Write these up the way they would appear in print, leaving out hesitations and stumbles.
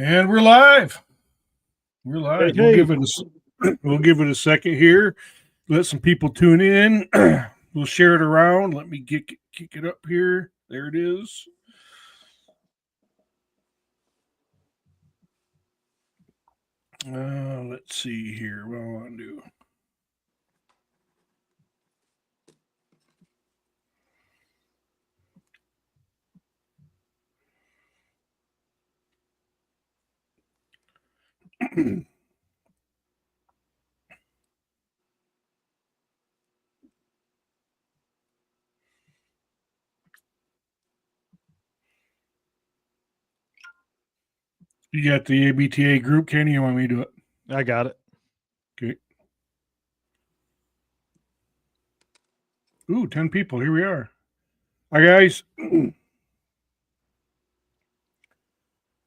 And we're live. We're live. Hey. We'll give it a second here. Let some people tune in. We'll share it around. Let me kick it up here. There it is. Let's see here. What do I want to do? You got the ABTA group, Kenny? You want me to do it? I got it. Okay. Ooh, 10 people. Here we are. Hi, guys.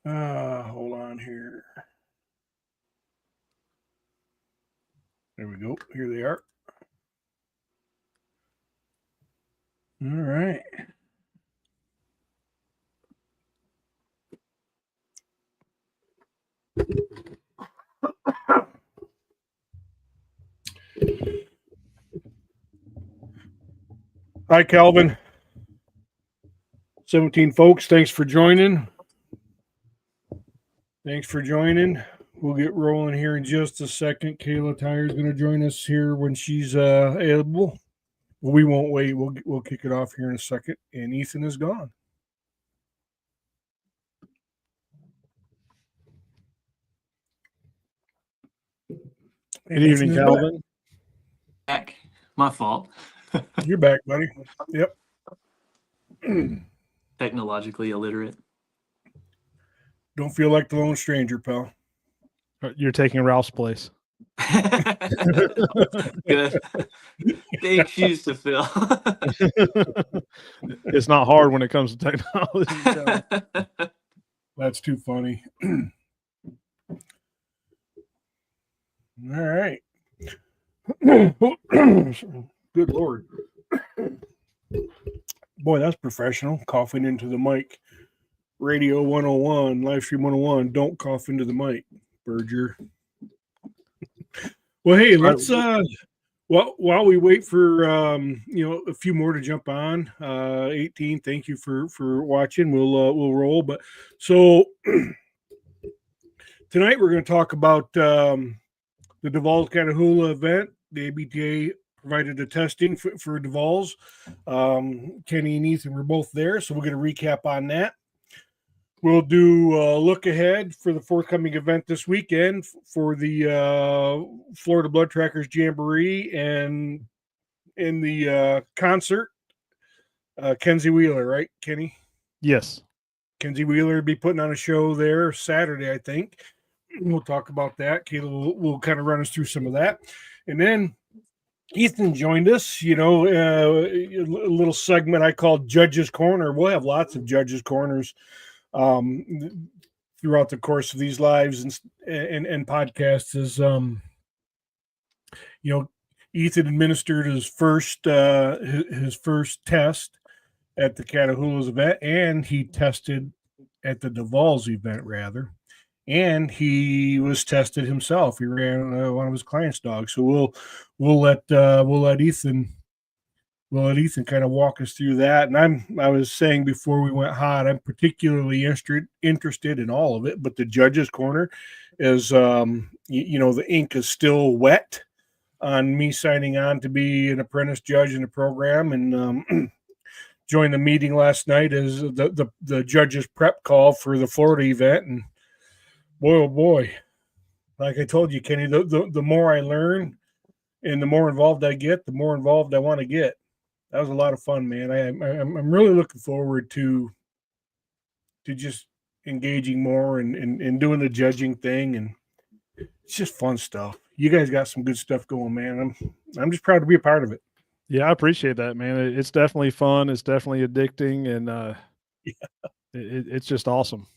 Hold on here. There we go. Here they are. All right. Hi, Calvin. 17 folks. Thanks for joining. We'll get rolling here in just a second. Kayla Tyer's going to join us here when she's able. We won't wait. We'll kick it off here in a second. And Ethan is gone. Good evening, Calvin. Back. My fault. You're back, buddy. Yep. Technologically illiterate. Don't feel like the lone stranger, pal. You're taking Ralph's place. Good. Big shoes to fill. It's not hard when it comes to technology. That's too funny. All right. Good Lord. Boy, that's professional. Coughing into the mic. Radio 101, live stream 101. Don't cough into the mic, Berger. Well, hey, let's while we wait for a few more to jump on. 18. Thank you for watching. We'll roll. But so tonight we're going to talk about the Duvall Catahoula event. The ABTA provided the testing for Duvall's. Kenny and Ethan were both there, so we'll get a recap on that. We'll do a look ahead for the forthcoming event this weekend for the Florida Blood Trackers Jamboree and in the concert. Kenzie Wheeler, right, Kenny? Yes. Kenzie Wheeler will be putting on a show there Saturday, I think. We'll talk about that. Kayla will kind of run us through some of that. And then Ethan joined us, a little segment I call Judge's Corner. We'll have lots of Judge's Corners throughout the course of these lives and podcasts. Is Ethan administered his first test at the Catahoula's event, and he tested at the Duvall's event rather. And he was tested himself. He ran one of his clients' dogs. So we'll let Ethan kind of walk us through that. And I was saying before we went hot, I'm particularly interested in all of it. But the Judge's Corner is, the ink is still wet on me signing on to be an apprentice judge in the program, and joined the meeting last night as the judge's prep call for the Florida event. And boy, oh boy, like I told you, Kenny, the more I learn and the more involved I get, the more involved I want to get. That was a lot of fun, man. I'm really looking forward to just engaging more and doing the judging thing, and it's just fun stuff. You guys got some good stuff going, man. I'm just proud to be a part of it. Yeah, I appreciate that, man. It's definitely fun. It's definitely addicting, and it's just awesome.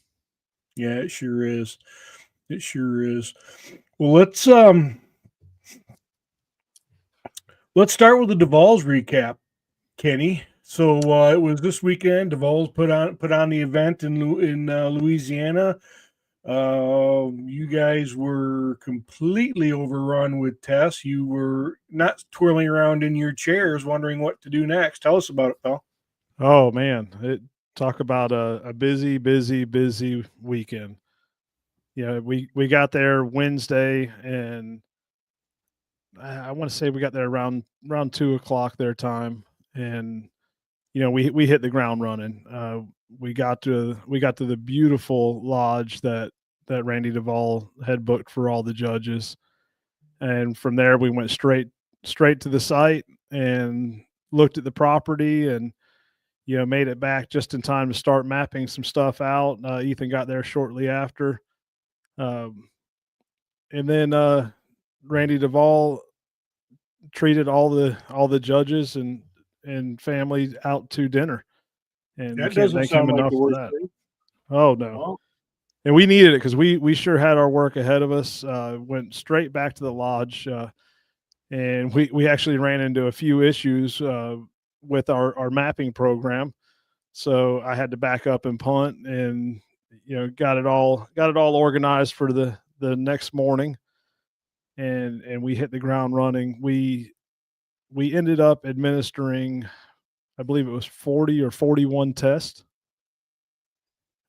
Yeah, it sure is. It sure is. Well, let's start with the Duvall's recap, Kenny. So it was this weekend. Duvall's put on the event in Louisiana. You guys were completely overrun with tests. You were not twirling around in your chairs wondering what to do next. Tell us about it, pal. Oh man, talk about a busy, busy, busy weekend. We got there Wednesday, and I want to say we got there around 2 o'clock their time, and we hit the ground running. We got to the beautiful lodge that Randy Duvall had booked for all the judges, and from there we went straight to the site and looked at the property, and made it back just in time to start mapping some stuff out. Ethan got there shortly after, um, and then Randy Duvall treated all the judges and family out to dinner, and we That can't doesn't thank him sound like enough the for worst that. thing. Oh no, Oh, and we needed it because we sure had our work ahead of us. Went straight back to the lodge, and we actually ran into a few issues with our mapping program. So I had to back up and punt, and got it all organized for the next morning, and we hit the ground running. We ended up administering, I believe it was 40 or 41 tests.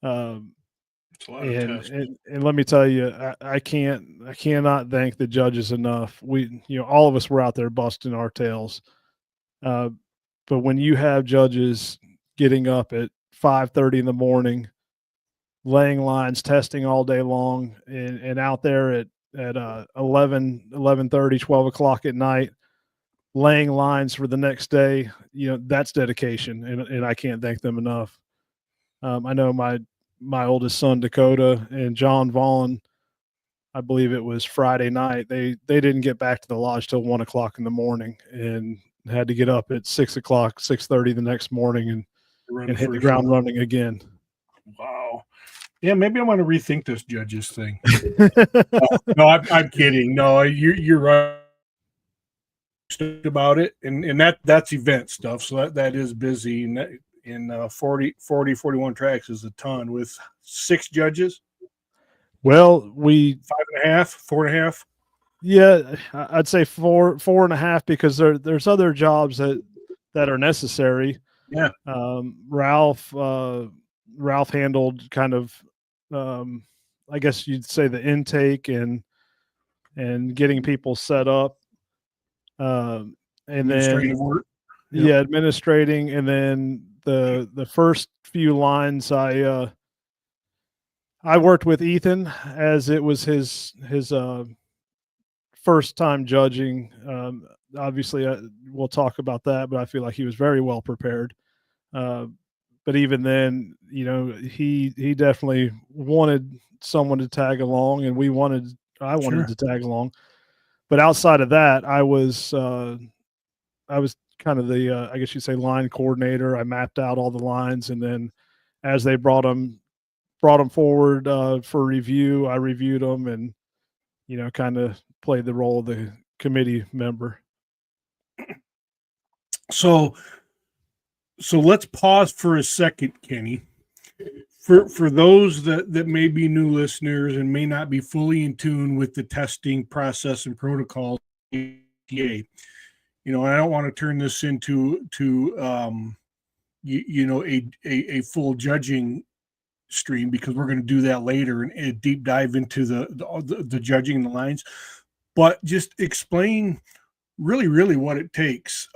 it's a lot of And, tests. and let me tell you, I cannot thank the judges enough. All of us were out there busting our tails. But when you have judges getting up at 5:30 in the morning, laying lines, testing all day long, and out there at 11:30, 12 o'clock at night, laying lines for the next day, that's dedication, and I can't thank them enough. I know my oldest son Dakota and John Vaughn, I believe it was Friday night. They didn't get back to the lodge till 1 o'clock in the morning, and had to get up at 6 o'clock, 6:30 the next morning, Run and the hit the first ground one. running again. Wow. Yeah, maybe I want to rethink this judges thing. No, I'm kidding. No, you're right about it, and that's event stuff. So that is busy, and in 40, 41 tracks is a ton with 6 judges, Well, 5.5, 4.5. yeah, I'd say four and a half, because there's other jobs that are necessary. Yeah, Ralph handled kind of, um, I guess you'd say, the intake and getting people set up, and then administrative work. Yep. yeah, administrating, and then the first few lines I worked with Ethan, as it was his first time judging. Obviously, we'll talk about that, but I feel like he was very well prepared. Uh, but even then, he definitely wanted someone to tag along, and I wanted Sure. to tag along. But outside of that, I was kind of the, I guess you'd say, line coordinator. I mapped out all the lines, and then as they brought them forward for review, I reviewed them, and kind of played the role of the committee member. So let's pause for a second, Kenny. For those that may be new listeners and may not be fully in tune with the testing process and protocol, ABTA, I don't want to turn this into a full judging stream, because we're going to do that later and a deep dive into the judging and the lines. But just explain really what it takes.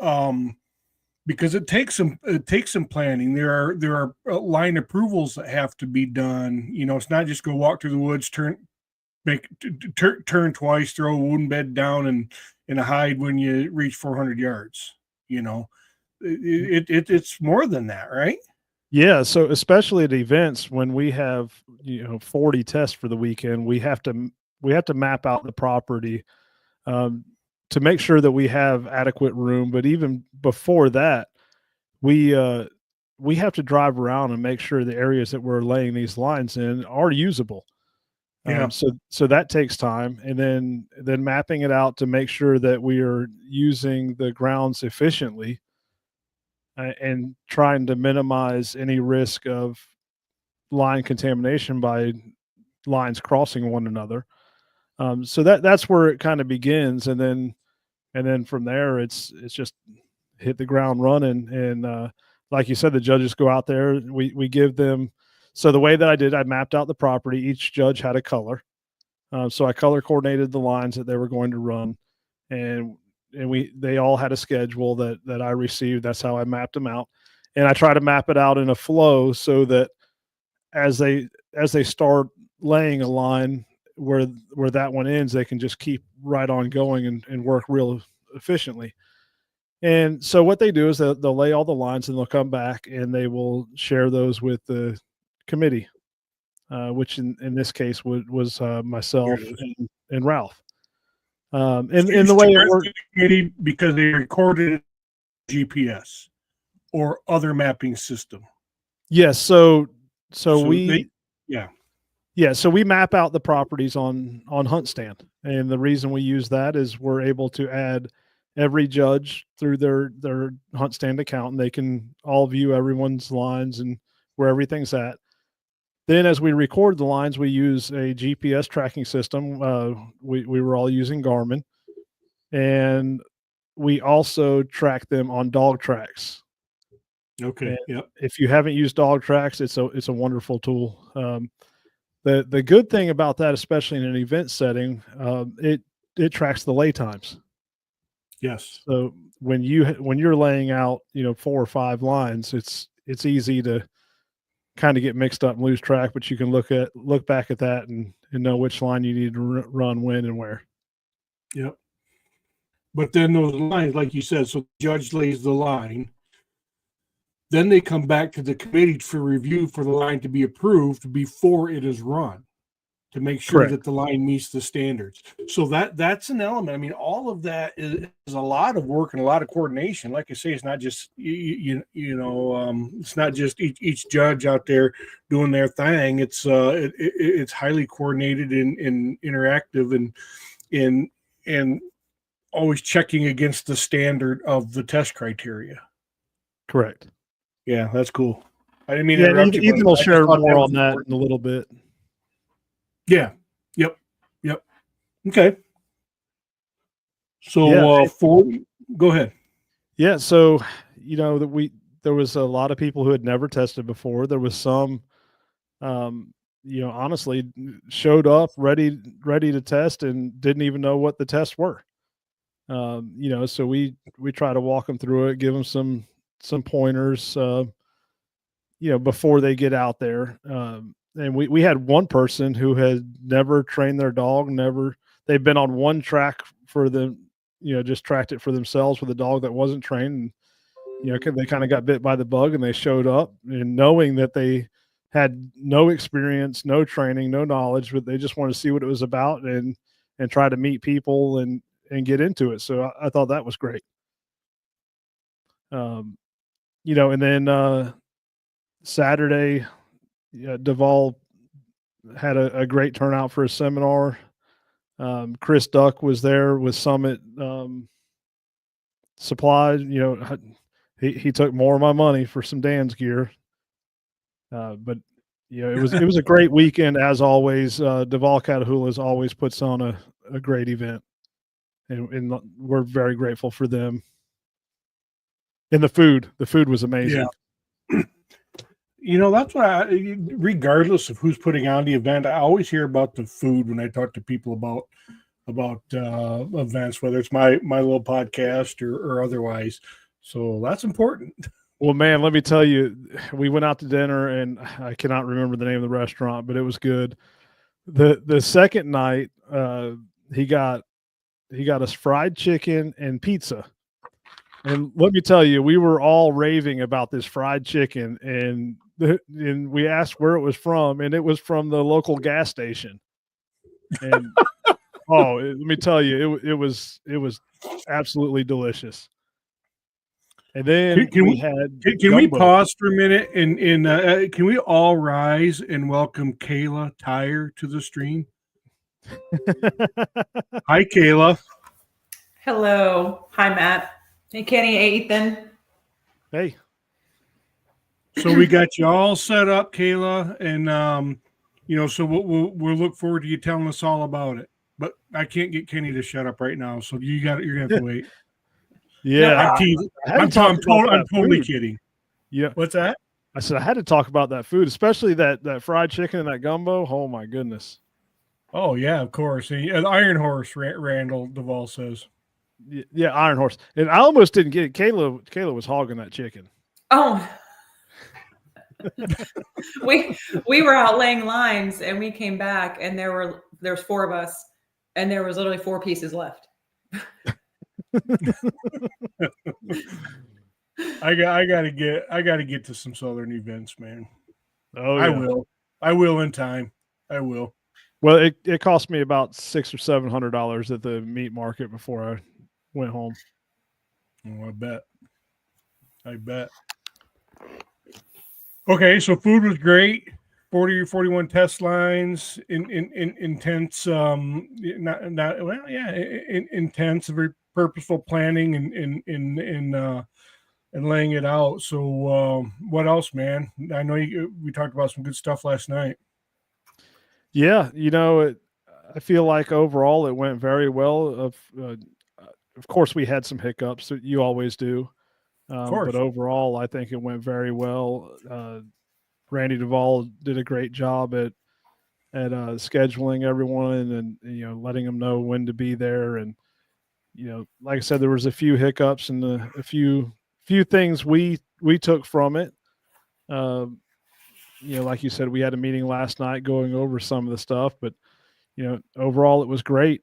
Because it takes some planning. There are line approvals that have to be done. It's not just go walk through the woods, turn twice, throw a wound bed down and a hide when you reach 400 yards. It's more than that, right? Yeah, so especially at events when we have 40 tests for the weekend, we have to map out the property, um, to make sure that we have adequate room. But even before that, we uh, we have to drive around and make sure the areas that we're laying these lines in are usable. Yeah, So that takes time, and then mapping it out to make sure that we are using the grounds efficiently, and trying to minimize any risk of line contamination by lines crossing one another. So that's where it kind of begins, and then from there it's just hit the ground running. And like you said, the judges go out there. We give them. So the way that I mapped out the property. Each judge had a color. So I color coordinated the lines that they were going to run, and they all had a schedule that I received. That's how I mapped them out, and I try to map it out in a flow so that as they start laying a line where that one ends, they can just keep right on going and work real efficiently. And so what they do is they'll lay all the lines and they'll come back and they will share those with the committee, which in this case was myself and Ralph. And the way it worked, committee because they recorded GPS or other mapping system. yes. So we yeah. So we map out the properties on Hunt Stand, and the reason we use that is we're able to add every judge through their Hunt Stand account, and they can all view everyone's lines and where everything's at. Then as we record the lines, we use a GPS tracking system. We were all using Garmin, and we also track them on dog tracks. Okay. Yep. If you haven't used dog tracks, it's a wonderful tool. The good thing about that, especially in an event setting, it tracks the lay times. Yes. So when you're laying out, 4 or 5 lines, it's easy to kind of get mixed up and lose track, but you can look back at that and know which line you need to run when and where. Yep. But then those lines, like you said, so the judge lays the line. Then they come back to the committee for review for the line to be approved before it is run to make sure Correct. that the line meets the standards. So that's an element. I mean, all of that is a lot of work and a lot of coordination. Like I say, it's not just it's not just each judge out there doing their thing. It's highly coordinated and interactive and always checking against the standard of the test criteria. Correct. Yeah, that's cool. I didn't mean Yeah, to interrupt you. Ethan will share more was on that important. in a little bit. Yeah. Yep. Okay. So go ahead. Yeah, so there was a lot of people who had never tested before. There was some honestly showed up ready to test and didn't even know what the tests were. So we try to walk them through it, give them some pointers, before they get out there. And we had one person who had never trained their dog, they've been on one track for them, just tracked it for themselves with a dog that wasn't trained. And, they kind of got bit by the bug and they showed up and knowing that they had no experience, no training, no knowledge, but they just wanted to see what it was about and try to meet people and get into it. So I thought that was great. And then Saturday, Duvall had a great turnout for a seminar. Chris Duck was there with Summit Supply. He took more of my money for some Dan's gear. But it was a great weekend as always. Duvall Catahoula's always puts on a great event, and we're very grateful for them. And the food was amazing. Yeah. That's what regardless of who's putting on the event, I always hear about the food when I talk to people about events, whether it's my little podcast or otherwise. So that's important. Well, man, let me tell you, we went out to dinner and I cannot remember the name of the restaurant, but it was good. The second night, he got us fried chicken and pizza. And let me tell you, we were all raving about this fried chicken, and we asked where it was from, and it was from the local gas station. And let me tell you, it was absolutely delicious. And then can we pause for a minute and can we all rise and welcome Kayla Tyre to the stream? Hi, Kayla. Hello. Hi, Matt. Hey, Kenny. Hey, Ethan. Hey. So we got you all set up, Kayla, and So we'll look forward to you telling us all about it. But I can't get Kenny to shut up right now, so you're gonna have to wait. Yeah, I'm teasing. I had to talk about I'm that totally food. kidding. Yeah, What's that? I said I had to talk about that food, especially that fried chicken and that gumbo. Oh my goodness. Oh yeah, of course. An Iron Horse, Randall Duvall says. Yeah, Iron Horse. And I almost didn't get it. Kayla was hogging that chicken. Oh, we were out laying lines and we came back and there's 4 of us and there was literally 4 pieces left. I gotta get to some Southern events, man. Oh yeah. I will in time. I will. Well, it cost me about $600 or $700 at the meat market before I went home. Oh, I bet. Okay, so food was great. 40 or 41 test lines, intense, intense, very purposeful planning and laying it out. So, what else, man? I know we talked about some good stuff last night. Yeah, I feel like overall it went very well. Of course, we had some hiccups. You always do. Of course. But overall, I think it went very well. Randy Duvall did a great job at scheduling everyone and letting them know when to be there. And like I said, there was a few hiccups and a few things we took from it. Like you said, we had a meeting last night going over some of the stuff, but overall it was great.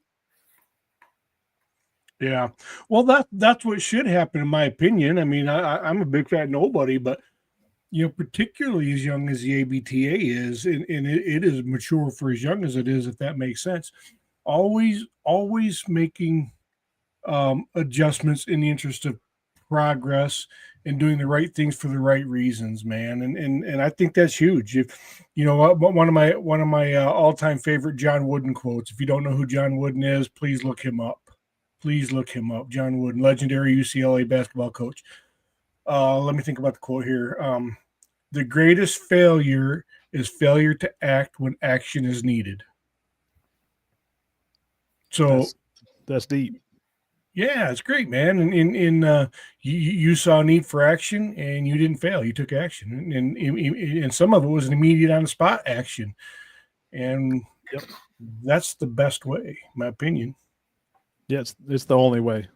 Yeah. Well, that's what should happen, in my opinion. I mean, I'm a big fat nobody, but particularly as young as the ABTA is, and it is mature for as young as it is, if that makes sense. Always making adjustments in the interest of progress and doing the right things for the right reasons, man. And I think that's huge. If one of my all-time favorite John Wooden quotes. If you don't know who John Wooden is, please look him up. John Wooden, legendary UCLA basketball coach. Let me think about the quote here. The greatest failure is failure to act when action is needed. So that's deep. Yeah, it's great, man. And you saw a need for action, and you didn't fail. You took action, and some of it was an immediate on the spot action, and that's the best way, in my opinion. Yeah, it's the only way.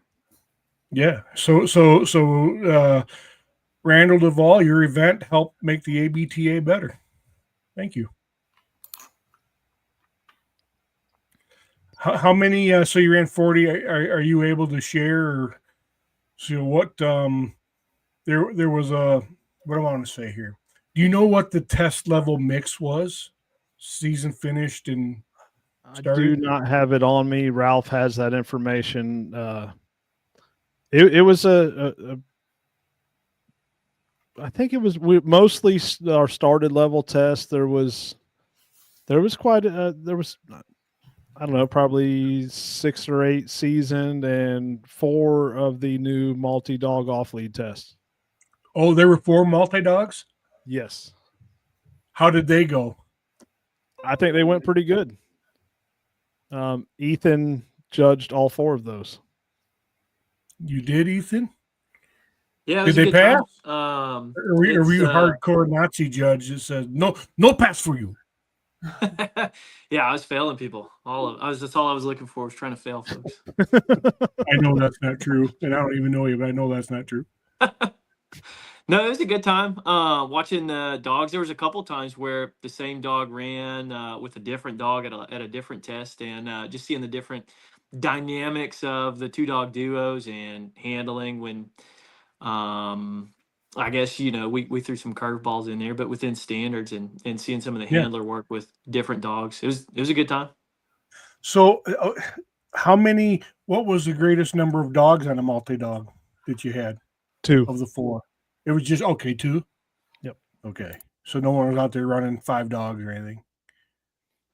Yeah. So Randall Duvall, your event helped make the ABTA better. Thank you. How many? So you ran 40. Are you able to share? Or, so what? There was a. What do I want to say here? Do you know what the test level mix was? Season finished and started? I do not have it on me. Ralph has that information. It was I think it was mostly our started level test. There was quite there was, I don't know, probably 6 or 8 seasoned and 4 of the new multi-dog off-lead tests. Oh, there were 4 multi-dogs? Yes. How did they go? I think they went pretty good. Ethan judged all 4 of those. You did, Ethan? Yeah. Did they pass? Are were you hardcore Nazi judge that says no pass for you? Yeah, I was failing people. That's all I was looking for, was trying to fail folks. I know that's not true, and I don't even know you, but I know that's not true. No, it was a good time watching the dogs. There was a couple times where the same dog ran with a different dog at a different test, and just seeing the different dynamics of the 2-dog duos and handling when I guess we threw some curveballs in there, but within standards, and seeing some of the handler work with different dogs. It was a good time. So what was the greatest number of dogs on a multi-dog that you had? 2 of the 4. It was just 2. Yep. Okay. So no one was out there running 5 dogs or anything.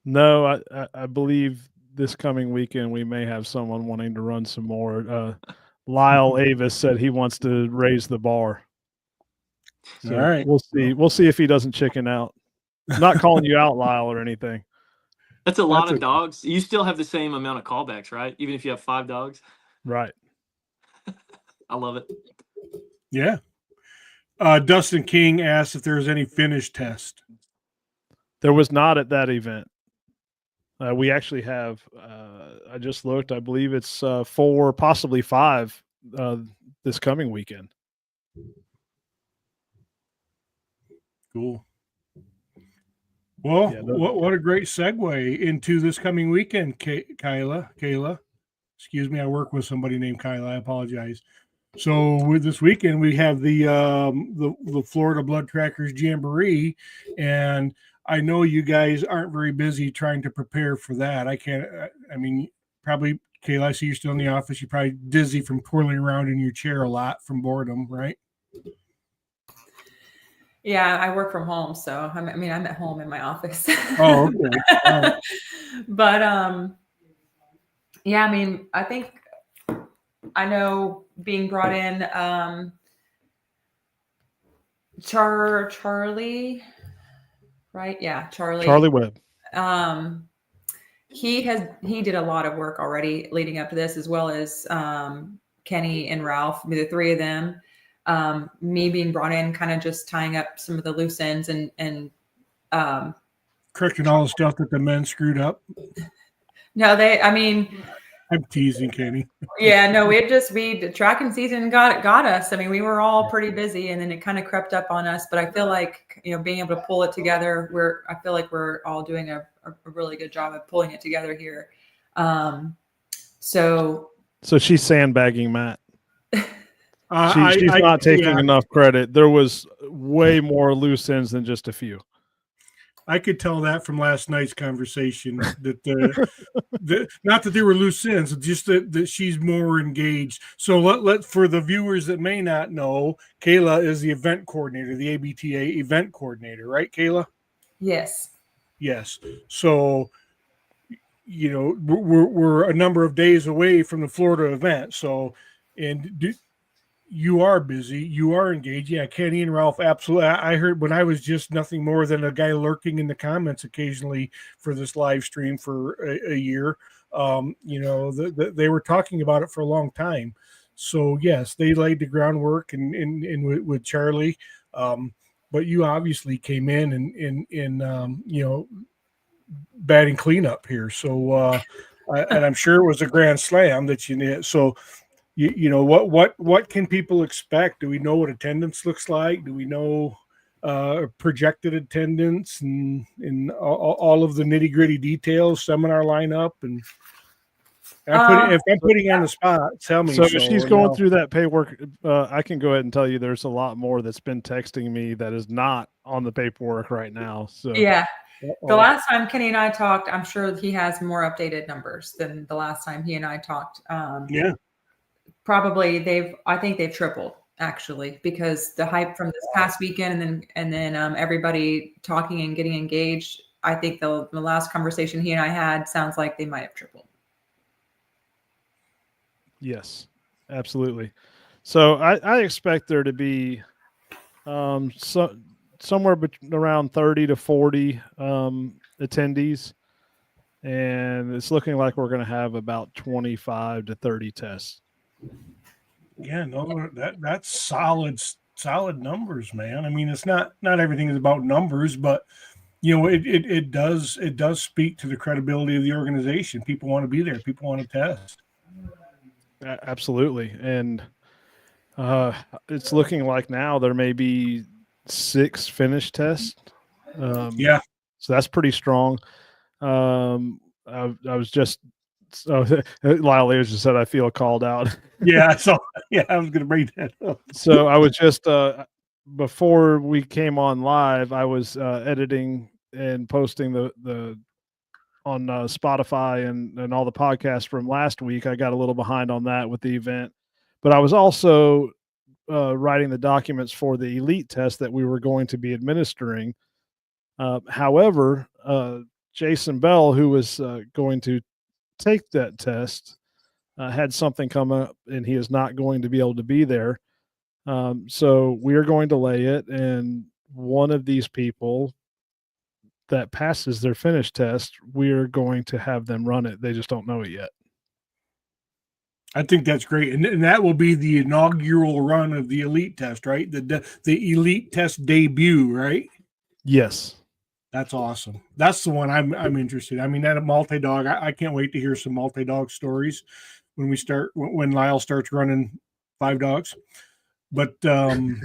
No, I believe this coming weekend we may have someone wanting to run some more. Lyle Avis said he wants to raise the bar. So all right. We'll see if he doesn't chicken out. Not calling you out, Lyle, or anything. That's a lot That's of dogs. You still have the same amount of callbacks, right? Even if you have 5 dogs. Right. I love it. Yeah. Dustin King asked if there was any finish test. There was not at that event. We actually have, I just looked, I believe it's 4, possibly 5 this coming weekend. Cool. Well, Yeah, what a great segue into this coming weekend, Kayla. Excuse me, I work with somebody named Kyla. I apologize. So with this weekend, we have the Florida Blood Trackers Jamboree, and I know you guys aren't very busy trying to prepare for that. I mean, probably, Kayla, I see you're still in the office. You're probably dizzy from twirling around in your chair a lot from boredom, right? Yeah, I work from home, so I'm at home in my office. Oh, okay. All right. But yeah, I mean, I think I know being brought in Charlie, right? Yeah, Charlie Webb. He did a lot of work already leading up to this, as well as Kenny and Ralph, the 3 of them. Me being brought in, kind of just tying up some of the loose ends and Correcting all the stuff that the men screwed up. no, I'm teasing, Kenny. yeah, no, the tracking season got us. I mean, we were all pretty busy, and then it kind of crept up on us. But I feel like, being able to pull it together, I feel like we're all doing a really good job of pulling it together here. So she's sandbagging Matt. She's I not taking enough credit. There was way more loose ends than just a few. I could tell that from last night's conversation that not that there were loose ends, just that she's more engaged. So let for the viewers that may not know, Kayla is the event coordinator, the ABTA event coordinator, right, Kayla? yes. So we're a number of days away from the Florida event. So you are busy. You are engaged. Yeah, Kenny and Ralph, absolutely. I heard when I was just nothing more than a guy lurking in the comments occasionally for this live stream for a year. They were talking about it for a long time. So yes, they laid the groundwork and with Charlie. But you obviously came in and batting cleanup here. So and I'm sure it was a grand slam that you did. So. What can people expect? Do we know what attendance looks like? Do we know projected attendance and all of the nitty gritty details, seminar lineup, and if I'm putting you on the spot, tell me. So if she's going through that paperwork, I can go ahead and tell you there's a lot more that's been texting me that is not on the paperwork right now. So yeah. The last time Kenny and I talked, I'm sure he has more updated numbers than the last time he and I talked. Yeah. Probably I think they've tripled, actually, because the hype from this past weekend and then everybody talking and getting engaged. I think the last conversation he and I had sounds like they might have tripled. Yes, absolutely. So I expect there to be somewhere around 30 to 40 attendees, and it's looking like we're going to have about 25 to 30 tests. Yeah, no, that's solid numbers, man. I mean, it's not everything is about numbers, but it does speak to the credibility of the organization. People want to be there. People want to test. Absolutely, and it's looking like now there may be 6 finished tests. Yeah, so that's pretty strong. I was just. So Lyle just said, I feel called out. Yeah. So I was going to bring that up. So I was just, before we came on live, I was editing and posting the on Spotify and all the podcasts from last week. I got a little behind on that with the event, but I was also writing the documents for the elite test that we were going to be administering. However, Jason Bell, who was going to take that test, had something come up and he is not going to be able to be there. So we are going to delay it. And one of these people that passes their finish test, we're going to have them run it. They just don't know it yet. I think that's great, and that will be the inaugural run of the elite test, right? The elite test debut, right? Yes. That's awesome. That's the one I'm interested. I mean, that multi-dog. I can't wait to hear some multi-dog stories when Lyle starts running 5 dogs. But I'm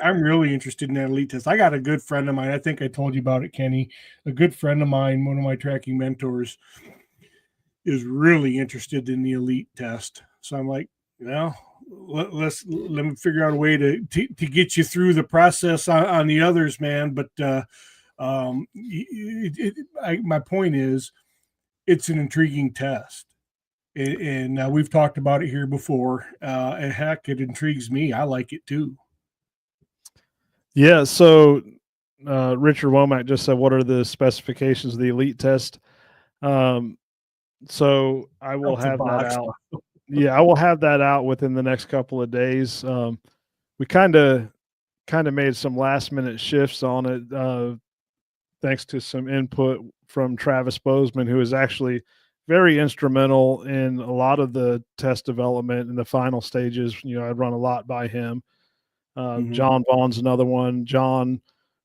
really interested in that elite test. I got a good friend of mine. I think I told you about it, Kenny. A good friend of mine, one of my tracking mentors, is really interested in the elite test. So I'm like, well, let me figure out a way to get you through the process on the others, man. But my point is, it's an intriguing test, and we've talked about it here before. And heck, it intrigues me. I like it too. Yeah. So Richard Womack just said, "What are the specifications of the elite test?" So I will have that out. Yeah, I will have that out within the next couple of days. We kind of made some last minute shifts on it, thanks to some input from Travis Bozeman, who is actually very instrumental in a lot of the test development in the final stages. I run a lot by him. John Vaughn's another one. John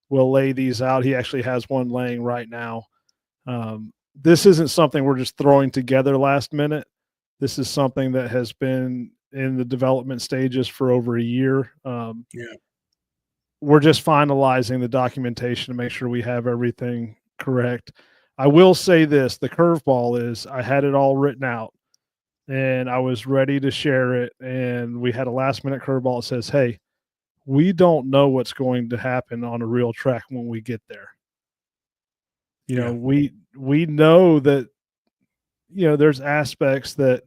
will lay these out. He actually has one laying right now. This isn't something we're just throwing together last minute. This is something that has been in the development stages for over a year. We're just finalizing the documentation to make sure we have everything correct. I will say this, the curveball is I had it all written out and I was ready to share it. And we had a last minute curveball that says, hey, we don't know what's going to happen on a real track when we get there. We know that, there's aspects that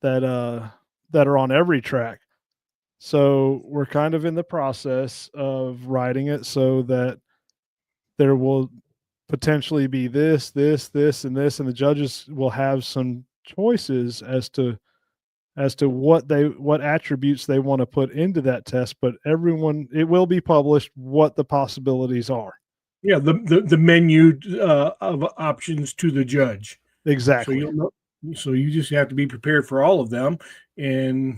are on every track. So we're kind of in the process of writing it so that there will potentially be this, and this, and the judges will have some choices as to what attributes they want to put into that test. But it will be published what the possibilities are. Yeah, the menu of options to the judge. Exactly. So you just have to be prepared for all of them and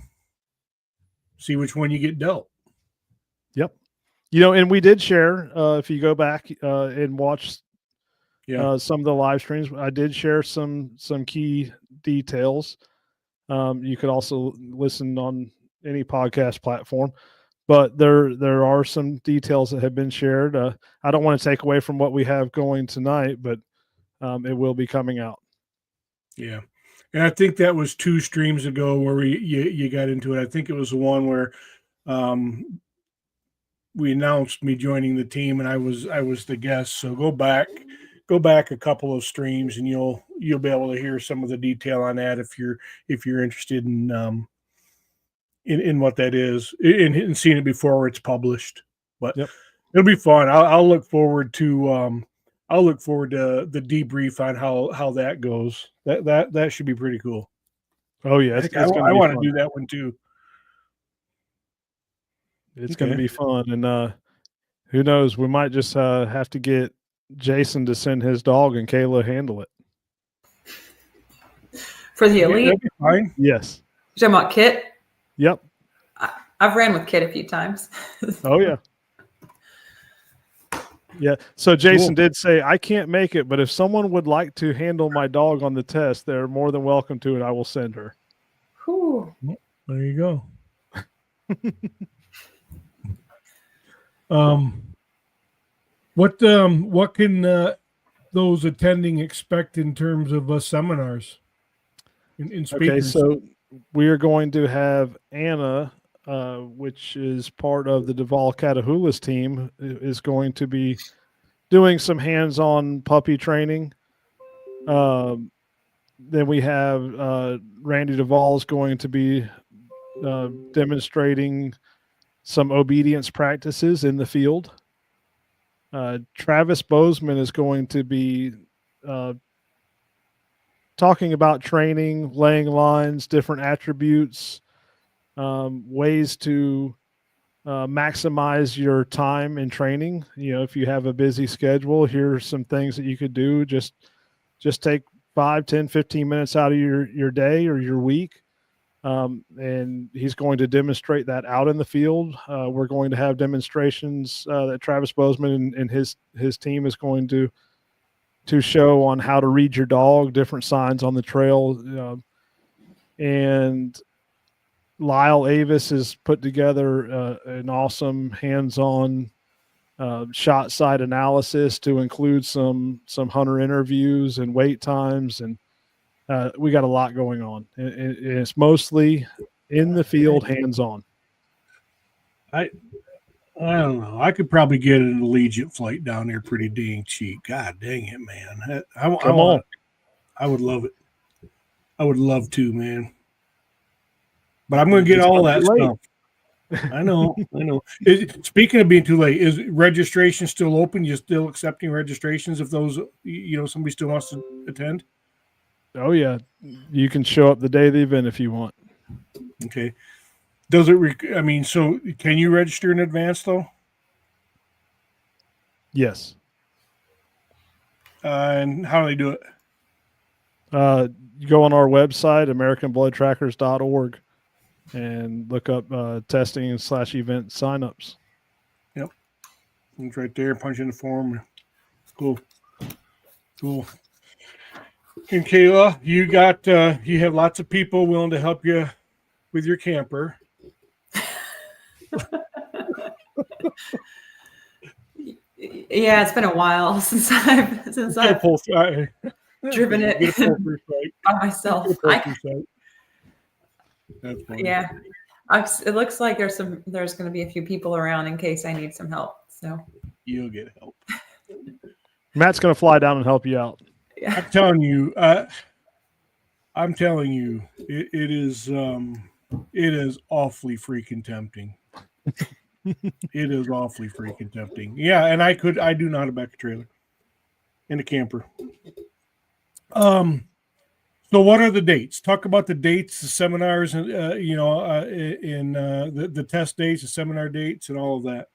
see which one you get dealt. Yep. And we did share, if you go back and watch some of the live streams, I did share some key details. You could also listen on any podcast platform, but there are some details that have been shared. I don't want to take away from what we have going tonight, but it will be coming out. Yeah. And I think that was 2 streams ago where you got into it. I think it was the one where we announced me joining the team and I was the guest. So go back a couple of streams and you'll be able to hear some of the detail on that if you're interested in what that is and seeing it before it's published. But it'll be fun. I'll look forward to the debrief on how that goes. That should be pretty cool. Oh yeah, I want to do that one too. It's going to be fun, and who knows? We might just have to get Jason to send his dog and Kayla handle it for the elite. That'd be fine. Yes. You're talking about Kit? Yep. I've ran with Kit a few times. Oh yeah. Yeah. So Jason did say, I can't make it, but if someone would like to handle my dog on the test, they're more than welcome to, and I will send her. Whew. There you go. What can those attending expect in terms of seminars in speakers? Okay, so we are going to have Anna, which is part of the Duvall Catahoula's team, is going to be doing some hands-on puppy training. Then we have Randy Duvall is going to be demonstrating some obedience practices in the field. Travis Bozeman is going to be talking about training, laying lines, different attributes, ways to maximize your time in training. If you have a busy schedule, here's some things that you could do. Just take 5, 10, 15 minutes out of your day or your week. And he's going to demonstrate that out in the field. We're going to have demonstrations that Travis Bozeman and his team is going to show on how to read your dog, different signs on the trail. And Lyle Avis has put together an awesome hands-on shot site analysis to include some hunter interviews and wait times, and we got a lot going on. It's mostly in the field, hands-on. I don't know. I could probably get an Allegiant flight down there pretty dang cheap. God dang it, man! Come on. I would love it. I would love to, man. But I'm going to get all that stuff. I know. Speaking of being too late, is registration still open? You're still accepting registrations if those, somebody still wants to attend? Oh, yeah. You can show up the day of the event if you want. Okay. Does it, so can you register in advance, though? Yes. And how do they do it? You go on our website, AmericanBloodTrackers.org. and look up testing / event signups. Yep. It's right there. Punch in the form. Cool. And Kayla, you have lots of people willing to help you with your camper. Yeah, it's been a while since I've driven it by myself. That's funny. Yeah, it looks like there's going to be a few people around in case I need some help. So you'll get help. Matt's going to fly down and help you out. Yeah. I'm telling you, it is awfully freaking tempting. It is awfully freaking tempting. Yeah, and I do know how to back a trailer and a camper. So what are the dates? Talk about the dates, the seminars, and the test dates, the seminar dates, and all of that.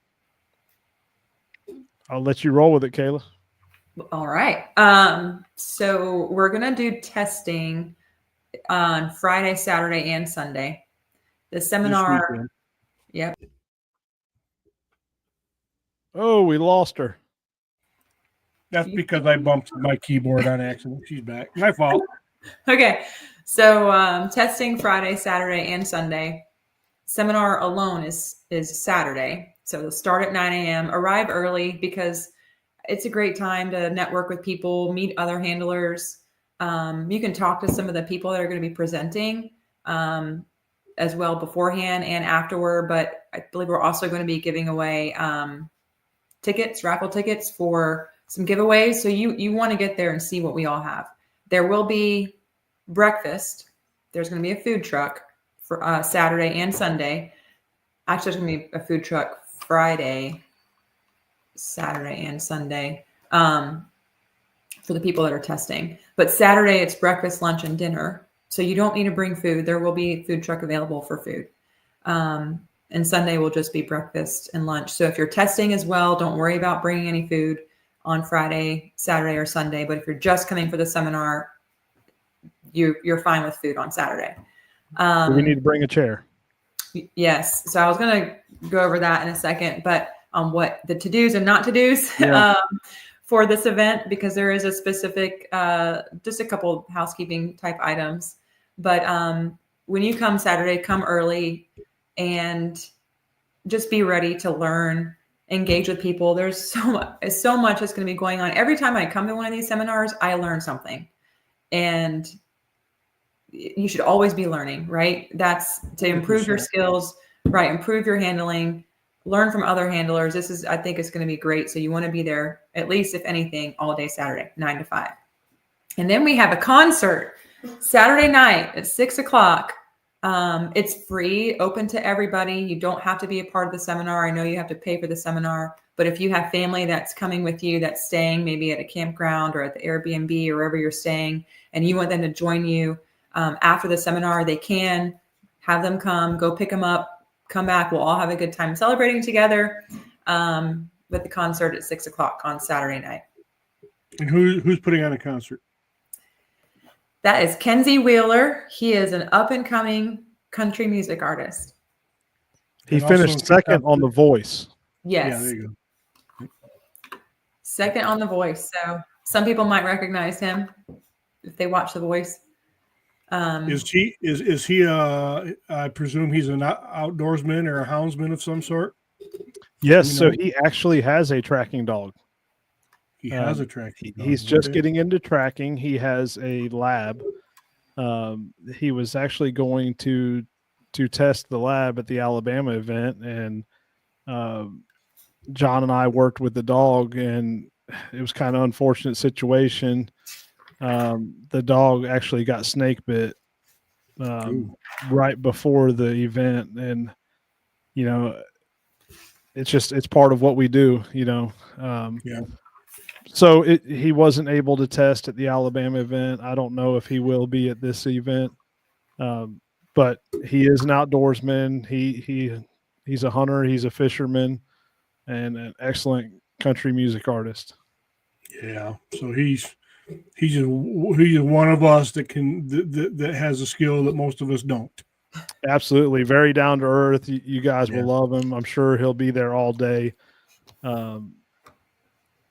I'll let you roll with it, Kayla. All right. So we're gonna do testing on Friday, Saturday, and Sunday. The seminar. Yep. Oh, we lost her. That's because I bumped my keyboard on accident. She's back. My fault. Okay, so testing Friday, Saturday, and Sunday. Seminar alone is Saturday. So they'll start at 9 a.m. Arrive early because it's a great time to network with people, meet other handlers. You can talk to some of the people that are going to be presenting as well beforehand and afterward. But I believe we're also going to be giving away raffle tickets for some giveaways. So you want to get there and see what we all have. There will be breakfast. There's going to be a food truck for Saturday and Sunday. Actually, there's going to be a food truck Friday, Saturday, and Sunday for the people that are testing. But Saturday, it's breakfast, lunch, and dinner. So you don't need to bring food. There will be a food truck available for food. And Sunday will just be breakfast and lunch. So if you're testing as well, don't worry about bringing any food on Friday, Saturday, or Sunday. But if you're just coming for the seminar, you're fine with food on Saturday. Do we need to bring a chair? Yes. So I was going to go over that in a second, but what the to-dos and not to-dos for this event, because there is a specific, just a couple housekeeping type items. But when you come Saturday, come early and just be ready to learn, engage with people. There's so much that's going to be going on. Every time I come to one of these seminars, I learn something. And you should always be learning, right? That's to improve your skills, right? Improve your handling, learn from other handlers. I think it's going to be great. So you want to be there at least, if anything, all day Saturday, 9 to 5. And then we have a concert Saturday night at 6:00. It's free, open to everybody. You don't have to be a part of the seminar. I know you have to pay for the seminar, but if you have family that's coming with you, that's staying maybe at a campground or at the Airbnb or wherever you're staying, and you want them to join you after the seminar, they can have them come, go pick them up, come back. We'll all have a good time celebrating together with the concert at 6:00 on Saturday night. And who's putting on a concert? That is Kenzie Wheeler. He is an up-and-coming country music artist. He And also finished second on The Voice. Yeah, Yes. there you go. Second on The Voice. So some people might recognize him if they watch The Voice. Is he I presume he's an outdoorsman or a houndsman of some sort? Yes, You so know? he actually has a tracking dog. He has a tracking dog. He's just Okay. getting into tracking. He has a lab. He was actually going to test the lab at the Alabama event, and John and I worked with the dog, and it was kind of unfortunate situation. The dog actually got snake bit right before the event, and it's part of what we do, Yeah. So he wasn't able to test at the Alabama event. I don't know if he will be at this event, but he is an outdoorsman. He's a hunter. He's a fisherman, and an excellent country music artist. Yeah. So he's one of us that can that has a skill that most of us don't. Absolutely, very down to earth. You guys Yeah. will love him. I'm sure he'll be there all day.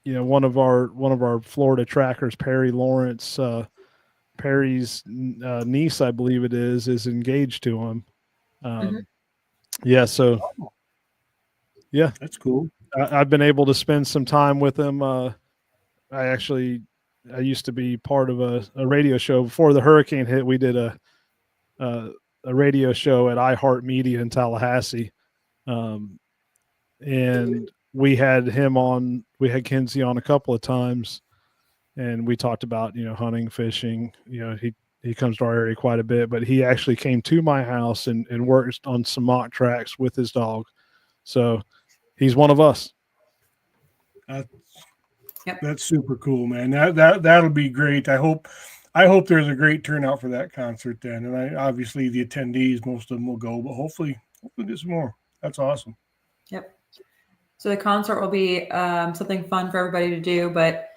One of our Florida trackers, Perry Lawrence, Perry's niece, I believe it is engaged to him. Yeah, so yeah, That's cool. I've been able to spend some time with him. I used to be part of a radio show before the hurricane hit. We did a radio show at iHeartMedia in Tallahassee, and we had him on. We had Kenzie on a couple of times, and we talked about hunting, fishing. He comes to our area quite a bit, but he actually came to my house and worked on some mock tracks with his dog. So he's one of us. That's super cool, man. That'll be great. I hope there's a great turnout for that concert then. And obviously the attendees, most of them will go, but hopefully get some more. That's awesome. Yep. So the concert will be something fun for everybody to do, but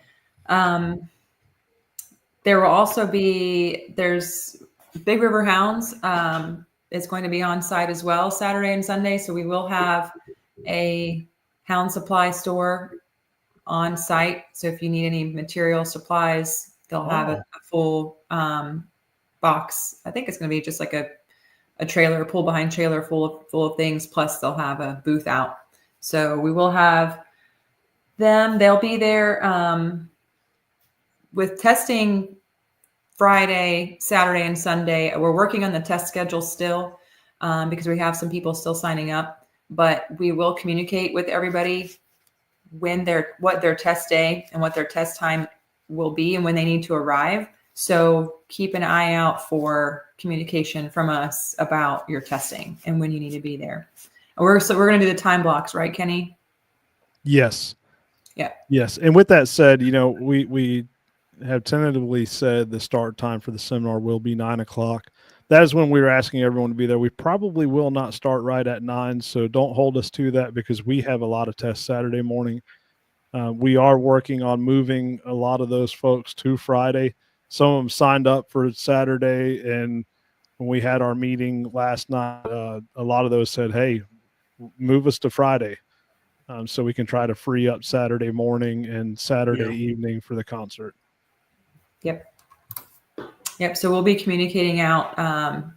there will also there's Big River Hounds is going to be on site as well Saturday and Sunday. So we will have a hound supply store on site. So if you need any material supplies, they'll have a full box. I think it's going to be just like a trailer, a pull behind trailer full of things. Plus they'll have a booth out. So we will have them. They'll be there with testing Friday, Saturday, and Sunday. We're working on the test schedule still because we have some people still signing up, but we will communicate with everybody what their test day and what their test time will be and when they need to arrive. So keep an eye out for communication from us about your testing and when you need to be there. We're going to do the time blocks, right, Kenny? Yes. Yeah. Yes. And with that said, we have tentatively said the start time for the seminar will be 9:00. That is when we were asking everyone to be there. We probably will not start right at 9, so don't hold us to that because we have a lot of tests Saturday morning. We are working on moving a lot of those folks to Friday. Some of them signed up for Saturday, and when we had our meeting last night, a lot of those said, hey, move us to Friday so we can try to free up Saturday morning and Saturday evening for the concert. Yep. So we'll be communicating out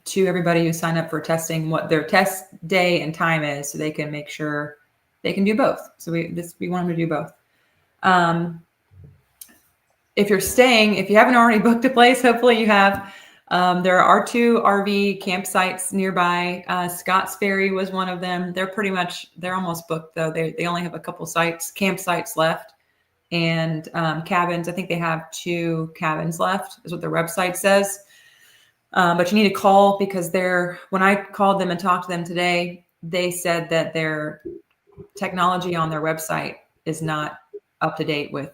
to everybody who signed up for testing what their test day and time is, so they can make sure they can do both. So we want them to do both. If you haven't already booked a place, hopefully you have. There are 2 RV campsites nearby. Scotts Ferry was one of them. They're almost booked though. They only have a couple campsites left. And cabins, I think they have 2 cabins left, is what their website says. But you need to call because when I called them and talked to them today, they said that their technology on their website is not up to date with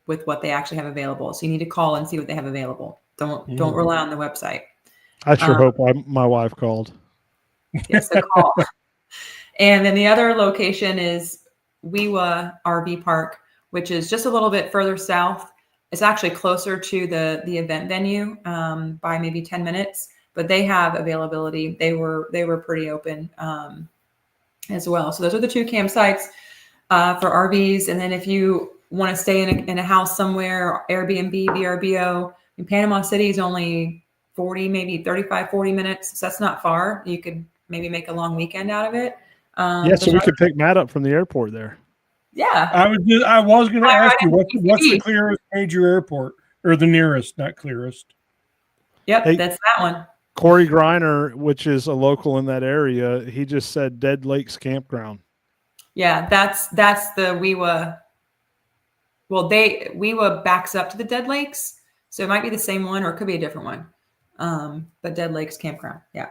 what they actually have available. So you need to call and see what they have available. Don't rely on the website. I sure hope my wife called. Yes, so call. And then the other location is Wewa RV Park, which is just a little bit further south. It's actually closer to the event venue by maybe 10 minutes, but they have availability. They were pretty open as well. So those are the two campsites for RVs. And then if you want to stay in a house somewhere, Airbnb, VRBO, in Panama City is only 40, maybe 35, 40 minutes. So that's not far. You could maybe make a long weekend out of it. Yeah, so we could pick Matt up from the airport there. Yeah. I was going to ask you what's the PCB. clearest major airport, or the nearest, not clearest. Yep, Hey. that's that one. Corey Griner, which is a local in that area, he just said Dead Lakes Campground. Yeah, that's the Wewa. Well, Wewa backs up to the Dead Lakes, so it might be the same one or it could be a different one. But Dead Lakes Campground, yeah.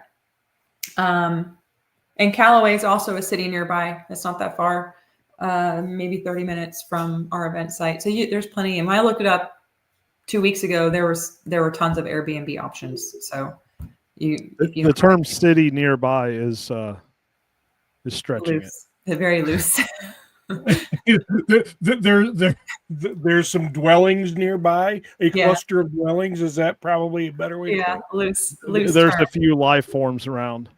And Callaway is also a city nearby. It's not that far, maybe 30 minutes from our event site. So there's plenty. And when I looked it up 2 weeks ago, there were tons of Airbnb options. So the term city nearby is stretching loose. They're very loose. There's some dwellings nearby, a cluster of dwellings. Is that probably a better way to put it? Loose. There's term. a few life forms around.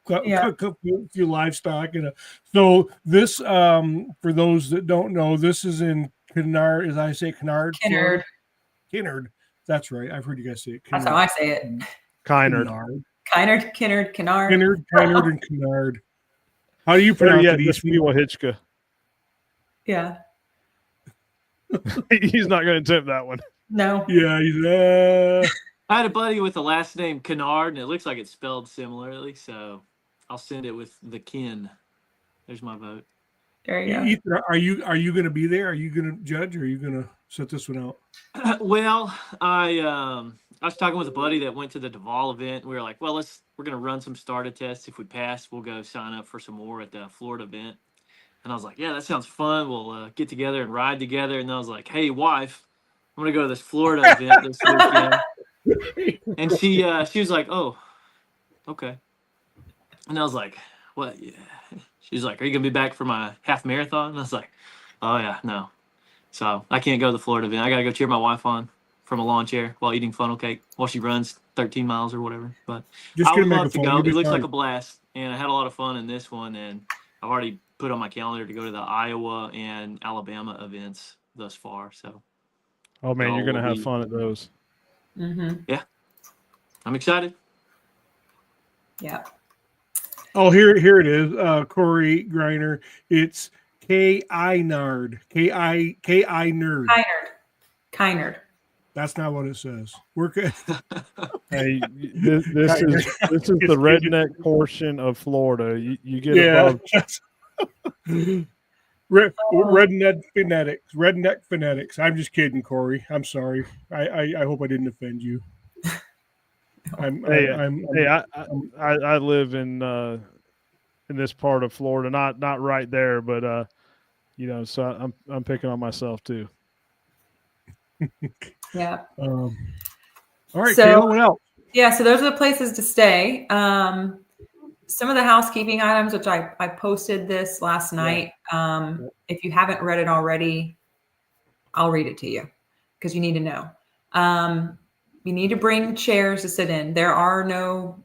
A few livestock. So this, for those that don't know, this is in Kennard, as I say, Kennard. Kennard. That's right. I've heard you guys say it. That's how I say it. Kennard, and Kennard. How do you pronounce it? Miwa Hitchka. Yeah. He's not going to attempt that one. No. Yeah, he's I had a buddy with the last name Kennard, and it looks like it's spelled similarly, so I'll send it with the kin. There's my vote. There you go. Ethan, are you going to be there? Are you going to judge, or are you going to set this one out? Well, I was talking with a buddy that went to the Duvall event. We were like, well, we're going to run some starter tests. If we pass, we'll go sign up for some more at the Florida event. And I was like, yeah, that sounds fun. We'll get together and ride together. And I was like, hey, wife, I'm going to go to this Florida event this weekend. And she was like, oh, okay. And I was like, what? Yeah. She was like, are you going to be back for my half marathon? And I was like, oh, yeah, no. So I can't go to the Florida event. I got to go cheer my wife on from a lawn chair while eating funnel cake while she runs 13 miles or whatever. But I would love to go. It looks like a blast. And I had a lot of fun in this one. And I've already put on my calendar to go to the Iowa and Alabama events thus far. So, oh, man, you're going to have fun at those. Mm-hmm. Yeah. I'm excited. Yeah. Oh, here it is. Corey Griner. It's K-I-Nard. K-I nerd. Kynard. That's not what it says. We're good. Hey, this is the redneck portion of Florida. You get above. Redneck phonetics. I'm just kidding, Corey. I'm sorry. I hope I didn't offend you. I live in this part of Florida, not right there, but so I'm picking on myself too. Yeah. All right, so, Kayla, what else? Yeah, so those are the places to stay. Some of the housekeeping items, which I posted this last night. If you haven't read it already, I'll read it to you because you need to know. You need to bring chairs to sit in. There's no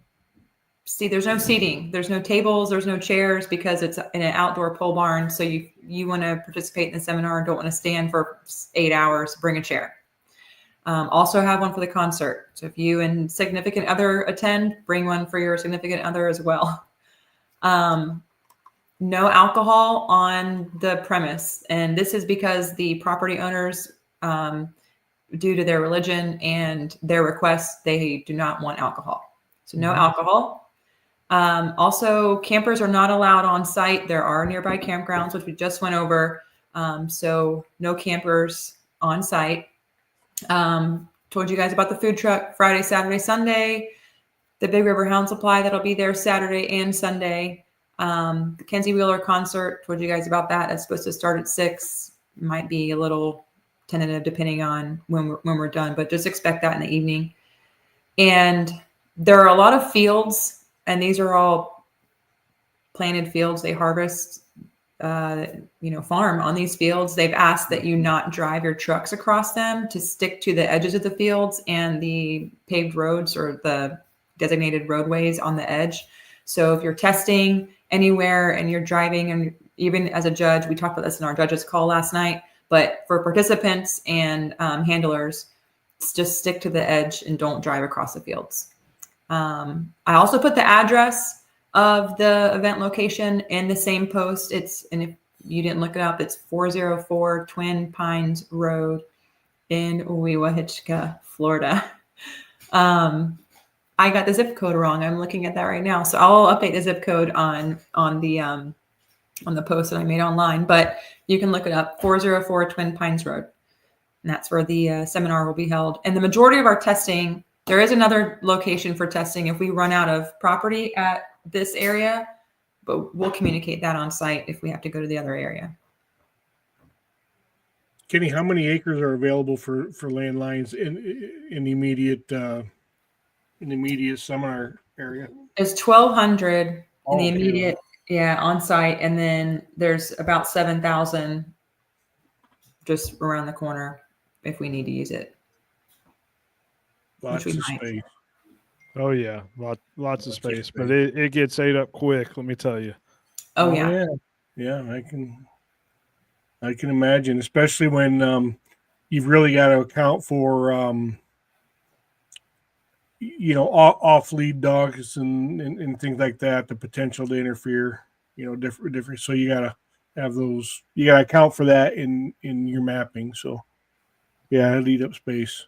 seating. There's no tables. There's no chairs because it's in an outdoor pole barn. So you want to participate in the seminar and don't want to stand for 8 hours, bring a chair. Also have one for the concert. So if you and significant other attend, bring one for your significant other as well. No alcohol on the premise. And this is because the property owners, due to their religion and their requests, they do not want alcohol. So no alcohol. Also, campers are not allowed on site. There are nearby campgrounds, which we just went over. So no campers on site. Told you guys about the food truck Friday, Saturday, Sunday. The Big River Hound Supply that'll be there Saturday and Sunday. The Kenzie Wheeler concert. Told you guys about that. It's supposed to start at 6. Might be a little tentative depending on when we're done, but just expect that in the evening. And there are a lot of fields and these are all planted fields. They harvest, farm on these fields. They've asked that you not drive your trucks across them, to stick to the edges of the fields and the paved roads or the designated roadways on the edge. So if you're testing anywhere and you're driving, and even as a judge, we talked about this in our judges call last night, but for participants and handlers, just stick to the edge and don't drive across the fields. I also put the address of the event location in the same post. And if you didn't look it up, it's 404 Twin Pines Road in Weewahitchka, Florida. I got the zip code wrong. I'm looking at that right now. So I'll update the zip code on the post that I made online, but you can look it up, 404 Twin Pines Road. And that's where the seminar will be held. And the majority of our testing, there is another location for testing if we run out of property at this area, but we'll communicate that on site if we have to go to the other area. Kenny, how many acres are available for landlines in the immediate seminar area? It's 1,200 in the Okay. immediate, on site, and then there's about 7,000 just around the corner if we need to use it. Lots we of might. space. Oh yeah, lots of Lots of space, space. but it gets ate up quick. Let me tell you. Oh yeah. Yeah, I can imagine, especially when you've really got to account for off lead dogs and things like that, the potential to interfere, different. So you gotta have those. You gotta account for that in your mapping. So yeah, it'll eat up space.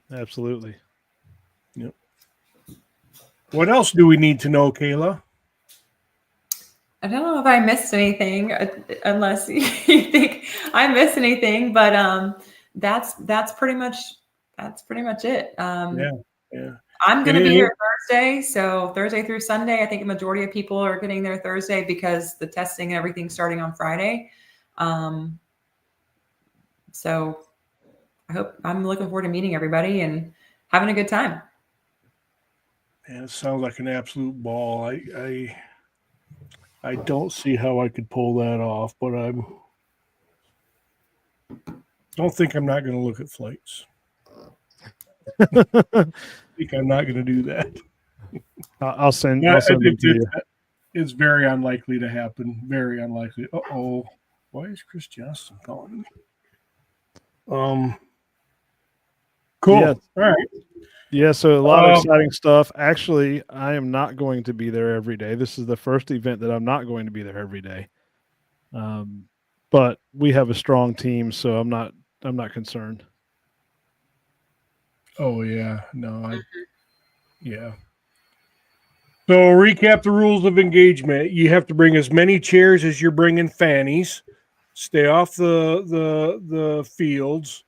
Absolutely. Yep. What else do we need to know, Kayla? I don't know if I missed anything, unless you think I missed anything, but that's pretty much it. Yeah. I'm going to be here Thursday, so Thursday through Sunday. I think a majority of people are getting there Thursday because the testing and everything's starting on Friday. So I'm looking forward to meeting everybody and having a good time. Yeah, it sounds like an absolute ball. I don't see how I could pull that off, but don't think I'm not going to look at flights. I think I'm not going to do that. I'll send them to you. It's very unlikely to happen. Very unlikely. Uh-oh. Why is Chris Johnson calling me? Cool. Yeah. All right. Yeah, so a lot of exciting stuff. Actually, I am not going to be there every day. This is the first event that I'm not going to be there every day. But we have a strong team, so I'm not concerned. Oh yeah. No, yeah. So recap the rules of engagement. You have to bring as many chairs as you're bringing fannies. Stay off the fields.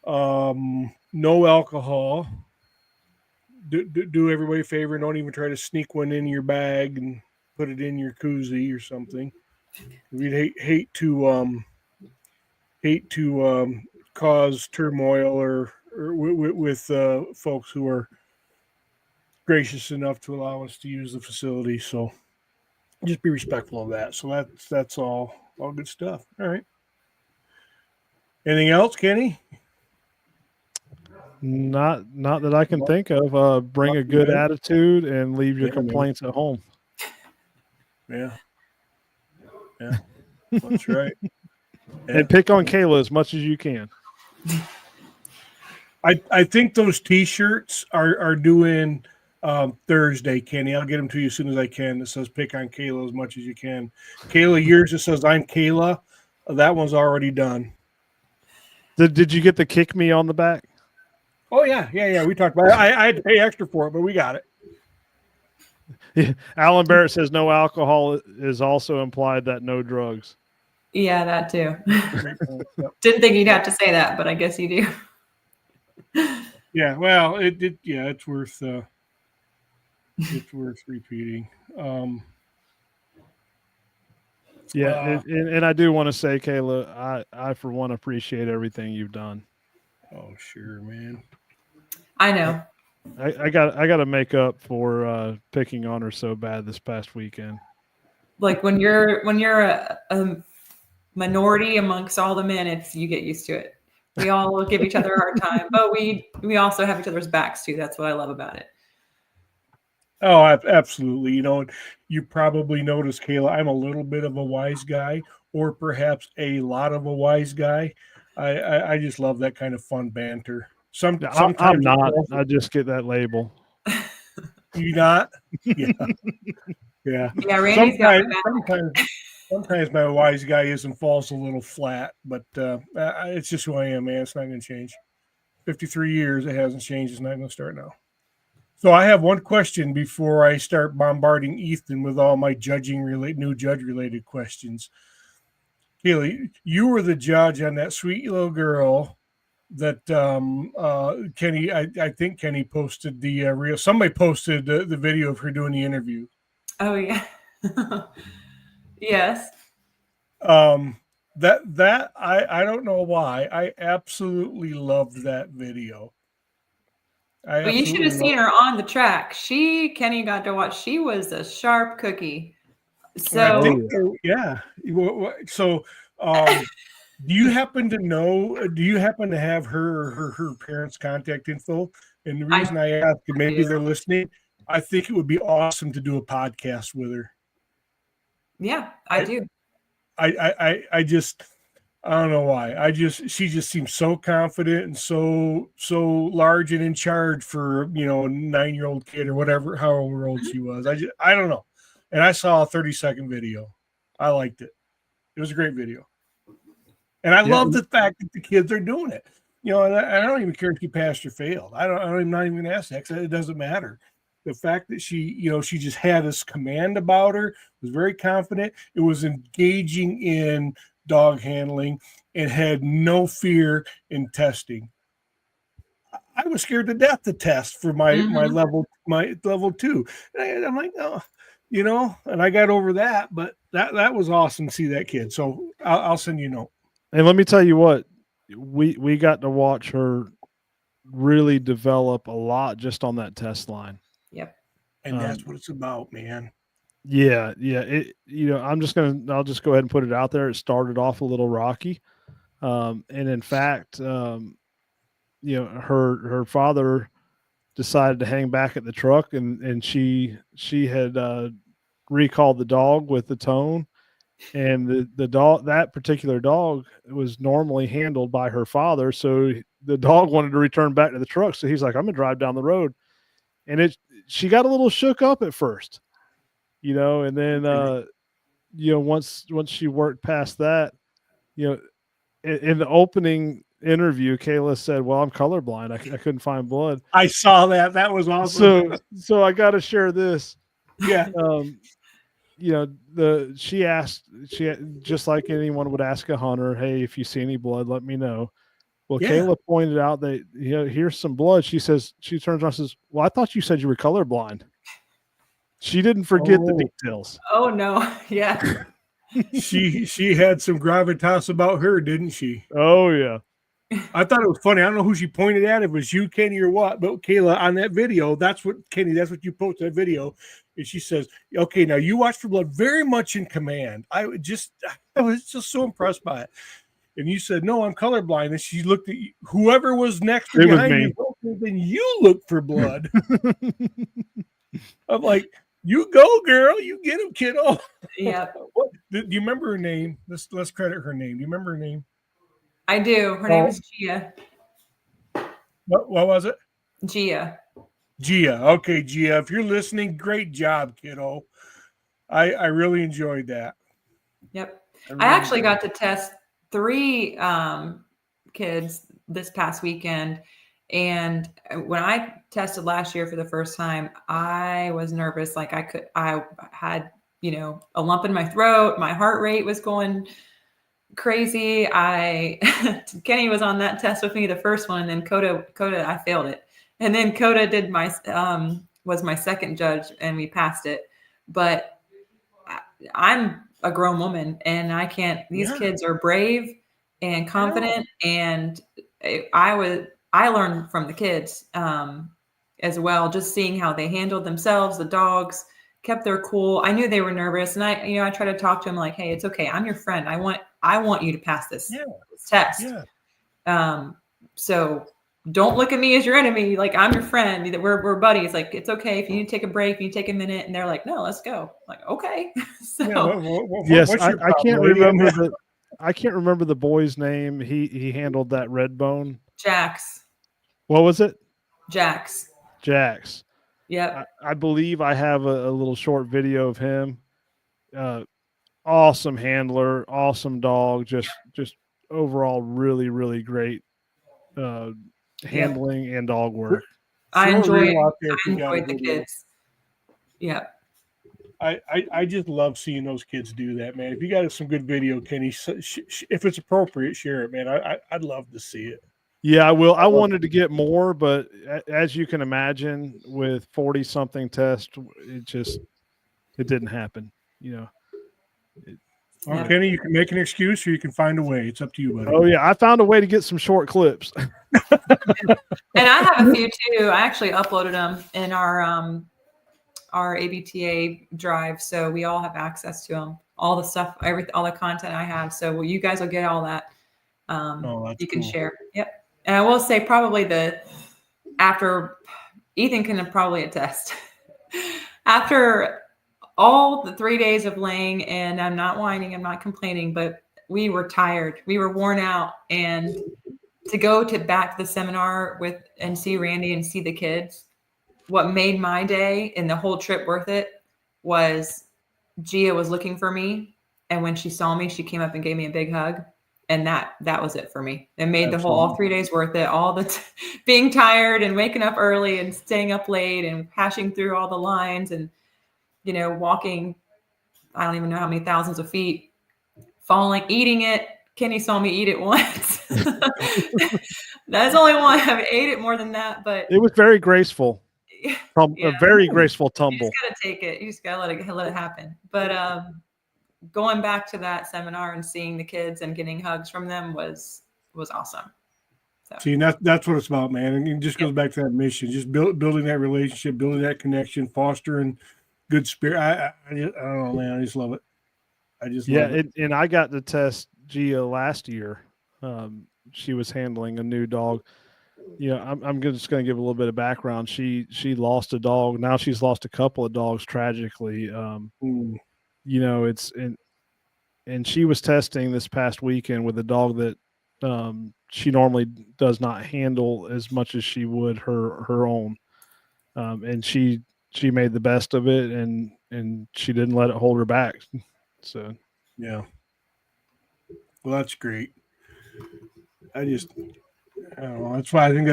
No alcohol. Do everybody a favor and don't even try to sneak one in your bag and put it in your koozie or something. We'd hate to cause turmoil or with folks who are gracious enough to allow us to use the facility. So just be respectful of that. So that's all good stuff. All right. Anything else, Kenny? Not that I can think of. Bring a good attitude and leave your complaints at home. Yeah. That's right. Yeah. And pick on Kayla as much as you can. I think those T-shirts are doing Thursday, Kenny. I'll get them to you as soon as I can. It says pick on Kayla as much as you can. Kayla, yours it says I'm Kayla. That one's already done. Did you get the kick me on the back? Oh yeah. We talked about it. I had to pay extra for it, but we got it. Yeah. Alan Barrett says no alcohol is also implied that no drugs. Yeah, that too. Didn't think you'd have to say that, but I guess you do. Yeah, well, it's worth repeating. And I do want to say, Kayla, I for one appreciate everything you've done. Oh, sure, man. I know. I got to make up for picking on her so bad this past weekend. Like when you're a minority amongst all the men, you get used to it. We all give each other a hard time, but we also have each other's backs too. That's what I love about it. Oh, absolutely. You probably noticed, Kayla, I'm a little bit of a wise guy, or perhaps a lot of a wise guy. I just love that kind of fun banter. Sometimes I'm not. I just get that label. You not? Yeah. Yeah. Yeah, Randy's got Sometimes my wise guyism falls a little flat, but it's just who I am, man. It's not going to change. 53 years, it hasn't changed. It's not going to start now. So I have one question before I start bombarding Ethan with all my new judge-related questions. Kaylee, you were the judge on that sweet little girl that Kenny. I think Kenny posted the reel. Somebody posted the video of her doing the interview. Oh yeah. Yes. That I don't know why. I absolutely loved that video. But you should have seen her on the track. Kenny got to watch. She was a sharp cookie. So I think, yeah. So do you happen to have her parents' contact info? And the reason I ask, maybe they're listening, I think it would be awesome to do a podcast with her. Yeah, I do. I just I don't know why. She just seems so confident and so large and in charge for a 9-year-old kid or however old she was. I don't know. And I saw a 30-second video. I liked it. It was a great video. And I love the fact that the kids are doing it. And I don't even care if she passed or failed. I'm not even going to ask that because it doesn't matter. The fact that she just had this command about her, was very confident. It was engaging in dog handling and had no fear in testing. I was scared to death to test for my level 2. And I'm like, oh, and I got over that, but that was awesome to see that kid. So I'll send you a note. And let me tell you what, we got to watch her really develop a lot just on that test line. Yep. And that's what it's about, man. Yeah. I'll just go ahead and put it out there. It started off a little rocky. And in fact, her father decided to hang back at the truck and she had recalled the dog with the tone. And the dog, that particular dog, was normally handled by her father. So the dog wanted to return back to the truck. So he's like, I'm gonna drive down the road. And she got a little shook up at first, and then, once she worked past that, in the opening interview, Kayla said, well, I'm colorblind. I couldn't find blood. I saw that. That was awesome. So I got to share this. Yeah. She just like anyone would ask a hunter, hey, if you see any blood, let me know. Well, yeah. Kayla pointed out that, here's some blood. She turns around and says, well, I thought you said you were colorblind. She didn't forget the details. Oh no. Yeah. she had some gravitas about her, didn't she? Oh yeah. I thought it was funny. I don't know who she pointed at, if it was you, Kenny, or what, but Kayla, on that video, that's what you posted that video. And she says, okay, now you watch for blood, very much in command. I was just so impressed by it. And you said, no, I'm colorblind. And she looked at you, whoever was next to behind you, then you look for blood. I'm like, you go, girl. You get him, kiddo. Yeah. Do you remember her name? Let's credit her name. Do you remember her name? I do. Her name is Gia. What was it? Gia. Okay, Gia. If you're listening, great job, kiddo. I really enjoyed that. Yep. I actually got to test 3 kids this past weekend. And when I tested last year for the first time, I was nervous. Like I had, a lump in my throat. My heart rate was going crazy. Kenny was on that test with me, the first one, and then Coda, I failed it. And then Coda did was my second judge, and we passed it. But I'm a grown woman, and I can't. These kids are brave and confident, and I learned from the kids. as well. Just seeing how they handled themselves, the dogs kept their cool. I knew they were nervous, and I try to talk to them like, hey, it's okay. I'm your friend. I want you to pass this test. Yeah. So don't look at me as your enemy. Like, I'm your friend. We're buddies. Like, it's okay if you need to take a break, you take a minute. And they're like, no, let's go. I'm like, okay. So yes, what's your I can't problem, lady? remember I can't remember the boy's name. He handled that red bone. Jax. What was it? Jax. Jax. Yep. I believe I have a little short video of him. Awesome handler, awesome dog, just overall really, really great handling and dog work. I Throw a enjoyed reel out there if I you got a enjoyed the video. kids. Yeah. I just love seeing those kids do that, man. If you got some good video, Kenny, if it's appropriate, share it, man. I'd love to see it. Yeah, I will. I wanted to get more, but as you can imagine, with 40 something tests, it didn't happen. You know. Well, Kenny, you can make an excuse or you can find a way. It's up to you, buddy. Oh yeah, I found a way to get some short clips. And I have a few too. I actually uploaded them in our ABTA drive, so we all have access to them. All the stuff, all the content I have. So you guys will get all that. You can share. Yep. And I will say probably after Ethan can probably attest. After all the 3 days of laying, and I'm not whining, I'm not complaining, but we were tired. We were worn out. And to go back to the seminar and see Randy and see the kids, what made my day and the whole trip worth it was Gia was looking for me. And when she saw me, she came up and gave me a big hug. And that was it for me. It made the whole all 3 days worth it. All the being tired and waking up early and staying up late and hashing through all the lines and, walking, I don't even know how many thousands of feet, falling, eating it. Kenny saw me eat it once. That's only one. I ate it more than that, but it was very graceful. A very graceful tumble. You just gotta take it. You just gotta let it happen. But going back to that seminar and seeing the kids and getting hugs from them was awesome. So. See, and that's what it's about, man. And it just goes back to that mission, just building that relationship, building that connection, fostering good spirit. I don't know, man. I just love it. I just love it. And I got to test Gia last year. She was handling a new dog. I'm just going to give a little bit of background. She lost a dog. Now she's lost a couple of dogs tragically. And she was testing this past weekend with a dog that she normally does not handle as much as she would her own. And she made the best of it, and she didn't let it hold her back. So, yeah. Well, that's great. I don't know. That's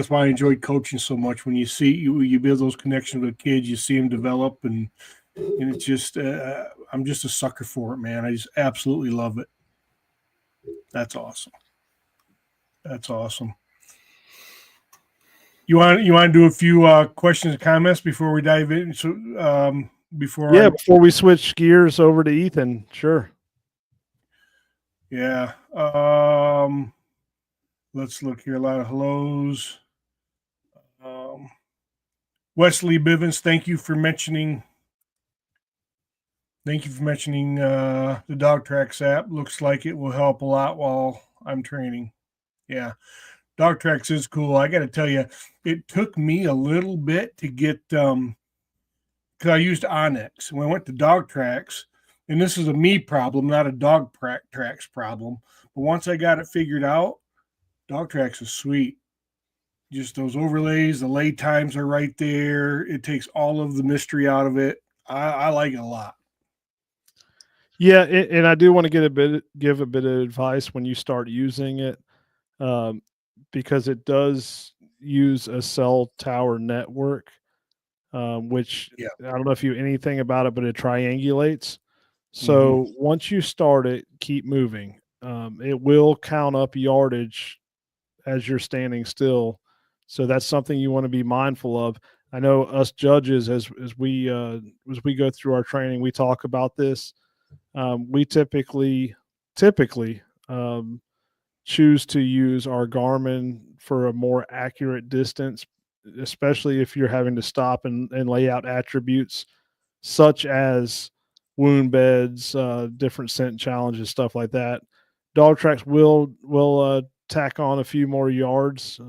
why I enjoyed coaching so much. When you build those connections with kids, you see them develop, and it's just I'm just a sucker for it, man. I just absolutely love it. That's awesome. That's awesome. You want to do a few questions and comments before we dive in? So before we switch gears over to Ethan, sure. Yeah. Let's look here. A lot of hellos. Wesley Bivens, thank you for mentioning the Dog Tracks app. Looks like it will help a lot while I'm training. Yeah. Dog Tracks is cool. I got to tell you, it took me a little bit to get because I used Onyx. When I went to Dog Tracks, and this is a me problem, not a Dog Tracks problem, but once I got it figured out, Dog Tracks is sweet. Just those overlays, the lay times are right there. It takes all of the mystery out of it. I like it a lot. Yeah, and I do want to give a bit of advice when you start using it, because it does use a cell tower network, which I don't know if you know anything about it, but it triangulates. So once you start it, keep moving. It will count up yardage as you're standing still. So that's something you want to be mindful of. I know us judges, as we go through our training, we talk about this. We typically choose to use our Garmin for a more accurate distance especially if you're having to stop and lay out attributes such as wound beds, different scent challenges, stuff like that. Dog tracks will tack on a few more yards.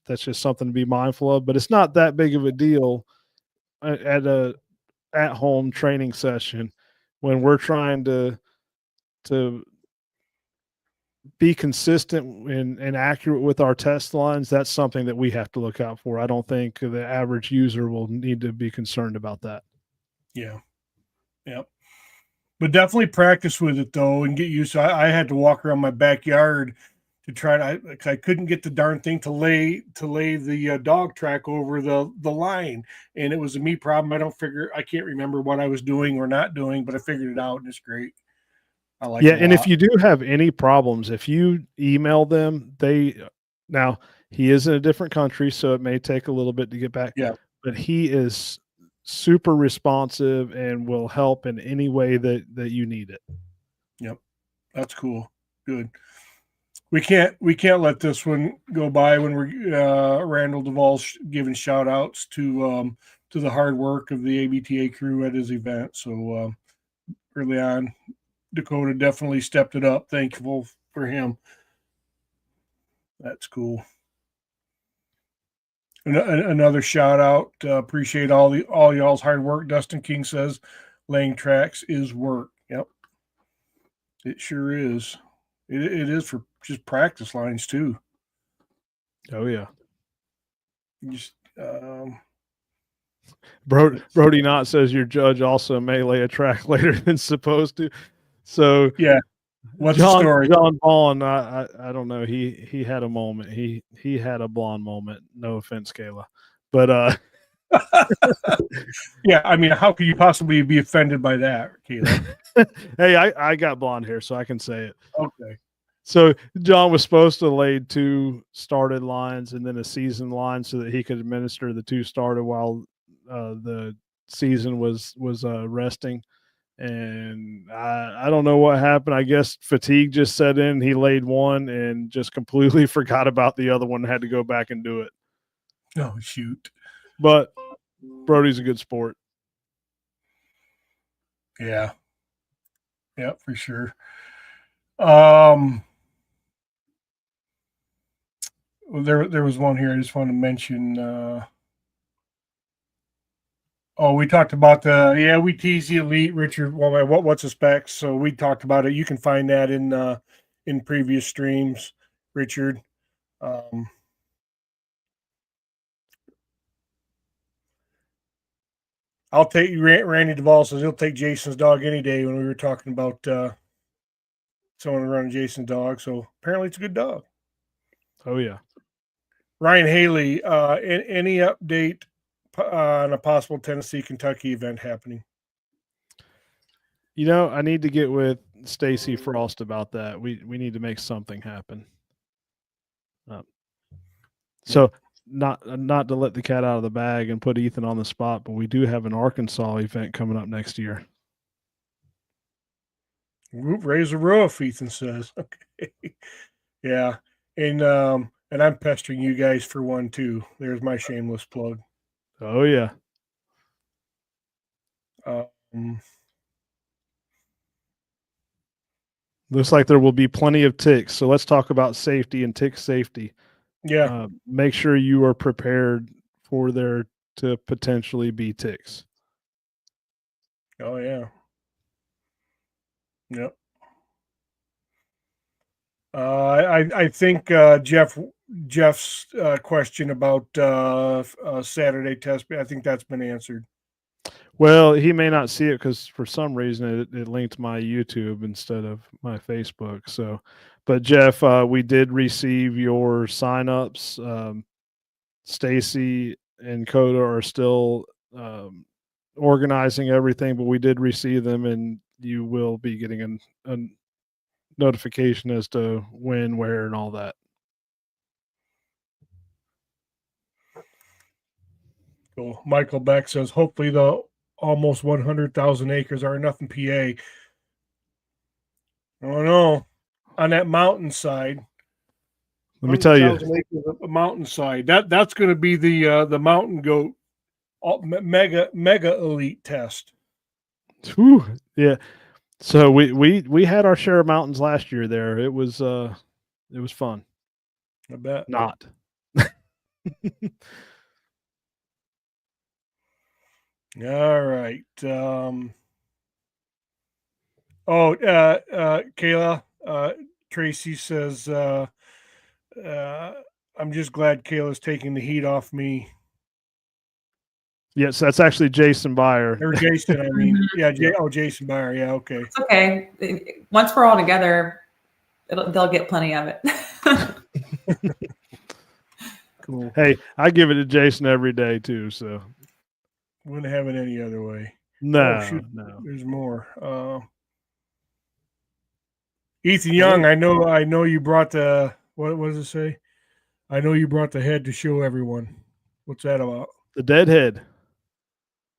That's just something to be mindful of, but it's not that big of a deal at a at-home training session when we're trying to be consistent and accurate with our test lines. That's something that we have to look out for. I don't think the average user will need to be concerned about that. Yeah. Yep. But definitely practice with it though and get used to it. I had to walk around my backyard to try to, I couldn't get the darn thing to lay the dog track over the line. And it was a me problem. I can't remember what I was doing or not doing, but I figured it out and it's great. I like it a and if lot. you do have any problems, if you email them, now he is in a different country, so it may take a little bit to get back. Yeah. But he is super responsive and will help in any way that you need it. Yep. That's cool. Good. We can't let this one go by when we're Randall Duvall giving shout outs to the hard work of the ABTA crew at his event. So early on, Dakota definitely stepped it up. Thankful for him. That's cool. Another shout out. Appreciate all y'all's hard work. Dustin King says laying tracks is work. Yep. It sure is. It is for just practice lines too. Oh yeah. Just Brody Knott says your judge also may lay a track later than supposed to. So yeah. What's the story? John Vaughn, I don't know. He had a moment. He had a blonde moment. No offense, Kayla. But yeah, I mean, how could you possibly be offended by that, Kayla? Hey, I got blonde hair, so I can say it. Okay. So John was supposed to lay 2 started lines and then a season line so that he could administer the 2 started while the season was resting. And I don't know what happened. I guess fatigue just set in. He laid one and just completely forgot about the other one and had to go back and do it. Oh, shoot. But Brody's a good sport. Yeah. Yeah, for sure. Well, there was one here I just want to mention. We talked about we teased the elite, Richard. Well, what's the specs? So we talked about it. You can find that in previous streams, Richard. I'll take Randy Duvall says he'll take Jason's dog any day when we were talking about someone running Jason's dog. So apparently it's a good dog. Oh yeah. Ryan Haley, any update on a possible Tennessee-Kentucky event happening? I need to get with Stacy Frost about that. We need to make something happen. So not to let the cat out of the bag and put Ethan on the spot, but we do have an Arkansas event coming up next year. Raise the roof, Ethan says. Okay. Yeah. And I'm pestering you guys for one too. There's my shameless plug. Oh yeah. Looks like there will be plenty of ticks. So let's talk about safety and tick safety. Yeah. Make sure you are prepared for there to potentially be ticks. Oh yeah. Yep. I think Jeff's question about Saturday test, I think that's been answered. Well, he may not see it because for some reason it linked my YouTube instead of my Facebook. So, but Jeff, we did receive your signups. Stacy and Coda are still organizing everything, but we did receive them, and you will be getting a notification as to when, where, and all that. Cool. Michael Beck says, hopefully the almost 100,000 acres are enough in PA. I don't know. On that mountainside, Let me tell you. 100,000 acres of a mountainside. That's going to be the mountain goat mega elite test. Whew, yeah. So we had our share of mountains last year there. It was fun. I bet. Not. All right. Kayla, Tracy says, I'm just glad Kayla's taking the heat off me. Yes, that's actually Jason Byer. Or Jason, I mean. Yeah, Jason Byer. Yeah, okay. It's okay. Once we're all together, they'll get plenty of it. Cool. Hey, I give it to Jason every day too. So wouldn't have it any other way. No, shoot. no. There's more. Ethan Young, I know you brought the what does it say? I know you brought the head to show everyone. What's that about? The dead head.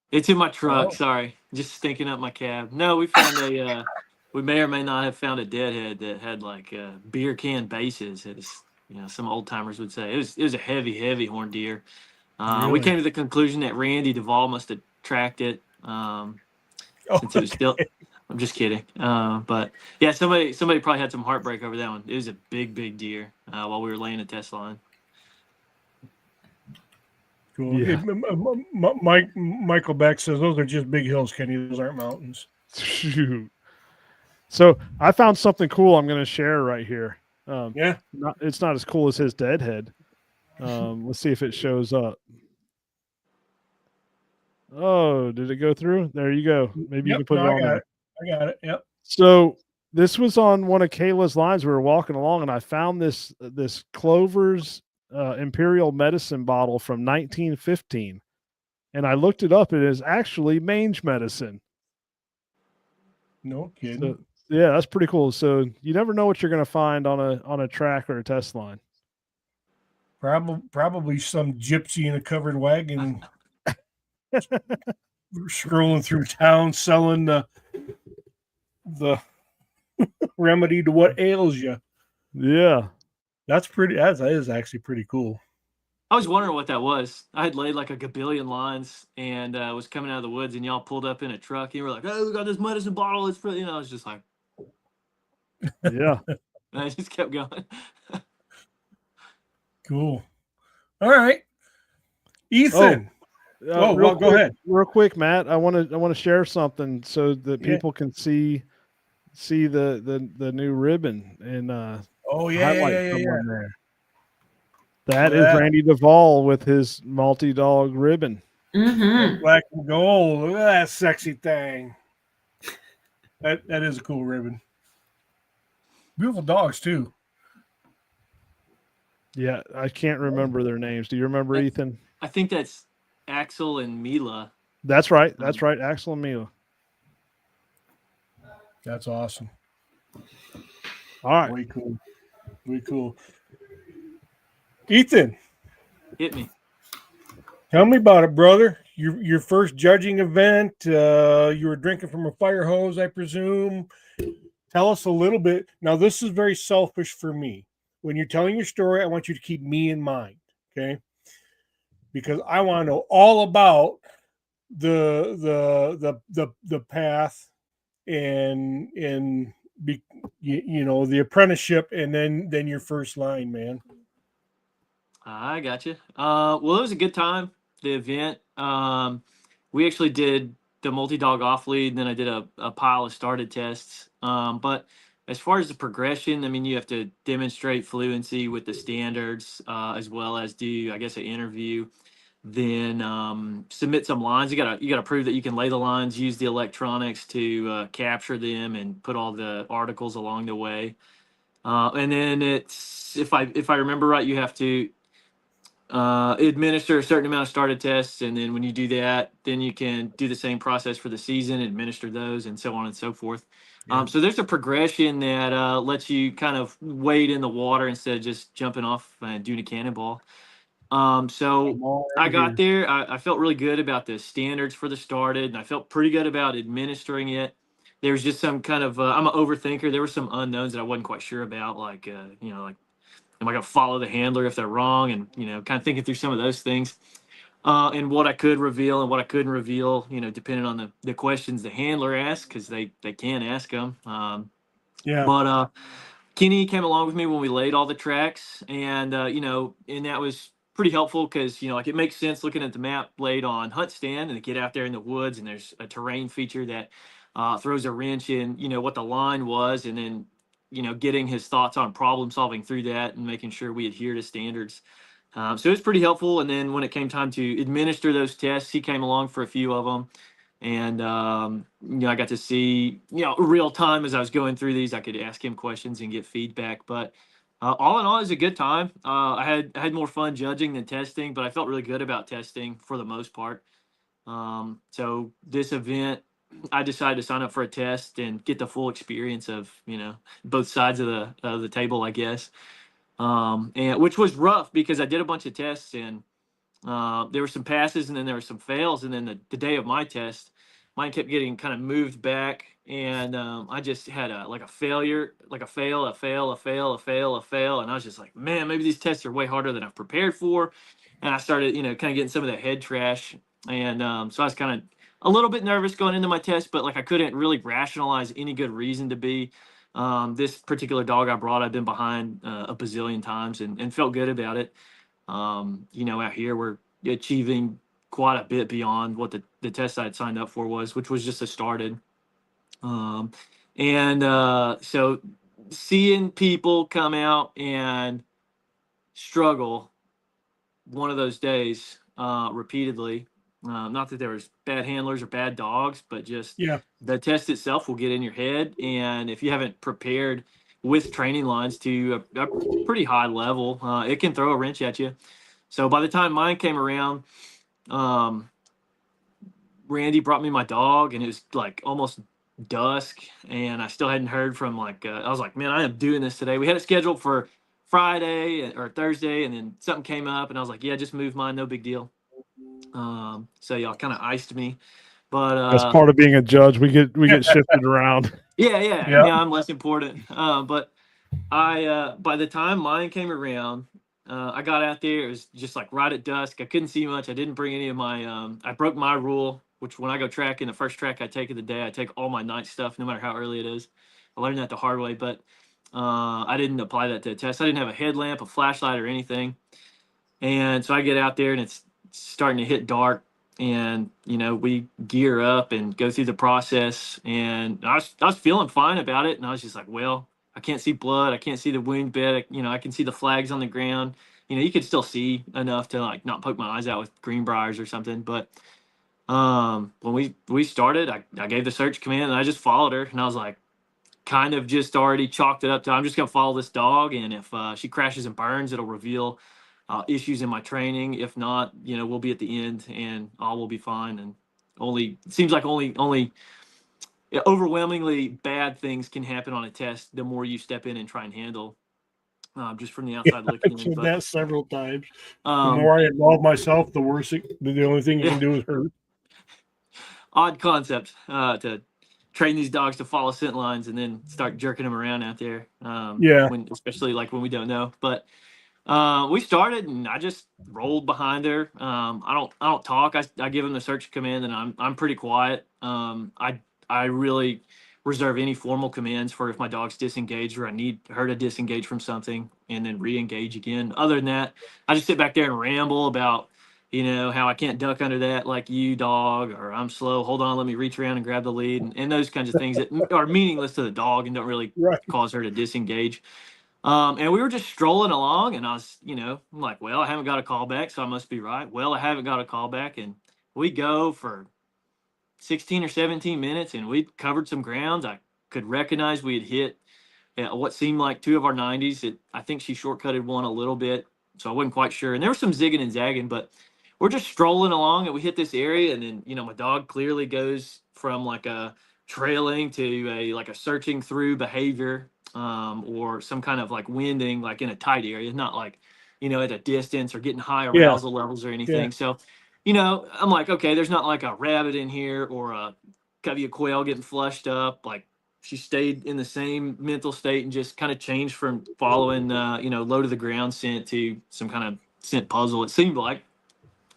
It's in my truck. Oh. Sorry, just stinking up my cab. No, we found a. We may or may not have found a deadhead that had like beer can bases. It's some old timers would say it was a heavy horn deer. Really? We came to the conclusion that Randy Duvall must have tracked it since it was still. I'm just kidding. But yeah, somebody probably had some heartbreak over that one. It was a big deer while we were laying a test line. Cool. Yeah. Michael Beck says those are just big hills, Kenny. Those aren't mountains. Shoot. So I found something cool I'm going to share right here. Yeah. It's not as cool as his dead head. Let's see if it shows up. Oh, did it go through? There you go. Maybe you can put it on there. I got it. Yep. So this was on one of Kayla's lines. We were walking along, and I found this Clover's Imperial Medicine bottle from 1915, and I looked it up. It is actually mange medicine. No kidding. So, yeah, that's pretty cool. So you never know what you're going to find on a track or a test line. Probably some gypsy in a covered wagon scrolling through town selling the remedy to what ails you. Yeah. That is actually pretty cool. I was wondering what that was. I had laid like a gabillion lines and was coming out of the woods, and y'all pulled up in a truck. And you were like, "Oh, we got this medicine bottle. It's for," I was just like, Yeah. and I just kept going. Cool. All right, Ethan. Go ahead. Real quick, Matt. I want to share something so that people can see the new ribbon and highlight someone there. That is Randy Duvall with his multi-dog ribbon. Mm-hmm. Black and gold. Look at that sexy thing. That is a cool ribbon. Beautiful dogs too. Yeah, I can't remember their names. Do you remember, Ethan? I think that's Axel and Mila. That's right. That's right. Axel and Mila. That's awesome. All right. Way cool. Way cool. Ethan, Hit me. tell me about it, brother. Your first judging event. You were drinking from a fire hose, I presume. Tell us a little bit. Now, this is very selfish for me. When you're telling your story, I want you to keep me in mind, okay? Because I want to know all about the path and the apprenticeship, and then your first line, man. I got you. Well, it was a good time. The event. We actually did the multi-dog off lead, and then I did a pile of started tests. But as far as the progression, I mean, you have to demonstrate fluency with the standards, as well as do, I guess, an interview. Then submit some lines. You gotta prove that you can lay the lines, use the electronics to capture them, and put all the articles along the way. And then it's if I remember right, you have to administer a certain amount of started tests, and then when you do that, then you can do the same process for the season, administer those, and so on and so forth. Yeah. So there's a progression that lets you kind of wade in the water instead of just jumping off and doing a cannonball. So I got there. I felt really good about the standards for the started, and I felt pretty good about administering it. There was just some kind of I'm an overthinker. There were some unknowns that I wasn't quite sure about, like am I going to follow the handler if they're wrong? And, kind of thinking through some of those things. And what I could reveal and what I couldn't reveal, depending on the questions the handler asks, because they can ask them. Yeah. But Kenny came along with me when we laid all the tracks, and and that was pretty helpful because like it makes sense looking at the map laid on hunt stand, and to get out there in the woods, and there's a terrain feature that throws a wrench in what the line was, and then getting his thoughts on problem solving through that and making sure we adhere to standards. So it was pretty helpful. And then when it came time to administer those tests, he came along for a few of them. And, I got to see, real time as I was going through these, I could ask him questions and get feedback. But all in all, it was a good time. I had more fun judging than testing, but I felt really good about testing for the most part. So this event, I decided to sign up for a test and get the full experience of, both sides of the table, I guess. And which was rough because I did a bunch of tests, and there were some passes and then there were some fails. And then the day of my test, mine kept getting kind of moved back, and I just had a failure, like a fail, a fail, a fail, a fail, a fail. And I was just like, man, maybe these tests are way harder than I've prepared for. And I started, kind of getting some of that head trash. And so I was kind of a little bit nervous going into my test, but like I couldn't really rationalize any good reason to be. This particular dog I brought, I've been behind a bazillion times and felt good about it. Out here we're achieving quite a bit beyond what the test I had signed up for was, which was just a started. So seeing people come out and struggle one of those days repeatedly, not that there was bad handlers or bad dogs, but just Yeah. the test itself will get in your head. And if you haven't prepared with training lines to a pretty high level, it can throw a wrench at you. So by the time mine came around, Randy brought me my dog, and it was like almost dusk, and I still hadn't heard from I was like, man, I am doing this today. We had it scheduled for Friday or Thursday, and then something came up, and I was like, yeah, just move mine, no big deal. So y'all kind of iced me, but That's part of being a judge. We get shifted around. Yeah, I'm less important. But I by the time mine came around, I got out there. It was just like right at dusk. I couldn't see much. I didn't bring any of my. I broke my rule, which when I go tracking, the first track I take of the day, I take all my night stuff, no matter how early it is. I learned that the hard way, but I didn't apply that to the test. I didn't have a headlamp, a flashlight, or anything. And so I get out there, and it's starting to hit dark, and we gear up and go through the process, and I was feeling fine about it, and I was just like, well, I can't see blood, I can't see the wound bed, I can see the flags on the ground. You could still see enough to like not poke my eyes out with green briars or something. But when we started, I gave the search command, and I just followed her, and I was like, kind of just already chalked it up to, I'm just gonna follow this dog, and if she crashes and burns, it'll reveal issues in my training. If not, we'll be at the end, and all will be fine. And it seems like only overwhelmingly bad things can happen on a test the more you step in and try and handle, just from the outside looking I've in. said But that several times. The more I involve myself, the worse the only thing you can do is hurt. Odd concept to train these dogs to follow scent lines and then start jerking them around out there. Especially like when we don't know. But we started, and I just rolled behind her. I don't talk. I give them the search command, and I'm pretty quiet. I really reserve any formal commands for if my dog's disengaged or I need her to disengage from something and then re-engage again. Other than that, I just sit back there and ramble about how I can't duck under that like you, dog, or I'm slow. Hold on, let me reach around and grab the lead, and those kinds of things that are meaningless to the dog and don't really cause her to disengage. And we were just strolling along, and I was, I'm like, well, I haven't got a call back, so I must be right. Well, I haven't got a call back, and we go for 16 or 17 minutes, and we covered some grounds. I could recognize we had hit what seemed like two of our 90s. I think she shortcutted one a little bit, so I wasn't quite sure. And there was some zigging and zagging, but we're just strolling along, and we hit this area, and then my dog clearly goes from like a trailing to a searching through behavior, or some kind of like winding, like in a tight area, not like at a distance or getting high arousal levels or anything. So I'm like, okay, there's not like a rabbit in here or a covey of quail getting flushed up. Like she stayed in the same mental state and just kind of changed from following, low to the ground scent to some kind of scent puzzle, it seemed like.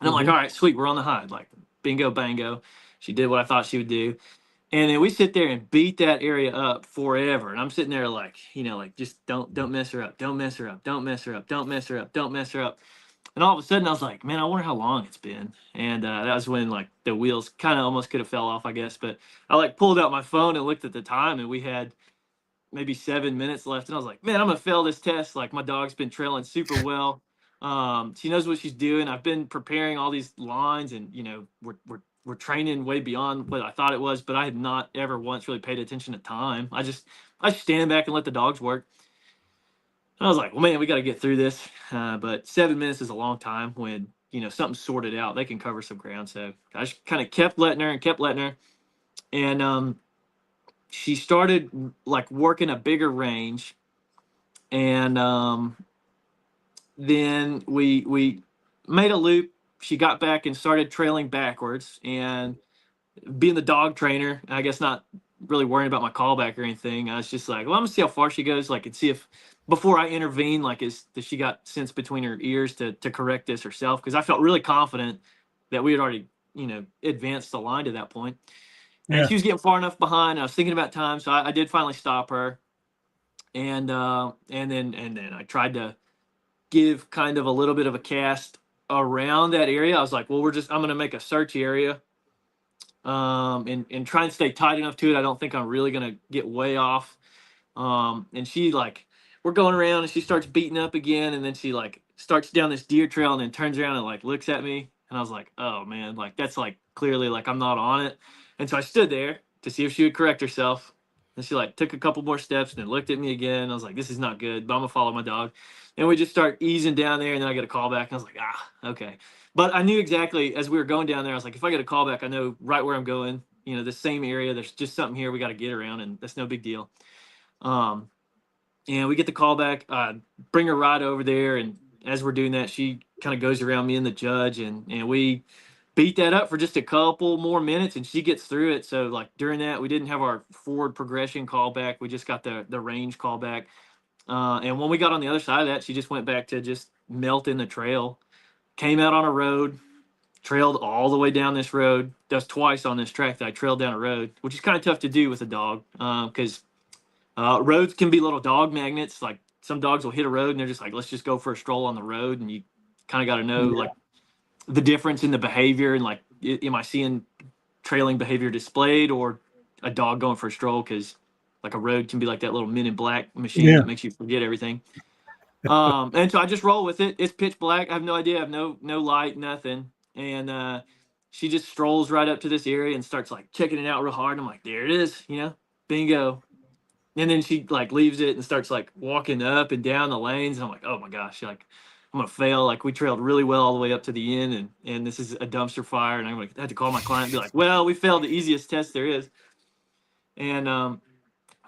And I'm like, all right, sweet, we're on the hide. Like, bingo, bango. She did what I thought she would do. And then we sit there and beat that area up forever. And I'm sitting there like, just don't mess her up. Don't mess her up. Don't mess her up. Don't mess her up. Don't mess her up. And all of a sudden I was like, man, I wonder how long it's been. And that was when like the wheels kind of almost could have fell off, I guess. But I like pulled out my phone and looked at the time, and we had maybe 7 minutes left. And I was like, man, I'm gonna fail this test. Like, my dog's been trailing super well. She knows what she's doing. I've been preparing all these lines, and we're training way beyond what I thought it was, but I had not ever once really paid attention to time. I just stand back and let the dogs work. And I was like, well, man, we got to get through this. But 7 minutes is a long time when, something's sorted out. They can cover some ground. So I just kind of kept letting her. And she started like working a bigger range. And then we made a loop. She got back and started trailing backwards. And being the dog trainer, I guess not really worrying about my callback or anything, I was just like, well, I'm gonna see how far she goes, like, and see if before I intervene, like, does she got sense between her ears to correct this herself? Because I felt really confident that we had already, advanced the line to that point. And she was getting far enough behind. I was thinking about time, so I did finally stop her. And then I tried to give kind of a little bit of a cast around that area. I was like, well, I'm gonna make a search area. And try and stay tight enough to it. I don't think I'm really gonna get way off. And she like, we're going around, and she starts beating up again, and then she like starts down this deer trail and then turns around and like looks at me, and I was like, oh man, like that's like clearly like I'm not on it. And so I stood there to see if she would correct herself. And she like took a couple more steps and then looked at me again. And I was like, this is not good, but I'm gonna follow my dog. And we just start easing down there, and then I get a call back, and I was like, okay. But I knew exactly as we were going down there, I was like, if I get a call back, I know right where I'm going. The same area. There's just something here we got to get around, and that's no big deal. And we get the call back, bring her right over there. And as we're doing that, she kind of goes around me and the judge, and we beat that up for just a couple more minutes, and she gets through it. So like during that, we didn't have our forward progression call back. We just got the range call back. And when we got on the other side of that, she just went back to just melting the trail, came out on a road, trailed all the way down this road. That's twice on this track that I trailed down a road, which is kind of tough to do with a dog, because roads can be little dog magnets. Like, some dogs will hit a road and they're just like, let's just go for a stroll on the road. And you kind of got to know like the difference in the behavior, and like, am I seeing trailing behavior displayed or a dog going for a stroll? Because like a road can be like that little Men in Black machine that makes you forget everything. And so I just roll with it. It's pitch black. I have no idea. I have no light, nothing. And she just strolls right up to this area and starts like checking it out real hard. And I'm like, there it is, bingo. And then she like leaves it and starts like walking up and down the lanes. And I'm like, oh my gosh, like I'm gonna fail. Like, we trailed really well all the way up to the end, and this is a dumpster fire. And I'm gonna have to call my client and be like, well, we failed the easiest test there is. And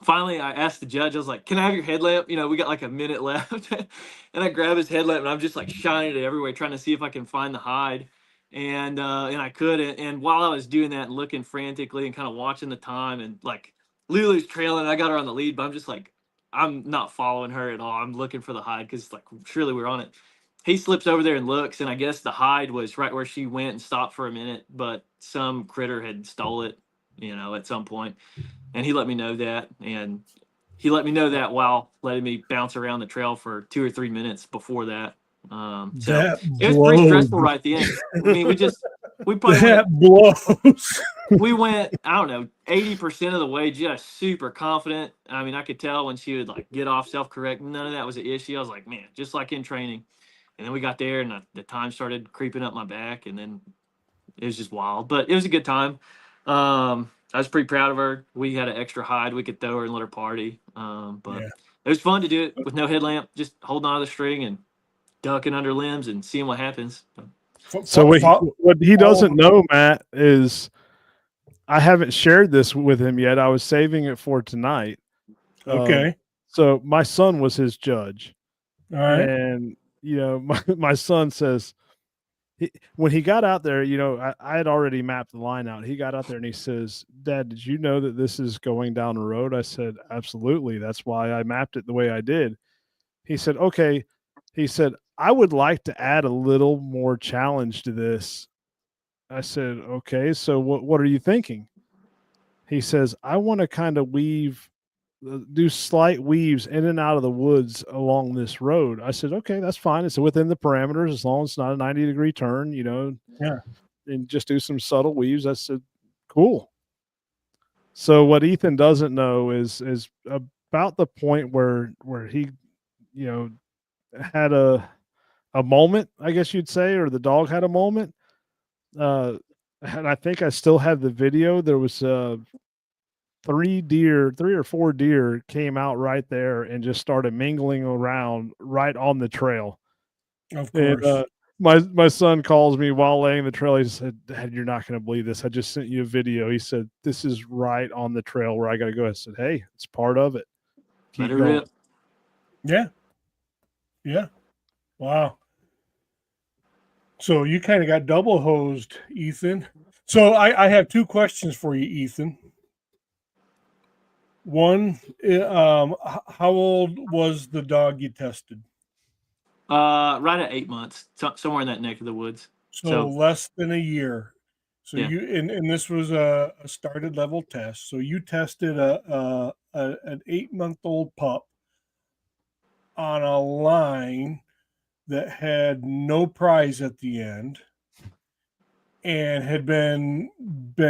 finally, I asked the judge, I was like, can I have your headlamp? We got like a minute left. And I grab his headlamp, and I'm just like shining it everywhere, trying to see if I can find the hide. And I couldn't. And while I was doing that and looking frantically and kind of watching the time, and like Lulu's trailing, I got her on the lead, but I'm just like, I'm not following her at all. I'm looking for the hide because like surely we're on it. He slips over there and looks, and I guess the hide was right where she went and stopped for a minute, but some critter had stole it, at some point. And he let me know that, and he let me know that while letting me bounce around the trail for 2 or 3 minutes before that. So it was pretty stressful right at the end. I mean, we probably blows. We went, I don't know, 80% of the way, just super confident. I mean, I could tell when she would like get off, self-correct. None of that was an issue. I was like, man, just like in training. And then we got there, and the time started creeping up my back, and then it was just wild. But it was a good time. I was pretty proud of her. We had an extra hide we could throw her and let her party. But it was fun to do it with no headlamp, just holding on to the string and ducking under limbs and seeing what happens. So what he doesn't know, Matt, is I haven't shared this with him yet. I was saving it for tonight. Okay. So my son was his judge. All right. And, my son says, when he got out there, I had already mapped the line out. He got out there and he says, "Dad, did you know that this is going down the road?" I said, "Absolutely. That's why I mapped it the way I did." He said, "Okay." He said, "I would like to add a little more challenge to this." I said, "Okay, so what are you thinking?" He says, "I want to kind of do slight weaves in and out of the woods along this road." I said, "Okay, that's fine. It's within the parameters as long as it's not a 90-degree turn, Yeah. and just do some subtle weaves." I said, "Cool." So what Ethan doesn't know is about the point where he, you know, had a moment, I guess you'd say, or the dog had a moment. And I think I still have the video. There was three or four deer came out right there and just started mingling around right on the trail. Of And course. my son calls me while laying the trail. He said, "Dad, you're not going to believe this. I just sent you a video." He said, "This is right on the trail where I got to go." I said, "Hey, it's part of it. Let Keep her going." rip. Yeah. Yeah. Wow. So you kind of got double hosed, Ethan. So I have two questions for you, Ethan. One, how old was the dog you tested? Right at 8 months, somewhere in that neck of the woods. So So less than a year. So yeah. and this was a started level test. So you tested an 8-month-old pup on a line that had no prize at the end and had been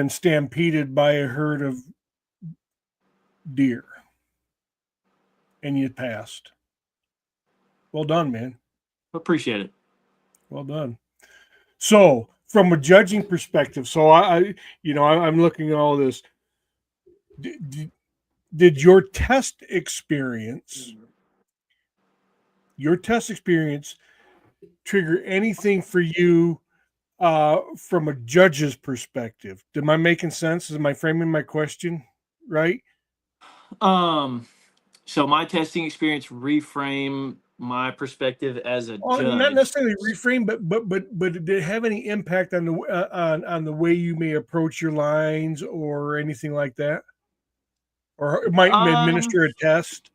stampeded by a herd of deer, and you passed. Well done, man. Appreciate it. Well done. So from a judging perspective, so I'm looking at all this. Did your test experience trigger anything for you from a judge's perspective? Am I making sense? Am I framing my question right? So my testing experience reframe my perspective as a Not judge. necessarily reframe, but did it have any impact on the on the way you may approach your lines or anything like that, or it might Um, administer a test?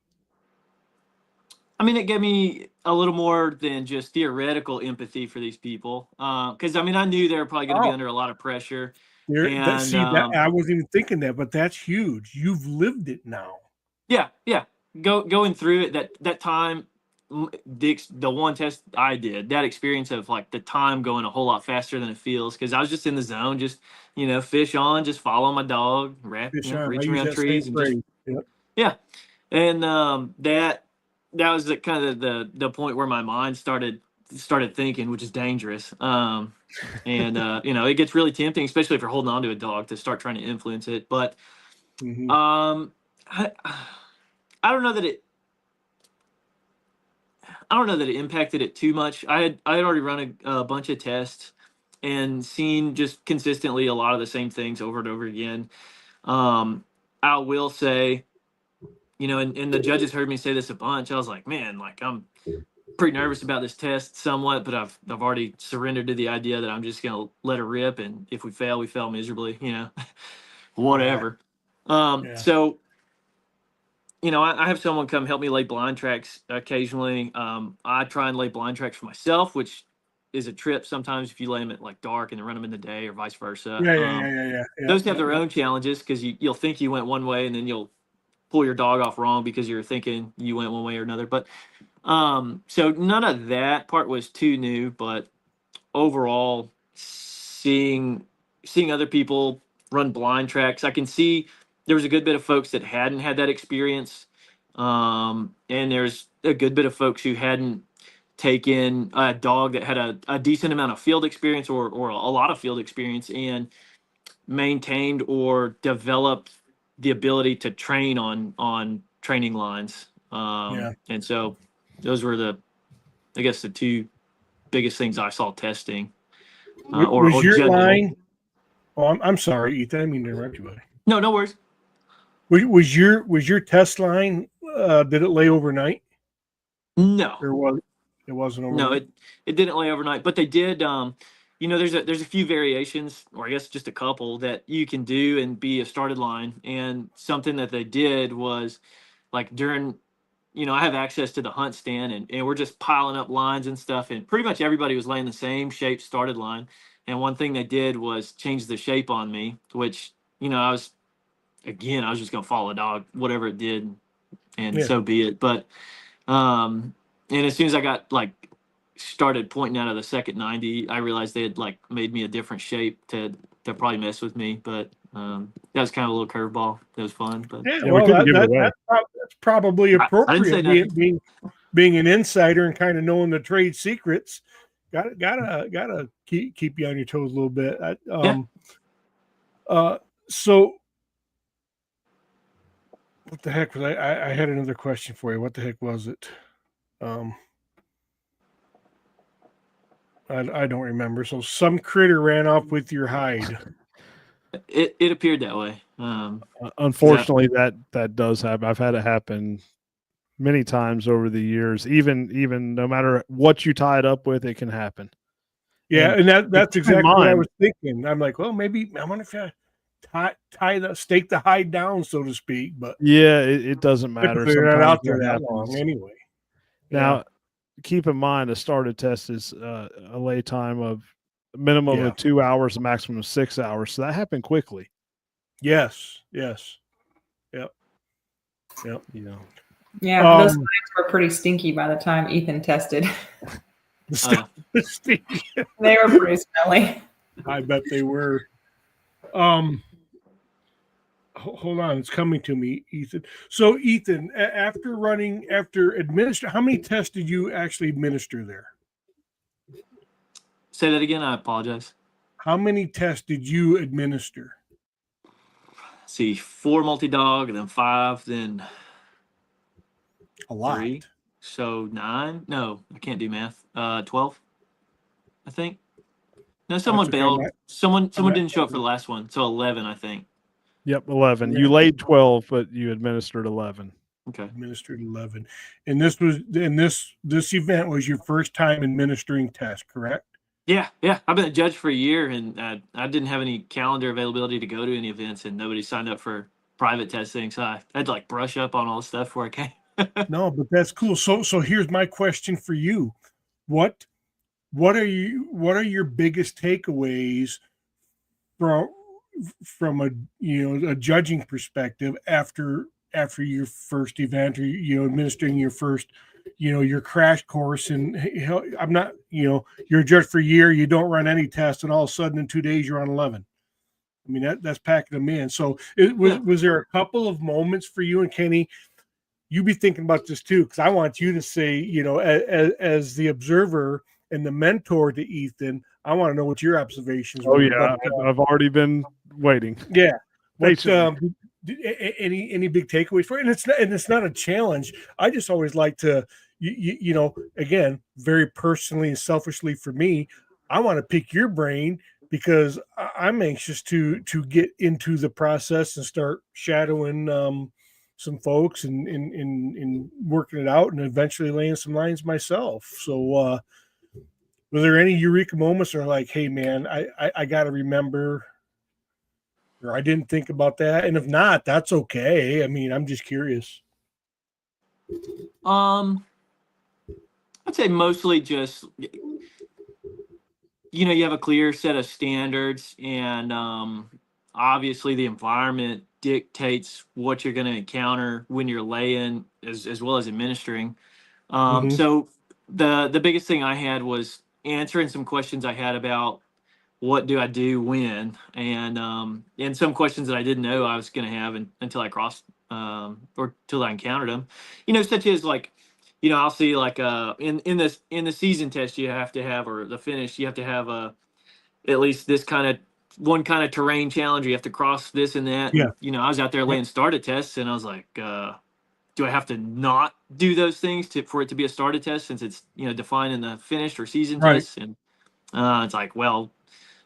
I mean, it gave me a little more than just theoretical empathy for these people. Because I mean, I knew they were probably going to be Oh, under a lot of pressure, that and see that I wasn't even thinking that, but that's huge. You've lived it now. yeah, going through it that time, the one test I did, that experience of like the time going a whole lot faster than it feels because I was just in the zone, just fish on, just following my dog, Fish on. I reaching use around that same trees and just phrase. Yep. yeah, and that was the kind of the point where my mind started thinking, which is dangerous. And it gets really tempting, especially if you're holding on to a dog, to start trying to influence it. But Mm-hmm. I, I don't know that it. I don't know that it impacted it too much. I had already run a bunch of tests and seen just consistently a lot of the same things over and over again. I will say, and the judges heard me say this a bunch. I was like, man, like I'm pretty nervous about this test somewhat, but I've already surrendered to the idea that I'm just gonna let her rip, and if we fail, we fail miserably, whatever. Yeah. So I have someone come help me lay blind tracks occasionally. I try and lay blind tracks for myself, which is a trip sometimes if you lay them at like dark and then run them in the day or vice versa. Yeah. Those have their own challenges because you'll think you went one way and then you'll pull your dog off wrong because you're thinking you went one way or another. But so none of that part was too new, but overall, seeing other people run blind tracks, I can see there was a good bit of folks that hadn't had that experience, and there's a good bit of folks who hadn't taken a dog that had a decent amount of field experience or a lot of field experience and maintained or developed the ability to train on training lines. Yeah. And so those were I guess the two biggest things I saw testing Was or your judging. line? Oh, I'm sorry, Ethan. I didn't mean to interrupt you, buddy. No worries. Was your test line? Did it lay overnight, No, or was it wasn't no, overnight? it didn't lay overnight, but they did. there's a few variations, or I guess just a couple that you can do and be a started line. And something that they did was like during, I have access to the hunt stand, and we're just piling up lines and stuff, and pretty much everybody was laying the same shape started line. And one thing they did was change the shape on me, which, I was just gonna follow a dog, whatever it did, and Yeah. so be it. But and as soon as I got like started pointing out of the second 90, I realized they had like made me a different shape to probably mess with me. But that was kind of a little curveball. It was fun, but Yeah, Yeah, we well, couldn't give it away. that's probably I didn't say appropriate. nothing. Being an insider and kind of knowing the trade secrets, gotta keep you on your toes a little bit. So what the heck was I had another question for you. What the heck was it? I don't remember. So some critter ran off with your hide. It appeared that way. Unfortunately, that does happen. I've had it happen many times over the years. Even no matter what you tie it up with, it can happen. Yeah, And and that's keep in exactly what I mind- was thinking. I'm like, well, maybe I wonder if I stake the hide down, so to speak. But Yeah, it doesn't matter. typically they're not Sometimes out there that long happens. anyway. Now, keep in mind, a started test is a lay time of a minimum Yeah. of 2 hours, a maximum of 6 hours. So that happened quickly. Yes. You know, Yeah, those lines were pretty stinky by the time Ethan tested. They were pretty smelly. I bet they were. Hold on, it's coming to me, Ethan. So, Ethan, after administer, how many tests did you actually administer there? Say that again. I apologize. How many tests did you administer? See, 4 multi-dog, then 5, then A lot. 3. So 9. No, I can't do math. 12, I think. No, someone okay. bailed. Someone didn't show up for the last one. So 11, I think. Yep, 11. Yeah. You laid 12, but you administered 11. Okay. Administered 11, and this event was your first time administering tests, correct? Yeah. I've been a judge for a year, and I didn't have any calendar availability to go to any events, and nobody signed up for private testing, so I had to like brush up on all the stuff before I came. No, but that's cool. So here's my question for you: what are your biggest takeaways from a judging perspective after your first event, or administering your first your crash course? And I'm not, you're a judge for a year, you don't run any tests, and all of a sudden in 2 days you're on 11. I mean, that's packing them in. So was there a couple of moments for you and Kenny? You be thinking about this too, because I want you to say, as the observer and the mentor to Ethan, I want to know what your observations were. Oh yeah, I've already been waiting. Yeah. But Patiently. any big takeaways for it? And it's not a challenge. I just always like to, again, very personally and selfishly for me, I want to pick your brain because I'm anxious to get into the process and start shadowing some folks and working it out and eventually laying some lines myself. So was there any eureka moments or like, hey man, I got to remember, or I didn't think about that? And if not, that's okay. I mean, I'm just curious. I'd say mostly just, you have a clear set of standards, and obviously the environment dictates what you're going to encounter when you're laying as well as administering. So the biggest thing I had was answering some questions I had about what do I do when, and some questions that I didn't know I was going to have until I crossed or till I encountered them, such as like, I'll see like in the season test you have to have, or the finish, you have to have at least this kind of terrain challenge. You have to cross this and that. Yeah. And, I was out there laying started tests, and I was like, do I have to not do those things for it to be a started test, since it's defined in the finished or season Right. tests? And it's like, well,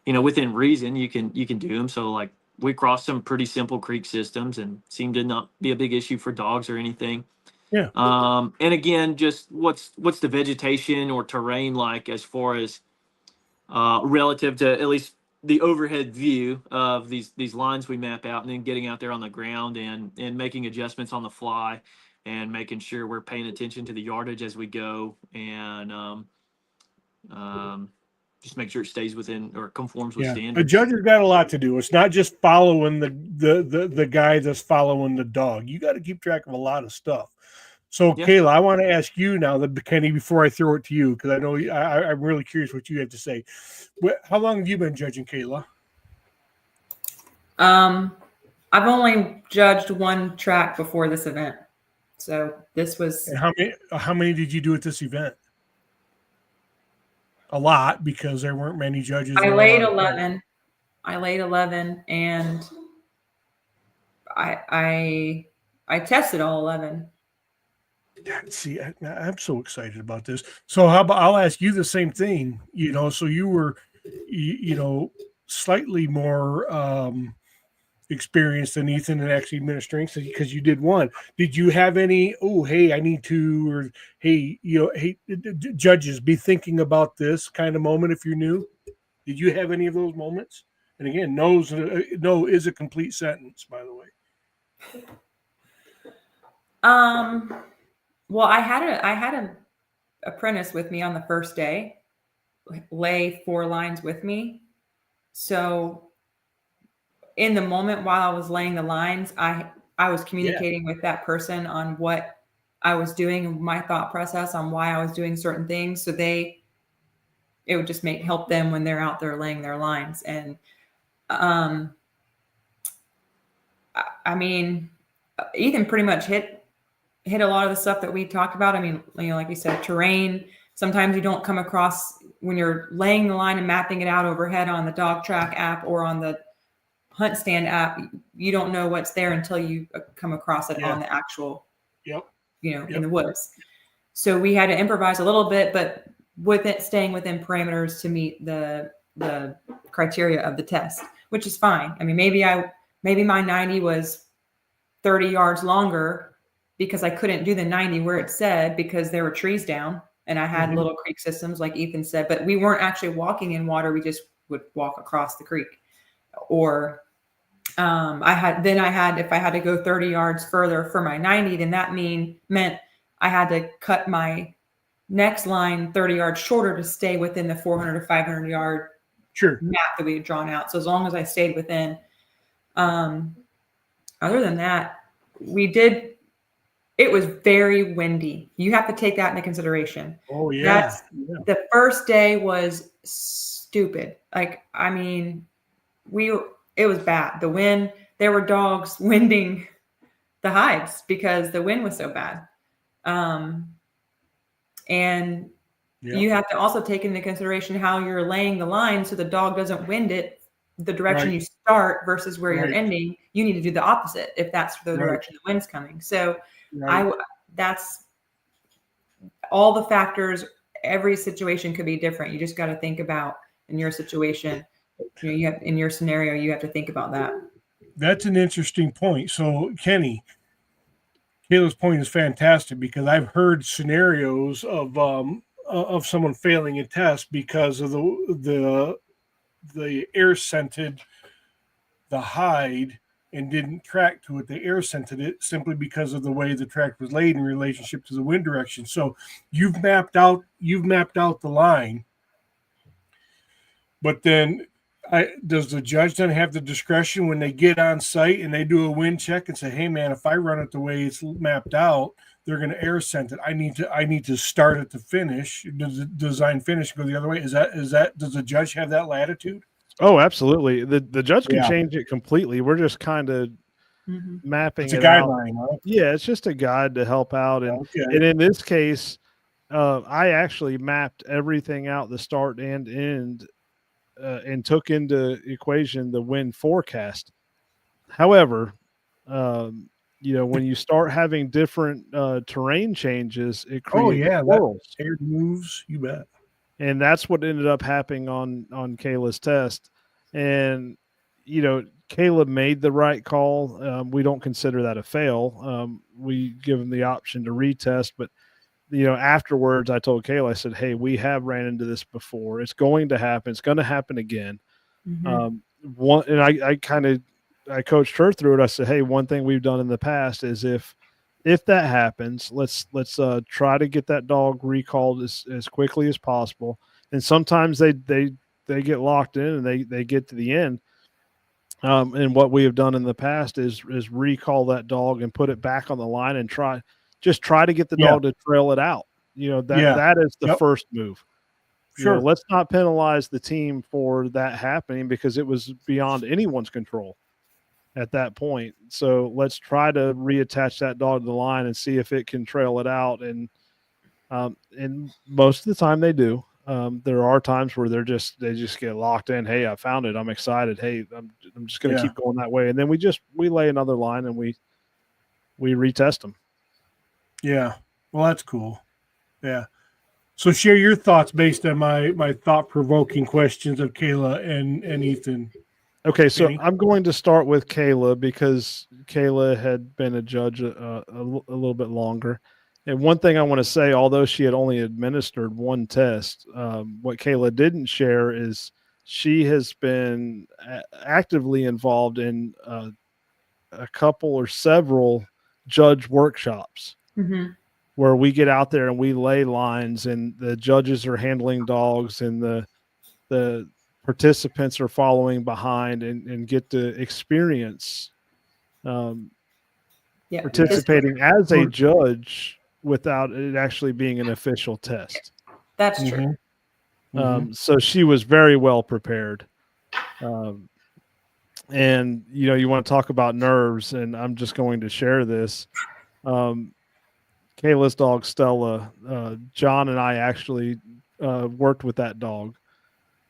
within reason, you can do them. So like we crossed some pretty simple creek systems and seemed to not be a big issue for dogs or anything. Yeah. And again, just what's the vegetation or terrain like, as far as relative to at least the overhead view of these lines we map out, and then getting out there on the ground and making adjustments on the fly, and making sure we're paying attention to the yardage as we go, and just make sure it stays within or conforms with A standards. judge has got a lot to do. It's not just following the guy that's following the dog. You got to keep track of a lot of stuff. So, Yeah. Kayla, I want to ask you now, Kenny, before I throw it to you, because I know I'm really curious what you have to say. How long have you been judging, Kayla? I've only judged one track before this event, so this was. And how many did you do at this event? A lot, because there weren't many judges. I laid 11. I laid 11, and I tested all 11. See, I'm so excited about this. So how about I'll ask you the same thing, so you were, slightly more experienced than Ethan in actually administering, because you did one. Did you have any, hey, I need to, or hey, hey, judges, be thinking about this kind of moment if you're new? Did you have any of those moments? And again, no is a complete sentence, by the way. Well, I had an apprentice with me on the first day, lay 4 lines with me. So in the moment while I was laying the lines, I was communicating with that person on what I was doing, my thought process on why I was doing certain things. So it would just help them when they're out there laying their lines. And I mean, Ethan pretty much hit a lot of the stuff that we talked about. I mean, like we said, terrain. Sometimes you don't come across when you're laying the line and mapping it out overhead on the dog track app or on the hunt stand app. You don't know what's there until you come across it on the actual, in the woods. So we had to improvise a little bit, but with it staying within parameters to meet the criteria of the test, which is fine. I mean, maybe my 90 was 30 yards longer because I couldn't do the 90 where it said, because there were trees down and I had little creek systems like Ethan said, but we weren't actually walking in water. We just would walk across the creek. Or if I had to go 30 yards further for my 90, then that meant I had to cut my next line 30 yards shorter to stay within the 400 to 500 yard map that we had drawn out. So as long as I stayed within, other than that, it was very windy. You have to take that into consideration. Oh yeah. The first day was stupid. Like, I mean, it was bad. The wind, there were dogs winding the hides because the wind was so bad. And you have to also take into consideration how you're laying the line so the dog doesn't wind it the direction you start versus where you're ending. You need to do the opposite if that's the direction the wind's coming. So that's all the factors. Every situation could be different. You just got to think about in your situation, in your scenario, you have to think about that. That's an interesting point. So Kenny, Kayla's point is fantastic, because I've heard scenarios of someone failing a test because of the air scented the hide and didn't track to it. The air scented it simply because of the way the track was laid in relationship to the wind direction. So you've mapped out the line, but then does the judge then have the discretion when they get on site and they do a wind check and say, hey man, if I run it the way it's mapped out, they're going to air scent it. I need to start it to finish. Does the design finish go the other way? Does the judge have that latitude? Oh, absolutely. The judge can change it completely. We're just kind of mapping it's a it guideline, out. Huh? Yeah, it's just a guide to help out. And in this case, I actually mapped everything out, the start and end, and took into equation the wind forecast. However, when you start having different terrain changes, it creates swirls. Air moves, you bet. And that's what ended up happening on Kayla's test. And, Kayla made the right call. We don't consider that a fail. We give them the option to retest, but afterwards I told Kayla, I said, hey, we have ran into this before. It's going to happen. It's going to happen again. And I coached her through it. I said, hey, one thing we've done in the past is if that happens, let's try to get that dog recalled as quickly as possible. And sometimes they get locked in and they get to the end. And what we have done in the past is recall that dog and put it back on the line and try to get the dog to trail it out. That is the first move. Sure. Let's not penalize the team for that happening because it was beyond anyone's control at that point. So let's try to reattach that dog to the line and see if it can trail it out. And most of the time they do. There are times where they just get locked in. Hey, I found it. I'm excited. Hey, I'm just going to keep going that way. And then we lay another line and we retest them. Yeah. Well, that's cool. Yeah. So share your thoughts based on my thought-provoking questions of Kayla and Ethan. Okay, so Danny? I'm going to start with Kayla because Kayla had been a judge a little bit longer. And one thing I want to say, although she had only administered one test, what Kayla didn't share is she has been actively involved in a couple or several judge workshops. Where we get out there and we lay lines and the judges are handling dogs and the participants are following behind and get to experience participating as a judge without it actually being an official test. That's true. So she was very well prepared. And, you want to talk about nerves, and I'm just going to share this. Kayla's dog, Stella, John and I actually worked with that dog.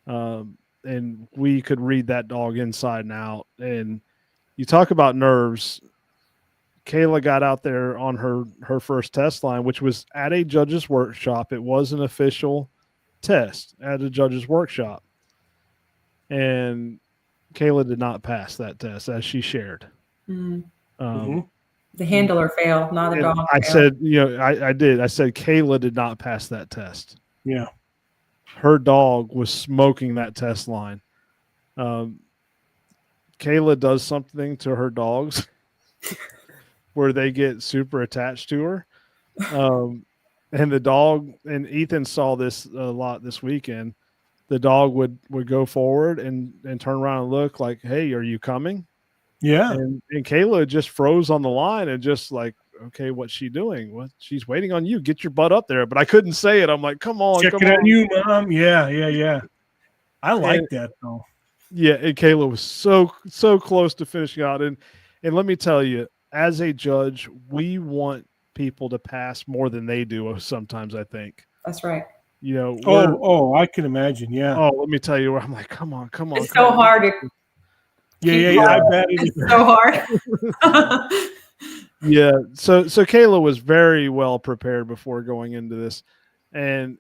And we could read that dog inside and out. And you talk about nerves. Kayla got out there on her first test line, which was at a judge's workshop. It was an official test at a judge's workshop. And Kayla did not pass that test, as she shared. The handler failed, not the dog. I said, I did. I said Kayla did not pass that test. Yeah. Her dog was smoking that test line. Kayla does something to her dogs where they get super attached to her. And the dog, and Ethan saw this a lot this weekend, the dog would go forward and turn around and look like, hey, are you coming? Yeah. And Kayla just froze on the line and just like, okay, what's she doing? Well, she's waiting on you. Get your butt up there. But I couldn't say it. I'm like, come on. Checking on you, Mom. Yeah. I like that though. Yeah, and Kayla was so close to finishing out. And let me tell you, as a judge, we want people to pass more than they do sometimes, I think. That's right. I can imagine. Yeah. Oh, let me tell you where I'm like, come on. It's so hard to Yeah. I bet it's so hard. Yeah. So Kayla was very well prepared before going into this. And,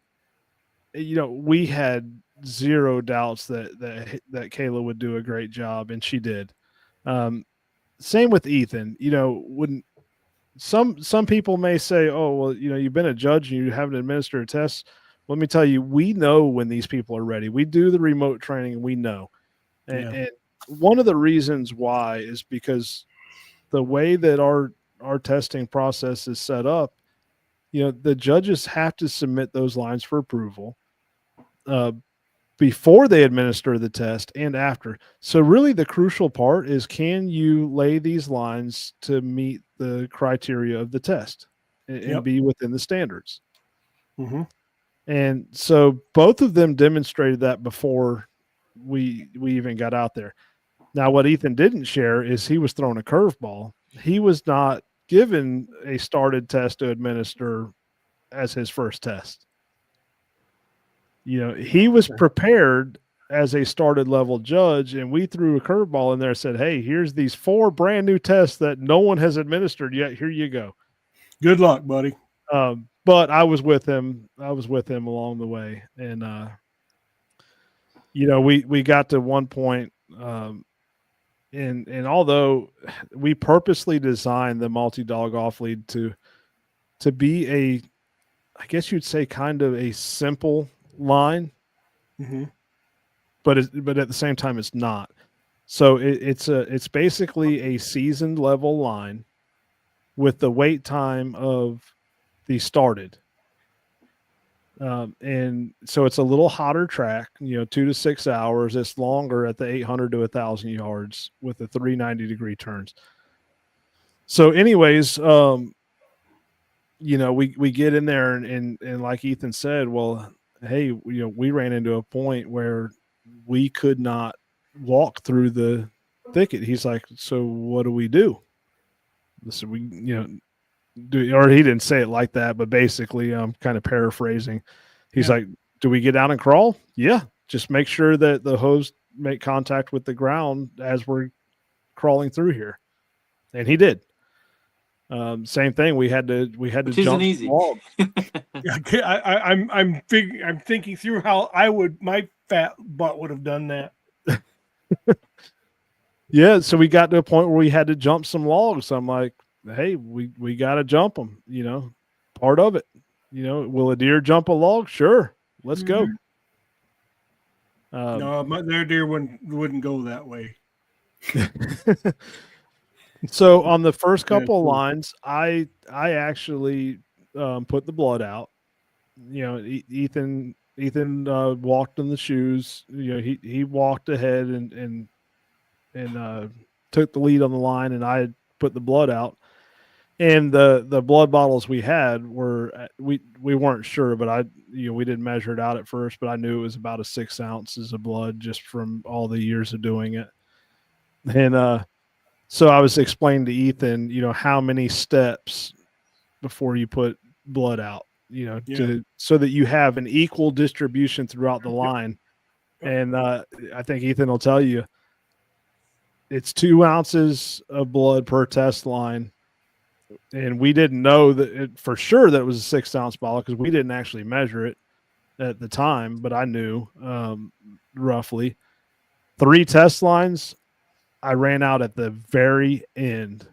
we had zero doubts that Kayla would do a great job, and she did. Same with Ethan. When some people may say, oh, well, you've been a judge and you haven't administered a test. Let me tell you, we know when these people are ready. We do the remote training and we know. And one of the reasons why is because the way that our testing process is set up, the judges have to submit those lines for approval before they administer the test and after. So really the crucial part is, can you lay these lines to meet the criteria of the test and be within the standards? And so both of them demonstrated that before we even got out there. Now, what Ethan didn't share is he was thrown a curveball. He was not given a started test to administer as his first test. He was prepared as a started level judge, and we threw a curveball in there and said, hey, here's these 4 brand new tests that no one has administered yet. Here you go. Good luck, buddy. But I was with him. Along the way. And, we got to one point, and although we purposely designed the multi-dog off lead to be I guess you'd say kind of a simple line, Mm-hmm. but at the same time it's not. So it's basically a seasoned level line with the wait time of the started. And so it's a little hotter track, 2 to 6 hours. It's longer at the 800 to 1,000 yards with the 390-degree turns. So anyways, we get in there and like Ethan said, well, hey, we ran into a point where we could not walk through the thicket. He's like, so what do we do? So we, do, or he didn't say it like that, but basically I'm kind of paraphrasing. He's like, do we get down and crawl? Yeah. Just make sure that the hose make contact with the ground as we're crawling through here. And he did. Same thing. We had to Which jump isn't easy. logs. I'm thinking through how my fat butt would have done that. Yeah, so we got to a point where we had to jump some logs. I'm like, hey, we got to jump them, part of it. Will a deer jump a log? Sure. Let's go. No, their deer wouldn't go that way. So on the first couple of lines, I actually put the blood out. Ethan walked in the shoes. He walked ahead and took the lead on the line, and I put the blood out. And the blood bottles we had were we weren't sure, but we didn't measure it out at first, but I knew it was about 6 ounces of blood just from all the years of doing it. And so I was explaining to Ethan, how many steps before you put blood out, so that you have an equal distribution throughout the line. And I think Ethan will tell you it's 2 ounces of blood per test line. And we didn't know that for sure that it was a 6 ounce bottle because we didn't actually measure it at the time, but I knew roughly 3 test lines. I ran out at the very end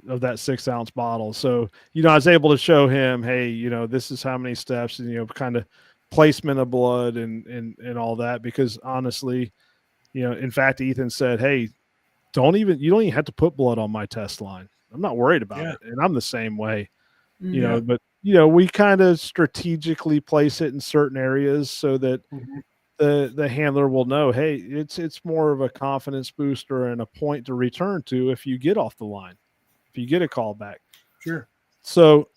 of that 6 ounce bottle. So, I was able to show him, hey, this is how many steps and, kind of placement of blood and all that, because honestly, in fact, Ethan said, hey, you don't even have to put blood on my test line. I'm not worried about it. And I'm the same way, but we kind of strategically place it in certain areas so that the handler will know, hey, it's more of a confidence booster and a point to return to if you get off the line, if you get a call back. Sure. So,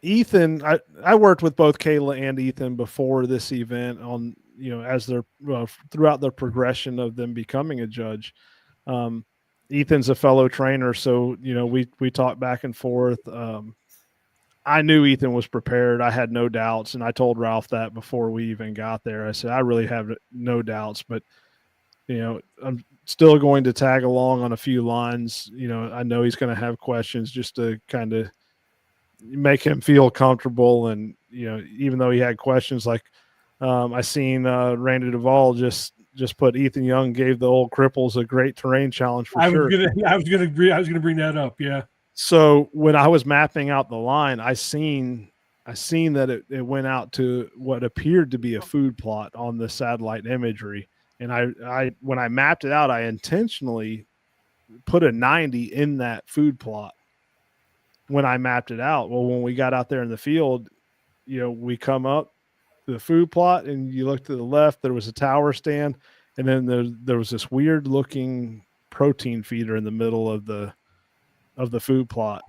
Ethan, I worked with both Kayla and Ethan before this event on, as they're throughout the progression of them becoming a judge. Ethan's a fellow trainer, so we talked back and forth. I knew Ethan was prepared. I had no doubts, and I told Ralph that before we even got there. I said, I really have no doubts, but I'm still going to tag along on a few lines. I know he's going to have questions just to kind of make him feel comfortable. And even though he had questions, like I seen Randy Duvall just put Ethan Young gave the old cripples a great terrain challenge for sure. I was gonna bring that up. Yeah. So when I was mapping out the line, I seen that it went out to what appeared to be a food plot on the satellite imagery. And I when I mapped it out, I intentionally put a 90 in that food plot when I mapped it out. Well, when we got out there in the field, we come up to the food plot and you look to the left, there was a tower stand. And then there was this weird looking protein feeder in the middle of the food plot.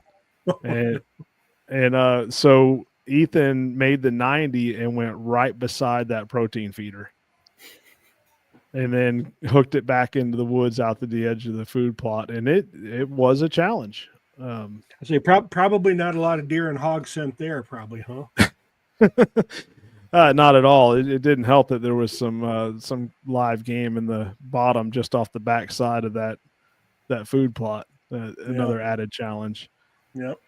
And so Ethan made the 90 and went right beside that protein feeder and then hooked it back into the woods out to the edge of the food plot. And it was a challenge. I say probably not a lot of deer and hog scent there, probably, huh? Not at all. It didn't help that there was some live game in the bottom just off the backside of that food plot. Another added challenge. Yep.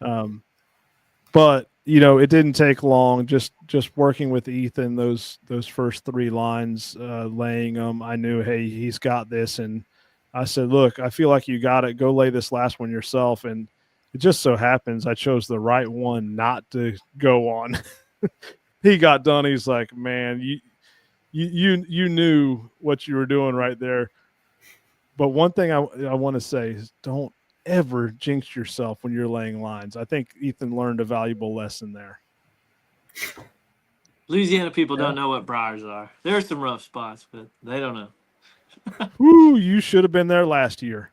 But it didn't take long. Just working with Ethan, those first 3 lines, laying them. I knew, hey, he's got this, and I said, look, I feel like you got it. Go lay this last one yourself. And It just so happens I chose the right one not to go on. He got done. He's like, man, you knew what you were doing right there. But one thing I want to say is don't ever jinx yourself when you're laying lines. I think Ethan learned a valuable lesson there. Louisiana people don't know what briars are. There are some rough spots, but they don't know. Woo, you should have been there last year.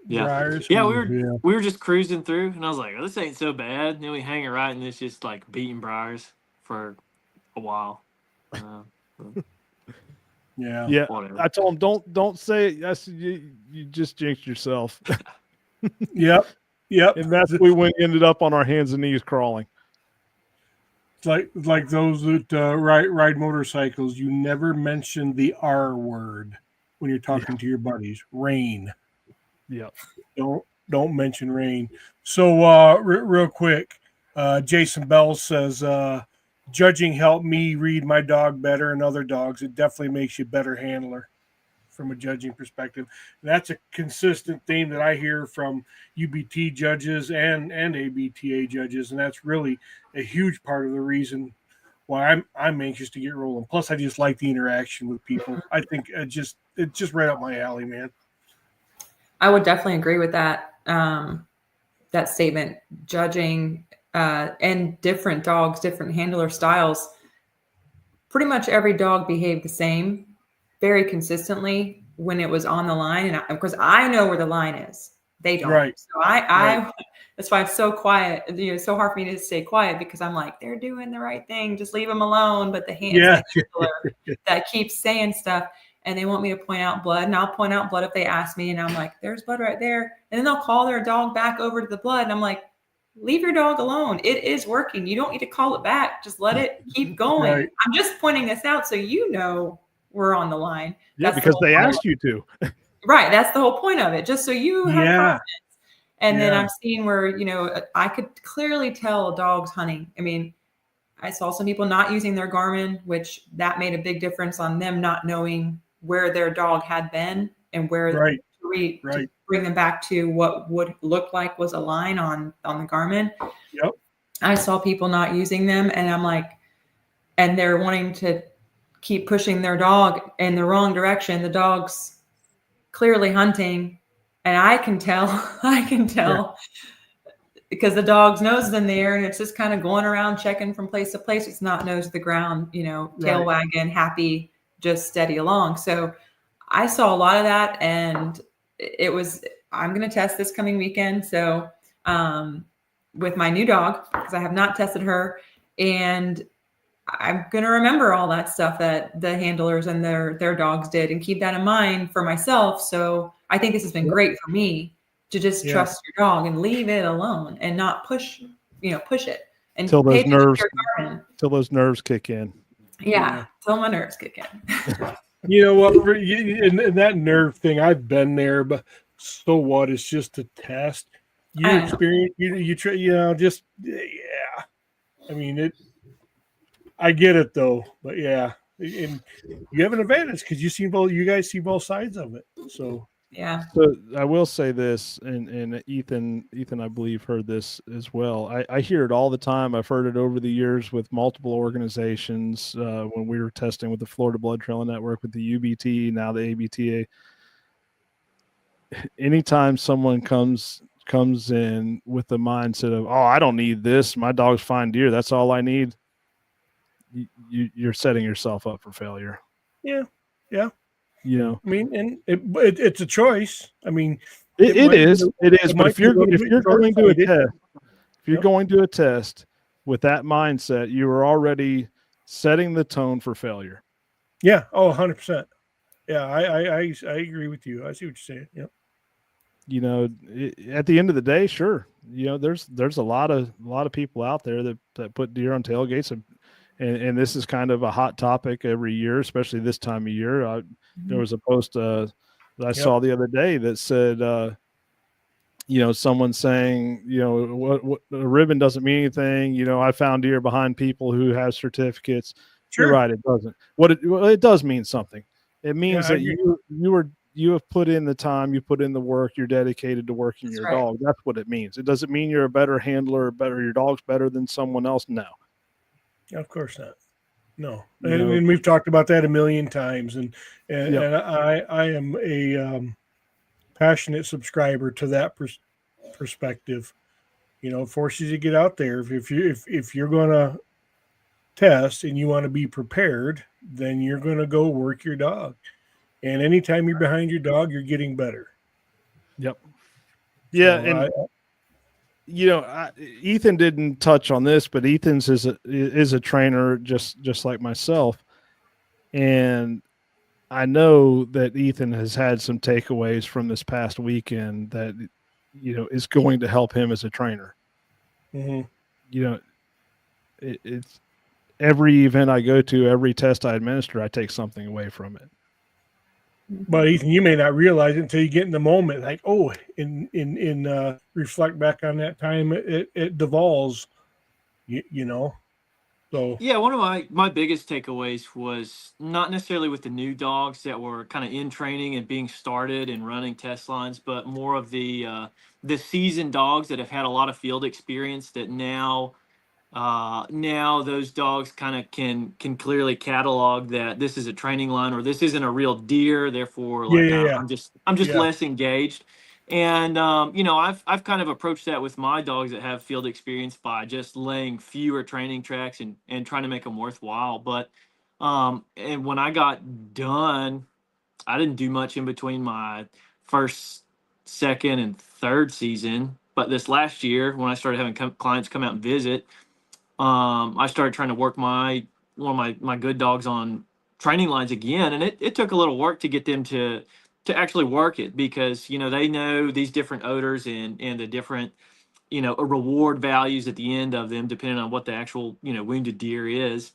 Yeah. Briars, Yeah, we were just cruising through, and I was like, oh, this ain't so bad. And then we hang it right, and it's just like beating briars for a while. Yeah. Whatever. I told him don't say it. I said you just jinxed yourself. Yep. And that's we ended up on our hands and knees crawling. It's like those that ride motorcycles. You never mention the R word when you're talking to your buddies. Rain. Yep. Don't mention rain. So real quick, Jason Bell says judging helped me read my dog better and other dogs. It definitely makes you a better handler from a judging perspective. And that's a consistent theme that I hear from UBT judges and ABTA judges, and that's really a huge part of the reason why I'm anxious to get rolling. Plus, I just like the interaction with people. I think it's just right up my alley, man. I would definitely agree with that that statement. Judging and different dogs, different handler styles. Pretty much every dog behaved the same, very consistently when it was on the line, and of course I know where the line is. They don't. Right. So I that's why it's so quiet. It's so hard for me to stay quiet because I'm like, they're doing the right thing. Just leave them alone. But the handler that keeps saying stuff. And they want me to point out blood, and I'll point out blood if they ask me. And I'm like, there's blood right there. And then they'll call their dog back over to the blood. And I'm like, leave your dog alone. It is working. You don't need to call it back. Just let it keep going. Right. I'm just pointing this out so you know we're on the line. Yeah, that's because they asked you to. Right. That's the whole point of it. Just so you have confidence. And then I'm seeing where, I could clearly tell a dog's hunting. I mean, I saw some people not using their Garmin, which that made a big difference on them not knowing where their dog had been and where to bring them back to what would look like was a line on the Garmin. Yep. I saw people not using them, and I'm like, and they're wanting to keep pushing their dog in the wrong direction. The dog's clearly hunting, and I can tell because the dog's nose is in the air and it's just kind of going around checking from place to place. It's not nose to the ground, tail wagging, happy, just steady along. So I saw a lot of that, and I'm going to test this coming weekend. So with my new dog, because I have not tested her, and I'm going to remember all that stuff that the handlers and their dogs did and keep that in mind for myself. So I think this has been great for me to just trust your dog and leave it alone and not push it until those nerves kick in. Yeah, till my nerves kick in. You know what? And that nerve thing, I've been there, but so what? It's just a test. You experience, you try, I mean, I get it though, but and you have an advantage because you guys see both sides of it. So. Yeah. So I will say this, and Ethan, I believe, heard this as well. I hear it all the time. I've heard it over the years with multiple organizations when we were testing with the Florida Blood Trail Network, with the UBT, now the ABTA. Anytime someone comes in with the mindset of, oh, I don't need this. My dog's fine deer. That's all I need. You're setting yourself up for failure. Yeah. I mean, and it's a choice. I mean, it is. But if you're going to a test with that mindset, you are already setting the tone for failure. Yeah. Oh, 100%. Yeah, I agree with you. I see what you're saying. Yep. At the end of the day, sure. There's a lot of people out there that put deer on tailgates, and this is kind of a hot topic every year, especially this time of year. There was a post that I saw the other day that said, someone saying, what a ribbon doesn't mean anything. I found deer behind people who have certificates. Sure. You're right. It doesn't. It does mean something. It means that you you have put in the time, you put in the work, you're dedicated to working That's your right. dog. That's what it means. It doesn't mean you're a better handler, your dog's better than someone else. No. Of course not. No, You and, know, and we've talked about that a million times, and Yep. I am a passionate subscriber to that perspective. You know, it forces you to get out there. If you're gonna test and you want to be prepared, then you're gonna go work your dog. And anytime you're behind your dog, you're getting better. Yep. Yeah, So and Ethan didn't touch on this, but Ethan's is a trainer just like myself, and I know that Ethan has had some takeaways from this past weekend that is going to help him as a trainer. mhm. It's every event I go to, every test I administer, I take something away from it. But Ethan, you may not realize it until you get in the moment. Like, oh, in reflect back on that time at Duvall's, you know. So Yeah, one of my biggest takeaways was not necessarily with the new dogs that were kind of in training and being started and running test lines, but more of the seasoned dogs that have had a lot of field experience that now those dogs kind of can clearly catalog that this is a training line or this isn't a real deer, therefore yeah, like yeah, yeah, I'm just yeah, less engaged. And I've kind of approached that with my dogs that have field experience by just laying fewer training tracks and trying to make them worthwhile. But and when I got done, I didn't do much in between my first, second, and third season. But this last year, when I started having clients come out and visit, I started trying to work one of my good dogs on training lines again, and it took a little work to get them to actually work it because they know these different odors and the different reward values at the end of them depending on what the actual wounded deer is,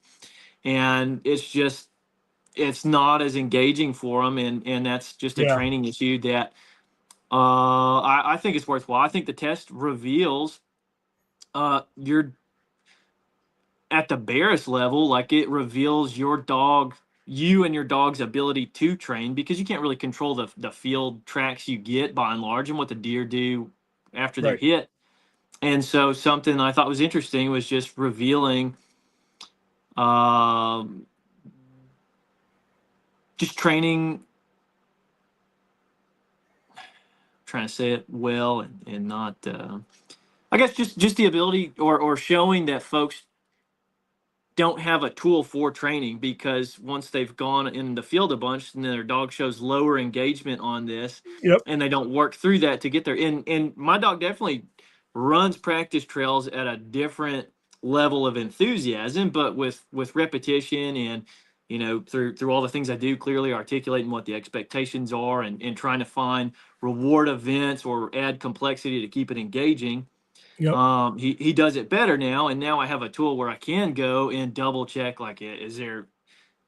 and it's not as engaging for them, and that's just a yeah, training issue that I think it's worthwhile. I think the test reveals your at the barest level, like it reveals you and your dog's ability to train because you can't really control the field tracks you get by and large and what the deer do after they're right. hit. And so something I thought was interesting was just revealing um, just training, trying to say it well and not, I guess just the ability or showing that folks don't have a tool for training because once they've gone in the field a bunch and their dog shows lower engagement on this Yep, and they don't work through that to get there. And my dog definitely runs practice trails at a different level of enthusiasm, but with repetition and through all the things I do, clearly articulating what the expectations are and trying to find reward events or add complexity to keep it engaging. yep, He does it better now, and now I have a tool where I can go and double check. Like, is there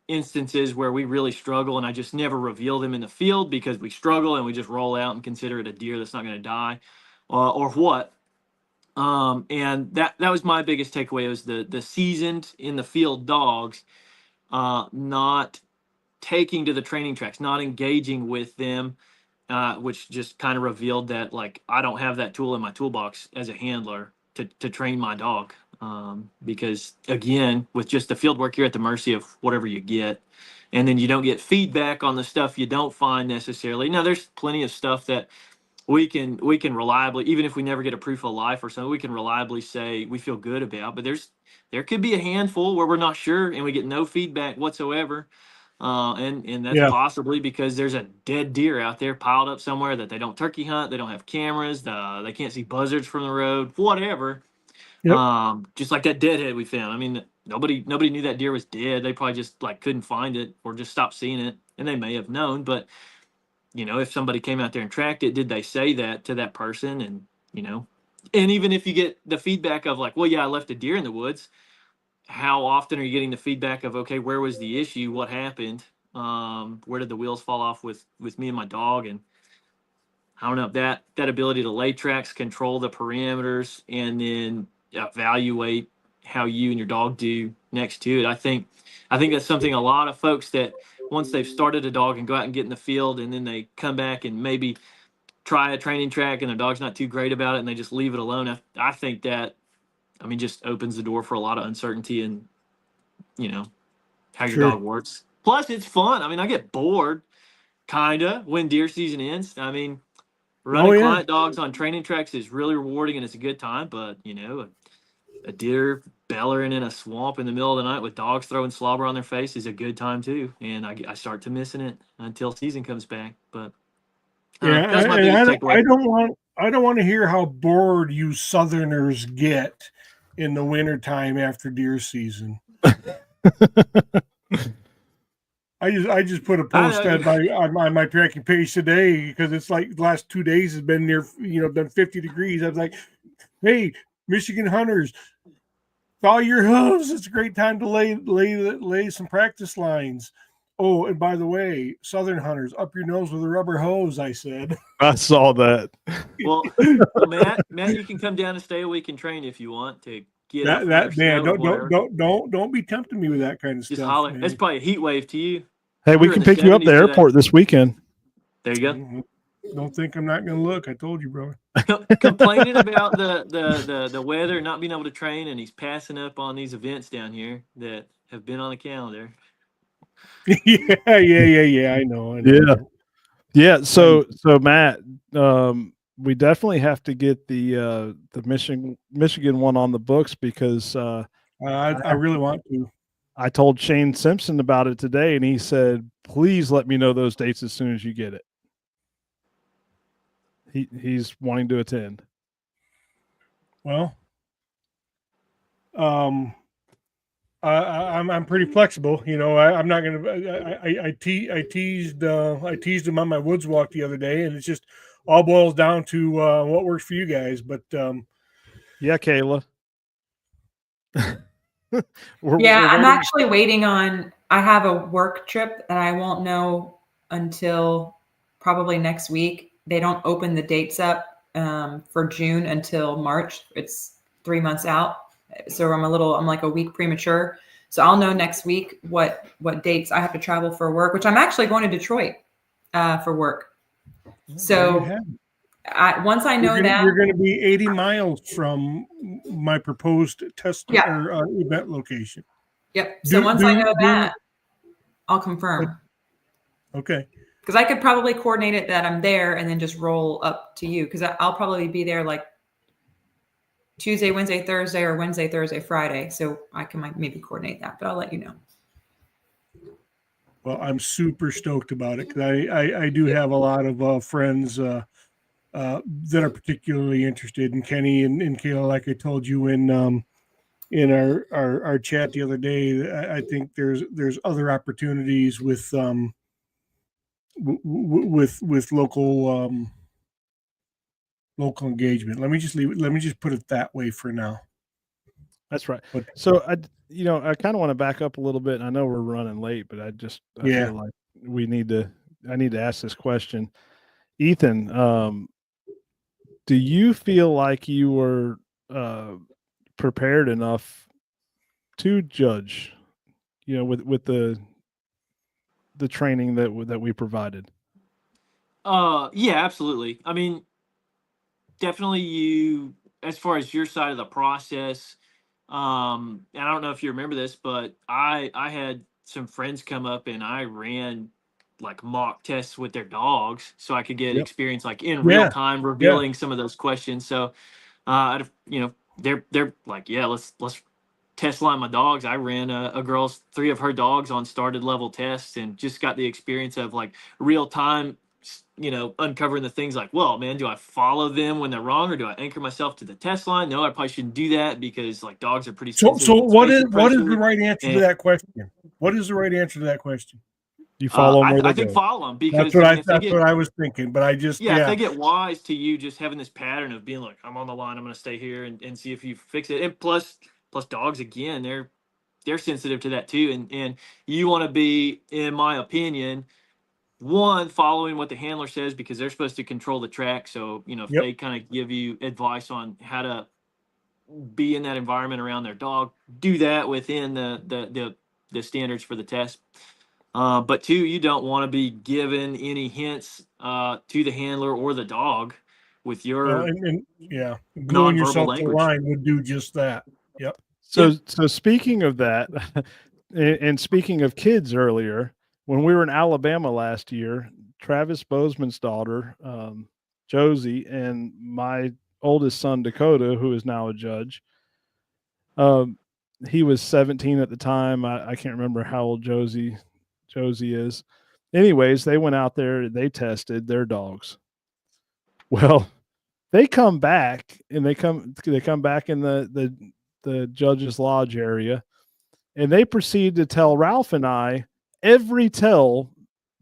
instances where we really struggle, and I just never reveal them in the field because we struggle, and we just roll out and consider it a deer that's not going to die, or what? And that was my biggest takeaway was the seasoned in the field dogs, not taking to the training tracks, not engaging with them, which just kind of revealed that like I don't have that tool in my toolbox as a handler to train my dog. Because again, with just the field work, you're at the mercy of whatever you get, and then you don't get feedback on the stuff you don't find necessarily. Now, there's plenty of stuff that we can reliably, even if we never get a proof of life or something, we can reliably say we feel good about. But there could be a handful where we're not sure and we get no feedback whatsoever. And that's yeah, possibly because there's a dead deer out there piled up somewhere that they don't turkey hunt, they don't have cameras, they can't see buzzards from the road, whatever. yep, Just like that deadhead we found. I mean, nobody knew that deer was dead. They probably just like couldn't find it or just stopped seeing it, and they may have known. But if somebody came out there and tracked it, did they say that to that person? And and even if you get the feedback of like, well, yeah, I left a deer in the woods, how often are you getting the feedback of, okay, where was the issue, what happened, where did the wheels fall off with me and my dog? And I don't know, that ability to lay tracks, control the parameters, and then evaluate how you and your dog do next to it. I think that's something a lot of folks that once they've started a dog and go out and get in the field, and then they come back and maybe try a training track and the dog's not too great about it and they just leave it alone. I think that, I mean, just opens the door for a lot of uncertainty and, how your Sure. dog works. Plus, it's fun. I mean, I get bored kind of when deer season ends. I mean, running client dogs on training tracks is really rewarding and it's a good time, but, a deer bellowing in a swamp in the middle of the night with dogs throwing slobber on their face is a good time too. And I start to missing it until season comes back. But that's my biggest takeaway. I don't want to hear how bored you Southerners get in the wintertime after deer season. I just put a post on my tracking page today because it's like the last 2 days has been near, been 50 degrees. I was like, hey, Michigan hunters, follow your hooves. It's a great time to lay some practice lines. Oh, and by the way, Southern hunters, up your nose with a rubber hose, I said. I saw that. Well, Matt, you can come down and stay a week and train if you want to get that man. Don't be tempting me with that kind of just stuff. holler. Man. That's probably a heat wave to you. Hey, we can pick you up at the airport this weekend. There you go. Don't think I'm not going to look. I told you, brother. Complaining about the weather, not being able to train, and he's passing up on these events down here that have been on the calendar. Yeah. I know. Yeah. So Matt, we definitely have to get the Michigan one on the books because I really want to. I told Shane Simpson about it today, and he said, "Please let me know those dates as soon as you get it." He's wanting to attend. Well, I'm pretty flexible. I'm not gonna. I teased him on my woods walk the other day, and it's just all boils down to what works for you guys. But yeah, Kayla. I'm actually waiting on. I have a work trip that I won't know until probably next week. They don't open the dates up for June until March. It's 3 months out. So I'm like a week premature. So I'll know next week what dates I have to travel for work, which I'm actually going to Detroit for work. So once I know that you're going to be 80 miles from my proposed test or event location. Yep. So once I know that, I'll confirm. Okay. Because I could probably coordinate it that I'm there and then just roll up to you because I'll probably be there like Tuesday, Wednesday, Thursday, or Wednesday, Thursday, Friday. So I can maybe coordinate that, but I'll let you know. Well, I'm super stoked about it because I do have a lot of friends that are particularly interested in Kenny and Kayla. Like I told you in our chat the other day, I think there's other opportunities with local engagement. Let me just put it that way for now. That's right. So I kind of want to back up a little bit. And I know we're running late, but I feel like I need to ask this question. Ethan, do you feel like you were prepared enough to judge, with the training that we provided? Yeah, absolutely. I mean, definitely as far as your side of the process, and I don't know if you remember this, but I had some friends come up and I ran like mock tests with their dogs so I could get experience like in real time revealing some of those questions. So, they're like, yeah, let's test line my dogs. I ran a girl's 3 of her dogs on started level tests and just got the experience of like real time, uncovering the things like, well, man, do I follow them when they're wrong or do I anchor myself to the test line? No, I probably shouldn't do that because like dogs are pretty sensitive. So what is the right answer to that question? What is the right answer to that question? You follow them. I think follow them because that's what I was thinking. But I just if they get wise to you just having this pattern of being like, I'm on the line, I'm going to stay here and see if you fix it. And plus dogs again, they're sensitive to that too. And you want to be, in my opinion, one, following what the handler says because they're supposed to control the track. So, if they kind of give you advice on how to be in that environment around their dog, do that within the standards for the test. But two, you don't want to be given any hints to the handler or the dog with your Well, and yeah, gluing nonverbal yourself to the language. line would do just that. Yep. So speaking of that, and speaking of kids earlier, when we were in Alabama last year, Travis Bozeman's daughter, Josie, and my oldest son, Dakota, who is now a judge, he was 17 at the time. I can't remember how old Josie is. Anyways, they went out there, they tested their dogs. Well, they come back and they come back in the judge's lodge area, and they proceed to tell Ralph and I every tell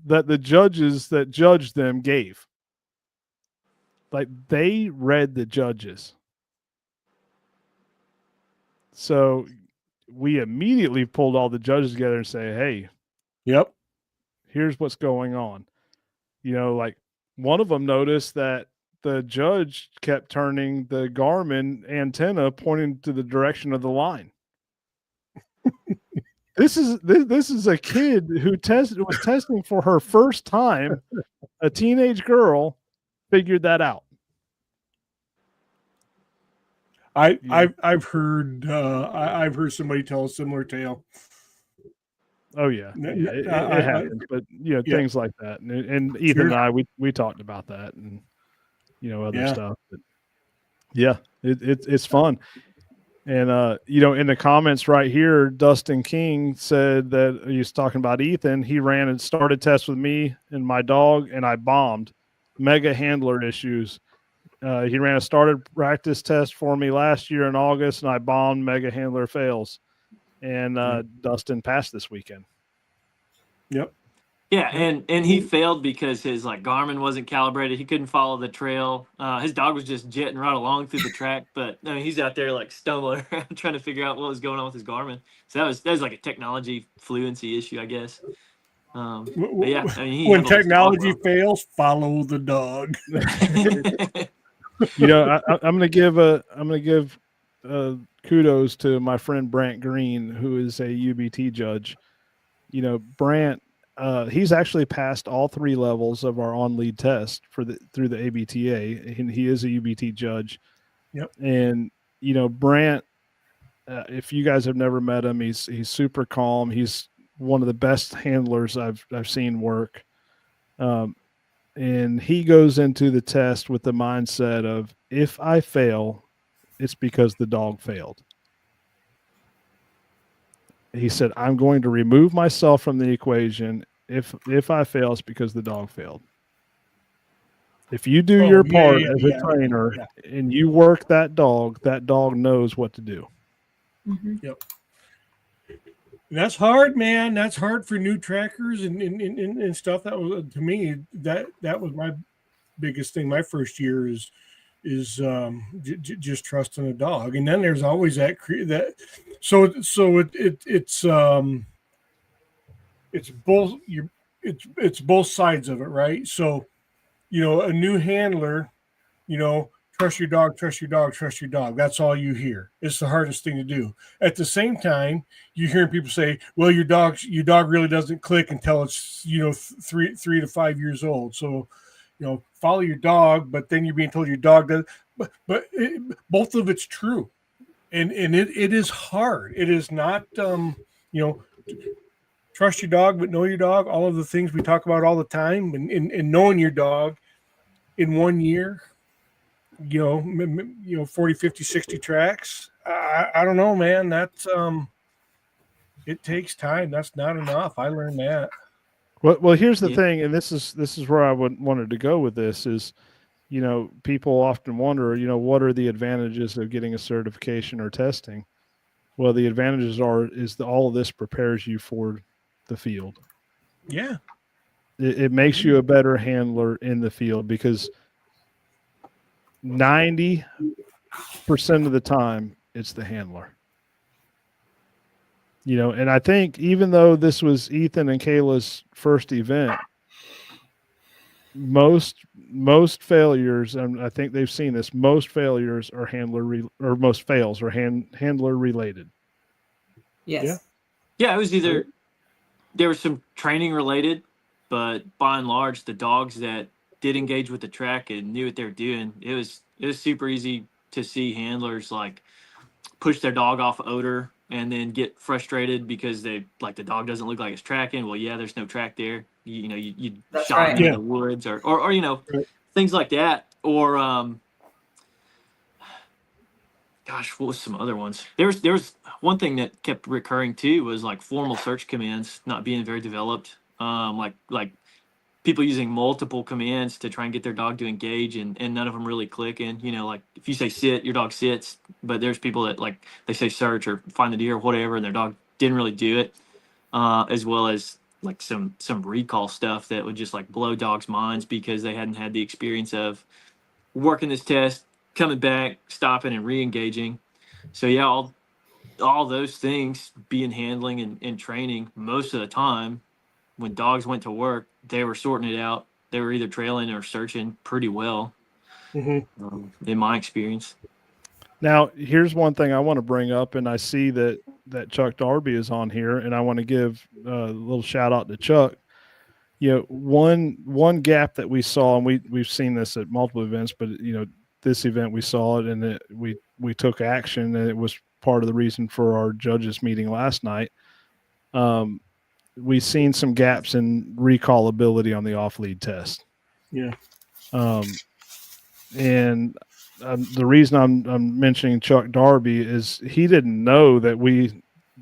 that the judges that judged them gave. Like, they read the judges. So we immediately pulled all the judges together and say, hey, Yep. here's what's going on. You know, like, one of them noticed that the judge kept turning the Garmin antenna pointing to the direction of the line. This is a kid who was testing for her first time. A teenage girl figured that out. I've heard somebody tell a similar tale. Oh yeah, it happens, but things like that, and Ethan and I we talked about that, and other stuff. But yeah, it's fun. And in the comments right here, Dustin King said that he's talking about Ethan. He ran and started tests with me and my dog, and I bombed. Mega handler issues. He ran a started practice test for me last year in August, and I bombed. Mega handler fails. And Dustin passed this weekend. Yep. Yeah, and he failed because his Garmin wasn't calibrated. He couldn't follow the trail. His dog was just jetting right along through the track, but I mean, he's out there stumbling around trying to figure out what was going on with his Garmin. So that was like a technology fluency issue, I guess. But yeah, I mean, when technology fails, follow the dog. I'm gonna give kudos to my friend Brant Green, who is a UBT judge. Brant. He's actually passed all 3 levels of our on-lead test through the ABTA, and he is a UBT judge. Yep. And Brant, if you guys have never met him, he's super calm. He's one of the best handlers I've seen work. And he goes into the test with the mindset of, if I fail, it's because the dog failed. He said, I'm going to remove myself from the equation. If I fail, it's because the dog failed. If you do your part as a trainer and you work that dog knows what to do. Mm-hmm. Yep. That's hard, man. That's hard for new trackers and stuff. That was, to me, that was my biggest thing. My first year is just trusting a dog, and then there's always that. So it's both it's both sides of it, right? So, a new handler, trust your dog, trust your dog, trust your dog. That's all you hear. It's the hardest thing to do. At the same time, you hear people say, well, your dog really doesn't click until it's 3 to 5 years old. So, follow your dog, but then you're being told your dog does. But both of it's true, and it is hard. It is not trust your dog, but know your dog. All of the things we talk about all the time, and knowing your dog in 1 year, 40, 50, 60 tracks. I don't know, man. That's it takes time. That's not enough. I learned that. Well, here's the thing, and this is where I wanted to go with this is, people often wonder, what are the advantages of getting a certification or testing? Well, the advantages all of this prepares you for the field. Yeah. It makes you a better handler in the field, because 90% of the time it's the handler. And I think even though this was Ethan and Kayla's first event, most failures, and I think they've seen this, most failures are most fails are handler related. Yes. Yeah, it was either there was some training related, but by and large, the dogs that did engage with the track and knew what they're doing, it was super easy to see handlers like push their dog off odor and then get frustrated because they like the dog doesn't look like it's tracking. Well, yeah, there's no track there. You That's shot right. him in Yeah. the woods or you know, Right. things like that. Or gosh, what was some other ones? There was one thing that kept recurring too was like formal search commands not being very developed. Like people using multiple commands to try and get their dog to engage and none of them really clicking. You know, like if you say sit, your dog sits, but there's people that like they say search or find the deer or whatever, and their dog didn't really do it. As well as like some recall stuff that would just like blow dogs' minds because they hadn't had the experience of working this test, coming back, stopping and re-engaging. So yeah, all those things being handling and training most of the time when dogs went to work, they were sorting it out. They were either trailing or searching pretty well, in my experience. Now, here's one thing I want to bring up, and I see that Chuck Darby is on here, and I want to give a little shout out to Chuck. You know, one gap that we saw, and we've seen this at multiple events, but you know, this event we saw it, and we took action, and it was part of the reason for our judges meeting last night. We've seen some gaps in recallability on the off-lead test. Yeah. And the reason I'm mentioning Chuck Darby is he didn't know that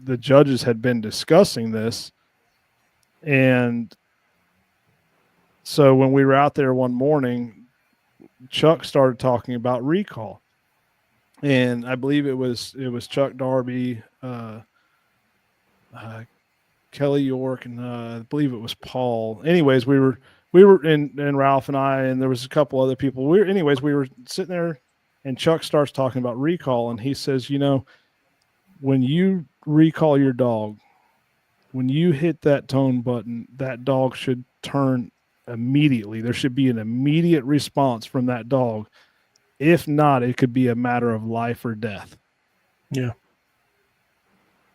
the judges had been discussing this. And so when we were out there one morning, Chuck started talking about recall. And I believe it was Chuck Darby, Kelly York, and I believe it was Paul. Anyways, we were and Ralph and I, and there was a couple other people. We were sitting there, and Chuck starts talking about recall, and he says, you know, when you recall your dog, when you hit that tone button, that dog should turn immediately. There should be an immediate response from that dog. If not, it could be a matter of life or death. Yeah.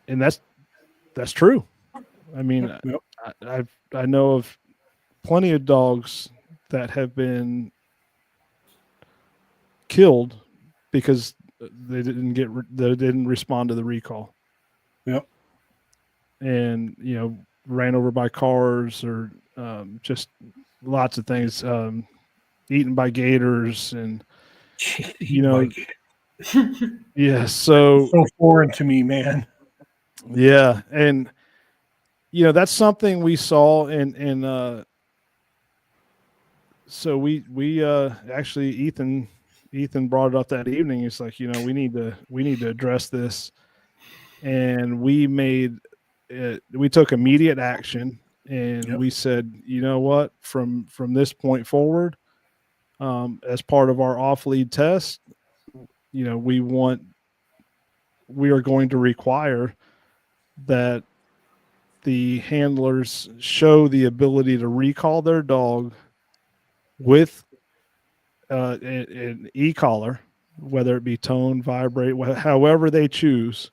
And that's true. I mean, Yep. I know of plenty of dogs that have been killed because they didn't respond to the recall. Yep. And you know, ran over by cars or just lots of things, eaten by gators, and you know, yeah. So foreign to me, man. Yeah, and you know, that's something we saw, and so we actually Ethan brought it up that evening. He's like, you know, we need to address this, and we took immediate action, and Yep. we said, you know what, from this point forward, as part of our off lead test, you know, we are going to require that the handlers show the ability to recall their dog with an e-collar, whether it be tone, vibrate, however they choose.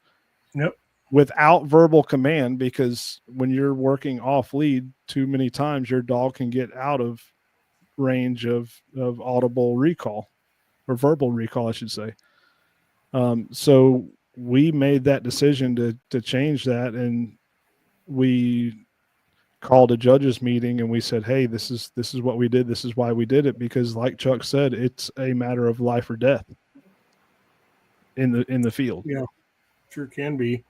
Yep. Without verbal command, because when you're working off lead, too many times your dog can get out of range of audible recall or verbal recall, I should say. So we made that decision to change that, and we called a judges meeting and we said, hey, this is what we did. This is why we did it, because like Chuck said, it's a matter of life or death in the field. Yeah, sure can be.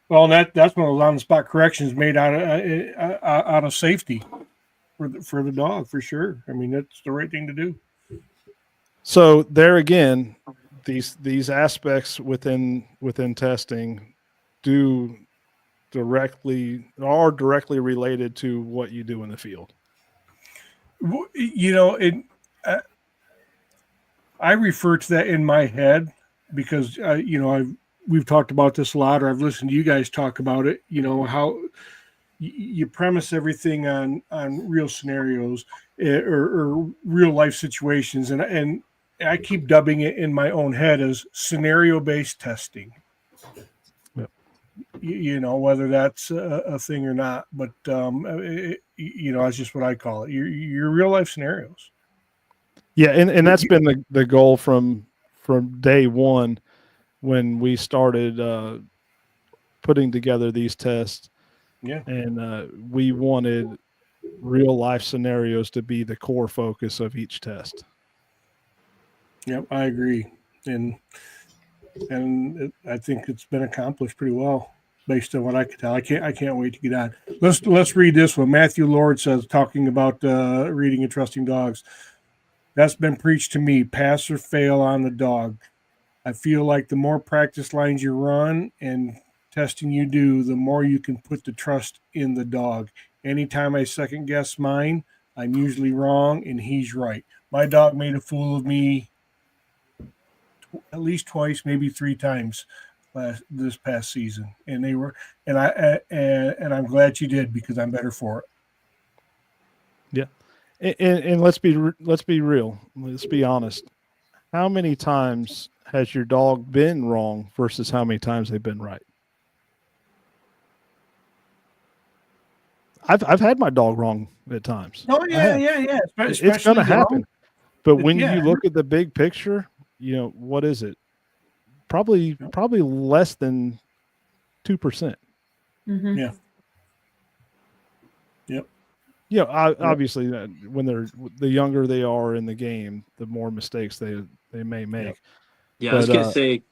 Well, and that's one of those on-the-spot corrections made out of safety for the dog, for sure. I mean, that's the right thing to do. So there again, these aspects within testing are directly related to what you do in the field. You know, I refer to that in my head because you know, we've talked about this a lot, or I've listened to you guys talk about it. You know, how you premise everything on real scenarios or real life situations, and I keep dubbing it in my own head as scenario based testing. Yep. whether that's a thing or not. But that's just what I call it. Your real life scenarios. Yeah, and that's been the goal from day one when we started putting together these tests. Yeah. And we wanted real life scenarios to be the core focus of each test. Yep, I agree, and I think it's been accomplished pretty well based on what I could tell. I can't wait to get on. Let's read this one. Matthew Lord says, talking about reading and trusting dogs. That's been preached to me. Pass or fail on the dog. I feel like the more practice lines you run and testing you do, the more you can put the trust in the dog. Anytime I second guess mine, I'm usually wrong and he's right. My dog made a fool of me at least twice, maybe 3 times this past season, and I'm glad you did, because I'm better for it. Yeah, and let's be real. Let's be honest. How many times has your dog been wrong versus how many times they've been right? I've had my dog wrong at times. Oh yeah. It's going to happen. But when you look at the big picture, what is it? Probably less than 2%. Mm-hmm. Yeah. Yep. Obviously, when the younger they are in the game, the more mistakes they may make. Yep. Yeah, I was gonna say,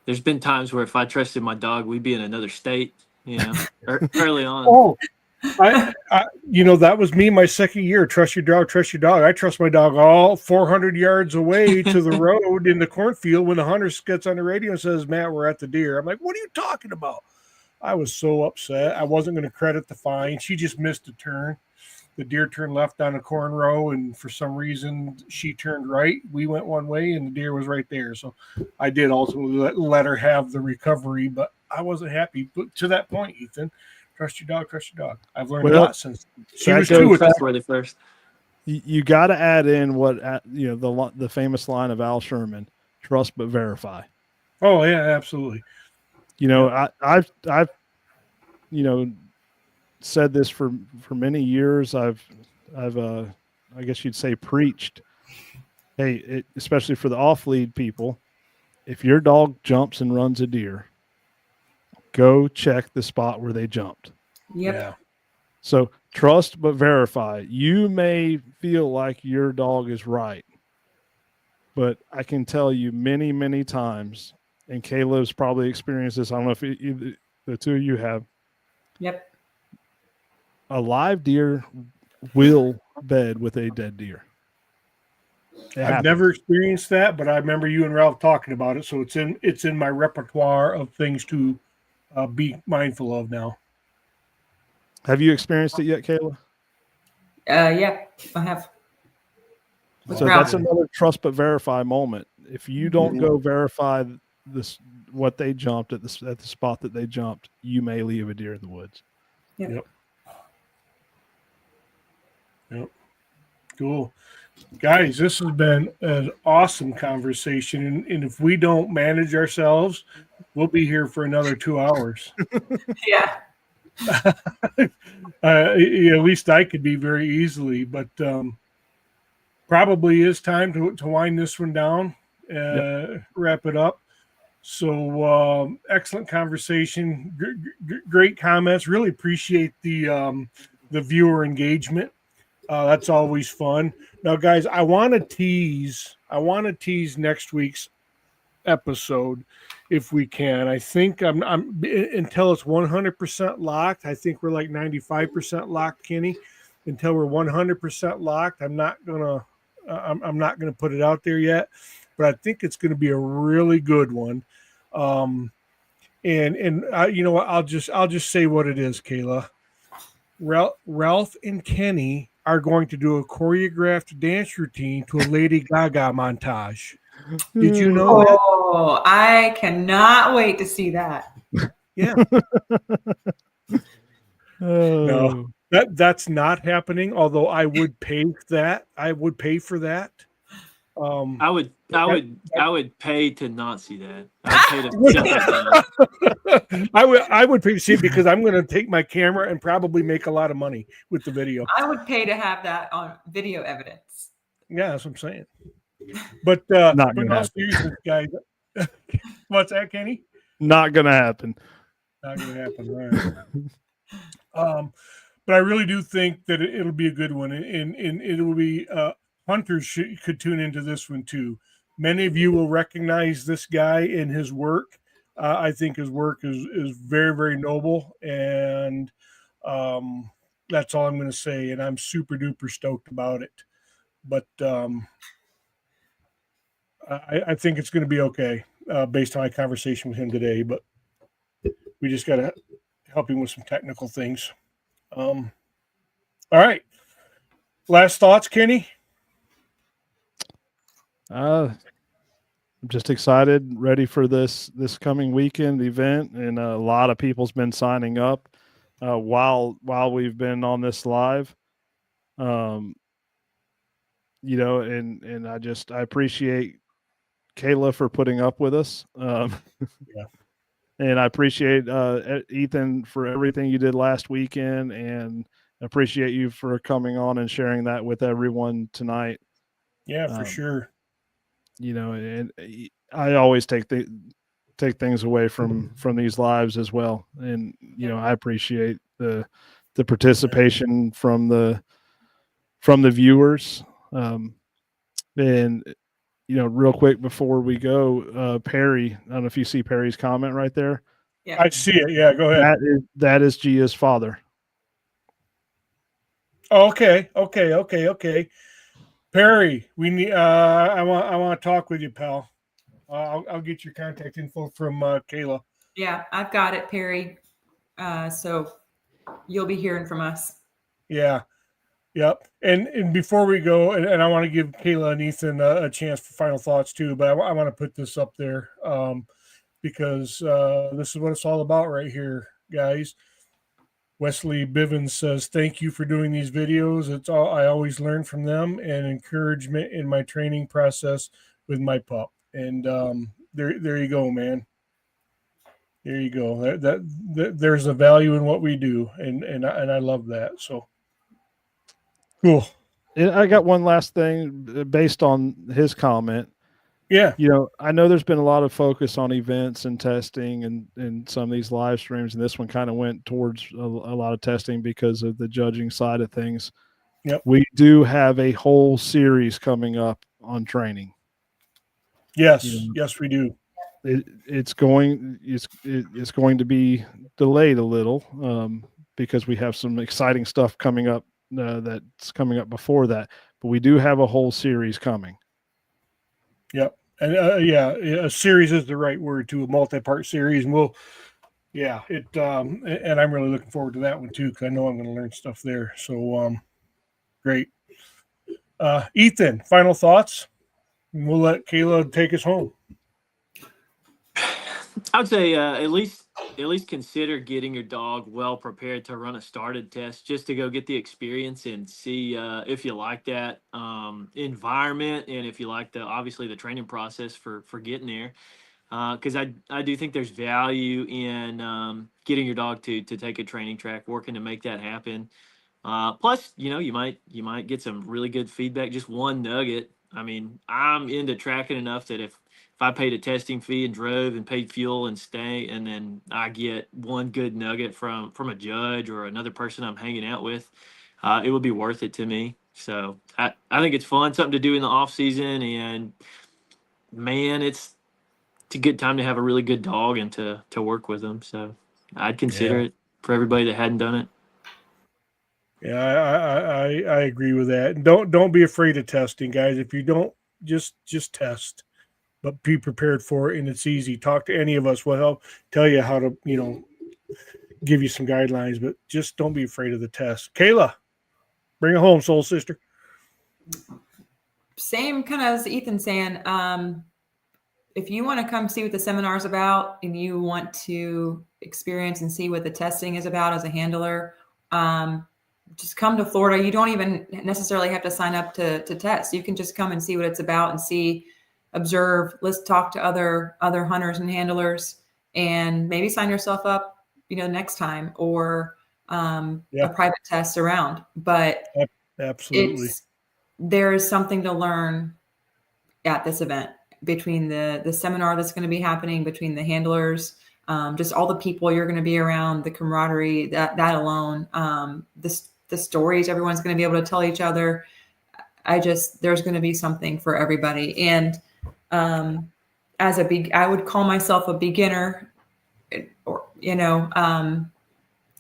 there's been times where if I trusted my dog, we'd be in another state. Early on. Oh, I that was me my second year. Trust your dog. Trust your dog. I trust my dog all 400 yards away to the road in the cornfield when the hunter gets on the radio and says, "Matt, we're at the deer." I'm like, "What are you talking about?" I was so upset. I wasn't going to credit the fine. She just missed a turn. The deer turned left on a corn row, and for some reason she turned right. We went one way, and the deer was right there. So I did ultimately let her have the recovery, but I wasn't happy. But to that point, Ethan, trust your dog. Trust your dog. I've learned a lot since she was 2. Trustworthy first. You got to add in what the famous line of Al Sherman: "Trust but verify." Oh yeah, absolutely. I've said this for many years. I've I guess you'd say preached. Hey, especially for the off-lead people, if your dog jumps and runs a deer, go check the spot where they jumped. Yep. Yeah. So trust but verify. You may feel like your dog is right, but I can tell you many, many times, and Caleb's probably experienced this. I don't know if either the two of you have. Yep. A live deer will bed with a dead deer. I've never experienced that, but I remember you and Ralph talking about it. So it's in my repertoire of things to be mindful of now. Have you experienced it yet, Kayla? Yeah, I have. So that's another trust but verify moment. If you don't go verify what they jumped at the spot that they jumped, you may leave a deer in the woods. Yep. Cool. Guys, this has been an awesome conversation. And if we don't manage ourselves, we'll be here for another 2 hours. Yeah. At least I could be very easily, but probably is time to wind this one down, wrap it up. So excellent conversation, great comments. Really appreciate the viewer engagement. That's always fun. Now, guys, I want to tease next week's episode if we can. I think I'm until it's 100% locked. I think we're like 95% locked, Kenny. Until we're 100% locked, I'm not gonna put it out there yet, but I think it's going to be a really good one. And you know what? I'll just say what it is, Kayla. Ralph and Kenny are going to do a choreographed dance routine to a Lady Gaga montage. Did you know that? Oh, I cannot wait to see that. Yeah. No, that's not happening. Although I would pay that. I would pay for that. I would pay to not see that. I'd pay to shut that down. I would pay to see it because I'm going to take my camera and probably make a lot of money with the video. I would pay to have that on video evidence. Yeah, that's what I'm saying. But Not but gonna in all happen. seriousness, guys, what's that, Kenny? Not gonna happen. Not going to happen. Right. But I really do think that it'll be a good one, and it will be hunters could tune into this one too. Many of you will recognize this guy in his work. I think his work is very, very noble, and that's all I'm going to say. And I'm super duper stoked about it. But I think it's going to be okay based on my conversation with him today. But we just got to help him with some technical things. All right. Last thoughts, Kenny? I'm just excited, ready for this coming weekend event, and a lot of people's been signing up while we've been on this live. And I appreciate Kayla for putting up with us. Yeah. And I appreciate Ethan for everything you did last weekend, and appreciate you for coming on and sharing that with everyone tonight. Yeah, for sure. And I always take things away from these lives as well. And, I appreciate the participation from the viewers. And, real quick before we go, Perry, I don't know if you see Perry's comment right there. Yeah. I see it. Yeah, go ahead. That is Gia's father. Okay. Perry, we need. I want to talk with you, pal. I'll get your contact info from Kayla. Yeah, I've got it, Perry. So you'll be hearing from us. Yeah. Yep. And before we go, and I want to give Kayla and Ethan a chance for final thoughts too, but I want to put this up there because this is what it's all about right here, guys. Wesley Bivens says, "Thank you for doing these videos. It's all I always learn from them and encouragement in my training process with my pup." And there you go, man. There you go. That there's a value in what we do, and I love that. So cool. And I got one last thing based on his comment. Yeah. I know there's been a lot of focus on events and testing and some of these live streams, and this one kind of went towards a lot of testing because of the judging side of things. Yep. We do have a whole series coming up on training. Yes, yes, we do. It's going to be delayed a little because we have some exciting stuff coming up that's coming up before that, but we do have a whole series coming. Yep. And a series is the right word too, a multi-part series. And and I'm really looking forward to that one too, because I know I'm going to learn stuff there. So great. Ethan, final thoughts? And we'll let Kayla take us home. I would say at least consider getting your dog well prepared to run a started test, just to go get the experience and see if you like that environment, and if you like obviously the training process for getting there. Because I do think there's value in getting your dog to take a training track, working to make that happen. Plus, you might get some really good feedback. Just one nugget. I mean, I'm into tracking enough that if I paid a testing fee and drove and paid fuel and stay, and then I get one good nugget from a judge or another person I'm hanging out with, it would be worth it to me. So I think it's fun, something to do in the off season, and man, it's a good time to have a really good dog and to work with them. So I'd consider it for everybody that hadn't done it. Yeah, I agree with that. Don't be afraid of testing, guys. If you don't, just test, but be prepared for it. And it's easy. Talk to any of us. We'll help tell you how to, give you some guidelines, but just don't be afraid of the test. Kayla, bring it home, soul sister. Same kind of as Ethan saying, if you want to come see what the seminar is about and you want to experience and see what the testing is about as a handler, just come to Florida. You don't even necessarily have to sign up to test. You can just come and see what it's about and see, observe. Let's talk to other hunters and handlers, and maybe sign yourself up, next time, or a private test around. But absolutely, there is something to learn at this event, between the seminar that's going to be happening, between the handlers, just all the people you're going to be around, the camaraderie, that alone, the stories everyone's going to be able to tell each other. There's going to be something for everybody. And I would call myself a beginner, or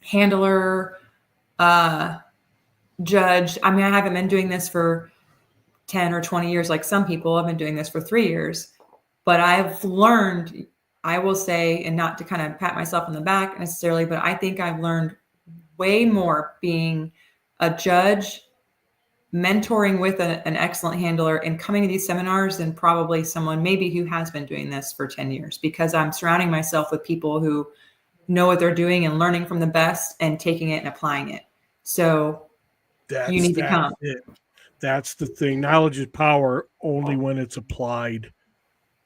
handler, judge. I mean, I haven't been doing this for 10 or 20 years like some people. I've been doing this for 3 years, but I've learned, I will say, and not to kind of pat myself on the back necessarily, but I think I've learned way more being a judge, mentoring with an excellent handler, and coming to these seminars than probably someone maybe who has been doing this for 10 years, because I'm surrounding myself with people who know what they're doing and learning from the best and taking it and applying it. So you need to come. That's the thing. Knowledge is power only when it's applied.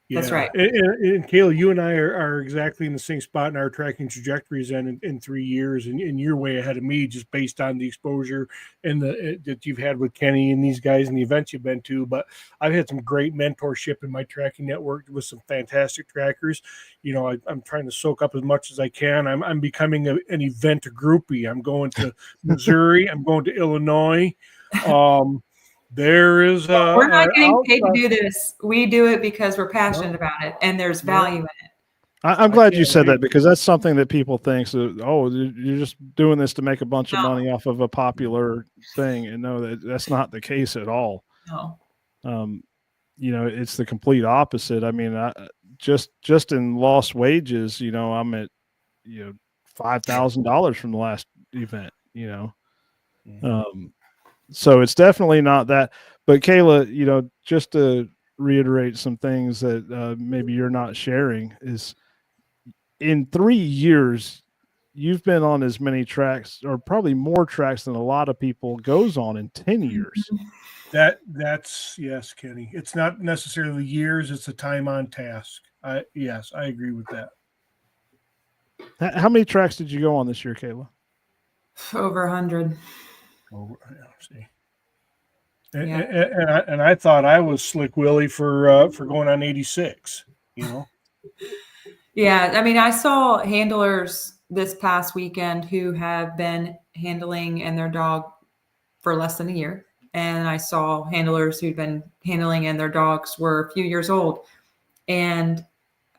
Yeah. That's right. And Kayla, you and I are exactly in the same spot in our tracking trajectories in 3 years, and you're way ahead of me just based on the exposure and that you've had with Kenny and these guys and the events you've been to. But I've had some great mentorship in my tracking network with some fantastic trackers. I'm trying to soak up as much as I can. I'm becoming an event groupie. I'm going to Missouri. I'm going to Illinois. There is we're not getting paid to do this. We do it because we're passionate about it, and there's value in it. I'm glad you said that, because that's something that people think. So, you're just doing this to make a bunch of money off of a popular thing, and no, that's not the case at all. No. It's the complete opposite. I mean, just in lost wages, I'm at $5,000 from the last event. So it's definitely not that. But Kayla, just to reiterate some things that maybe you're not sharing, is in 3 years, you've been on as many tracks, or probably more tracks, than a lot of people goes on in 10 years. That's yes, Kenny. It's not necessarily years; it's a time on task. Yes, I agree with that. How many tracks did you go on this year, Kayla? Over 100. See. And I thought I was Slick Willie for going on 86. Yeah, I mean, I saw handlers this past weekend who have been handling and their dog for less than a year, and I saw handlers who'd been handling and their dogs were a few years old, and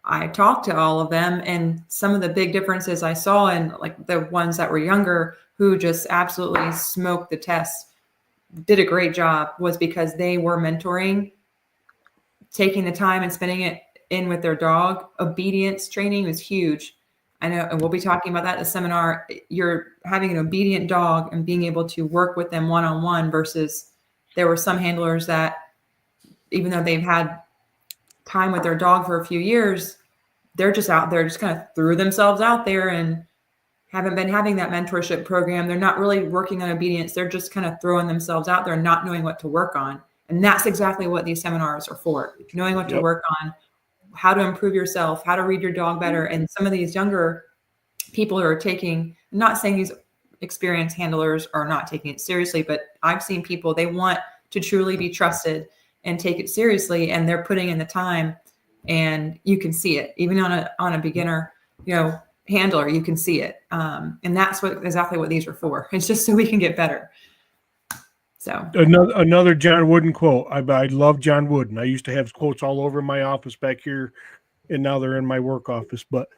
I talked to all of them, and some of the big differences I saw in, like, the ones that were younger who just absolutely smoked the test, did a great job, was because they were mentoring, taking the time and spending it in with their dog. Obedience training was huge. I know, and we'll be talking about that in the seminar. You're having an obedient dog and being able to work with them one-on-one, versus there were some handlers that, even though they've had time with their dog for a few years, they're just out there, just kind of threw themselves out there and haven't been having that mentorship program. They're not really working on obedience. They're just kind of throwing themselves out there, not knowing what to work on. And that's exactly what these seminars are for, knowing what to work on, how to improve yourself, how to read your dog better. And some of these younger people who are taking, I'm not saying these experienced handlers are not taking it seriously, but I've seen people, they want to truly be trusted and take it seriously, and they're putting in the time, and you can see it even on a beginner, handler. You can see it, and that's exactly what these are for. It's just so we can get better. So another John Wooden quote. I love John Wooden. I used to have quotes all over my office back here, and now they're in my work office. But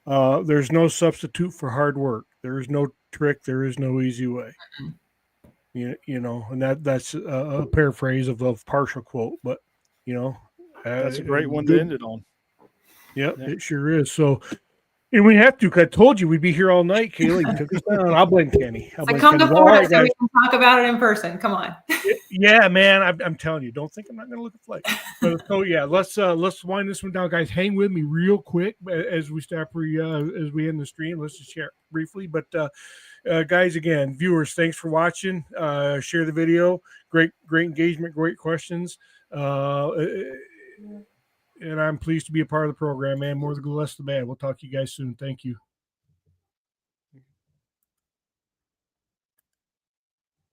there's no substitute for hard work. There is no trick. There is no easy way. And that's a paraphrase of a partial quote, but that's a great one to end it on. Yep, yeah. It sure is. So And we have to, because I told you we'd be here all night, Kayla. You took us down. I'll blame Kenny. So come to All Florida right, so we guys. can talk about it in person. Come on. Yeah, man. I'm telling you, don't think I'm not going to look at flight. But so yeah, let's wind this one down, guys. Hang with me real quick as we start as we end the stream. Let's just share briefly. But guys, again, viewers, thanks for watching. Share the video. Great engagement. Great questions. And I'm pleased to be a part of the program, man. More the good, less the bad. We'll talk to you guys soon. Thank you.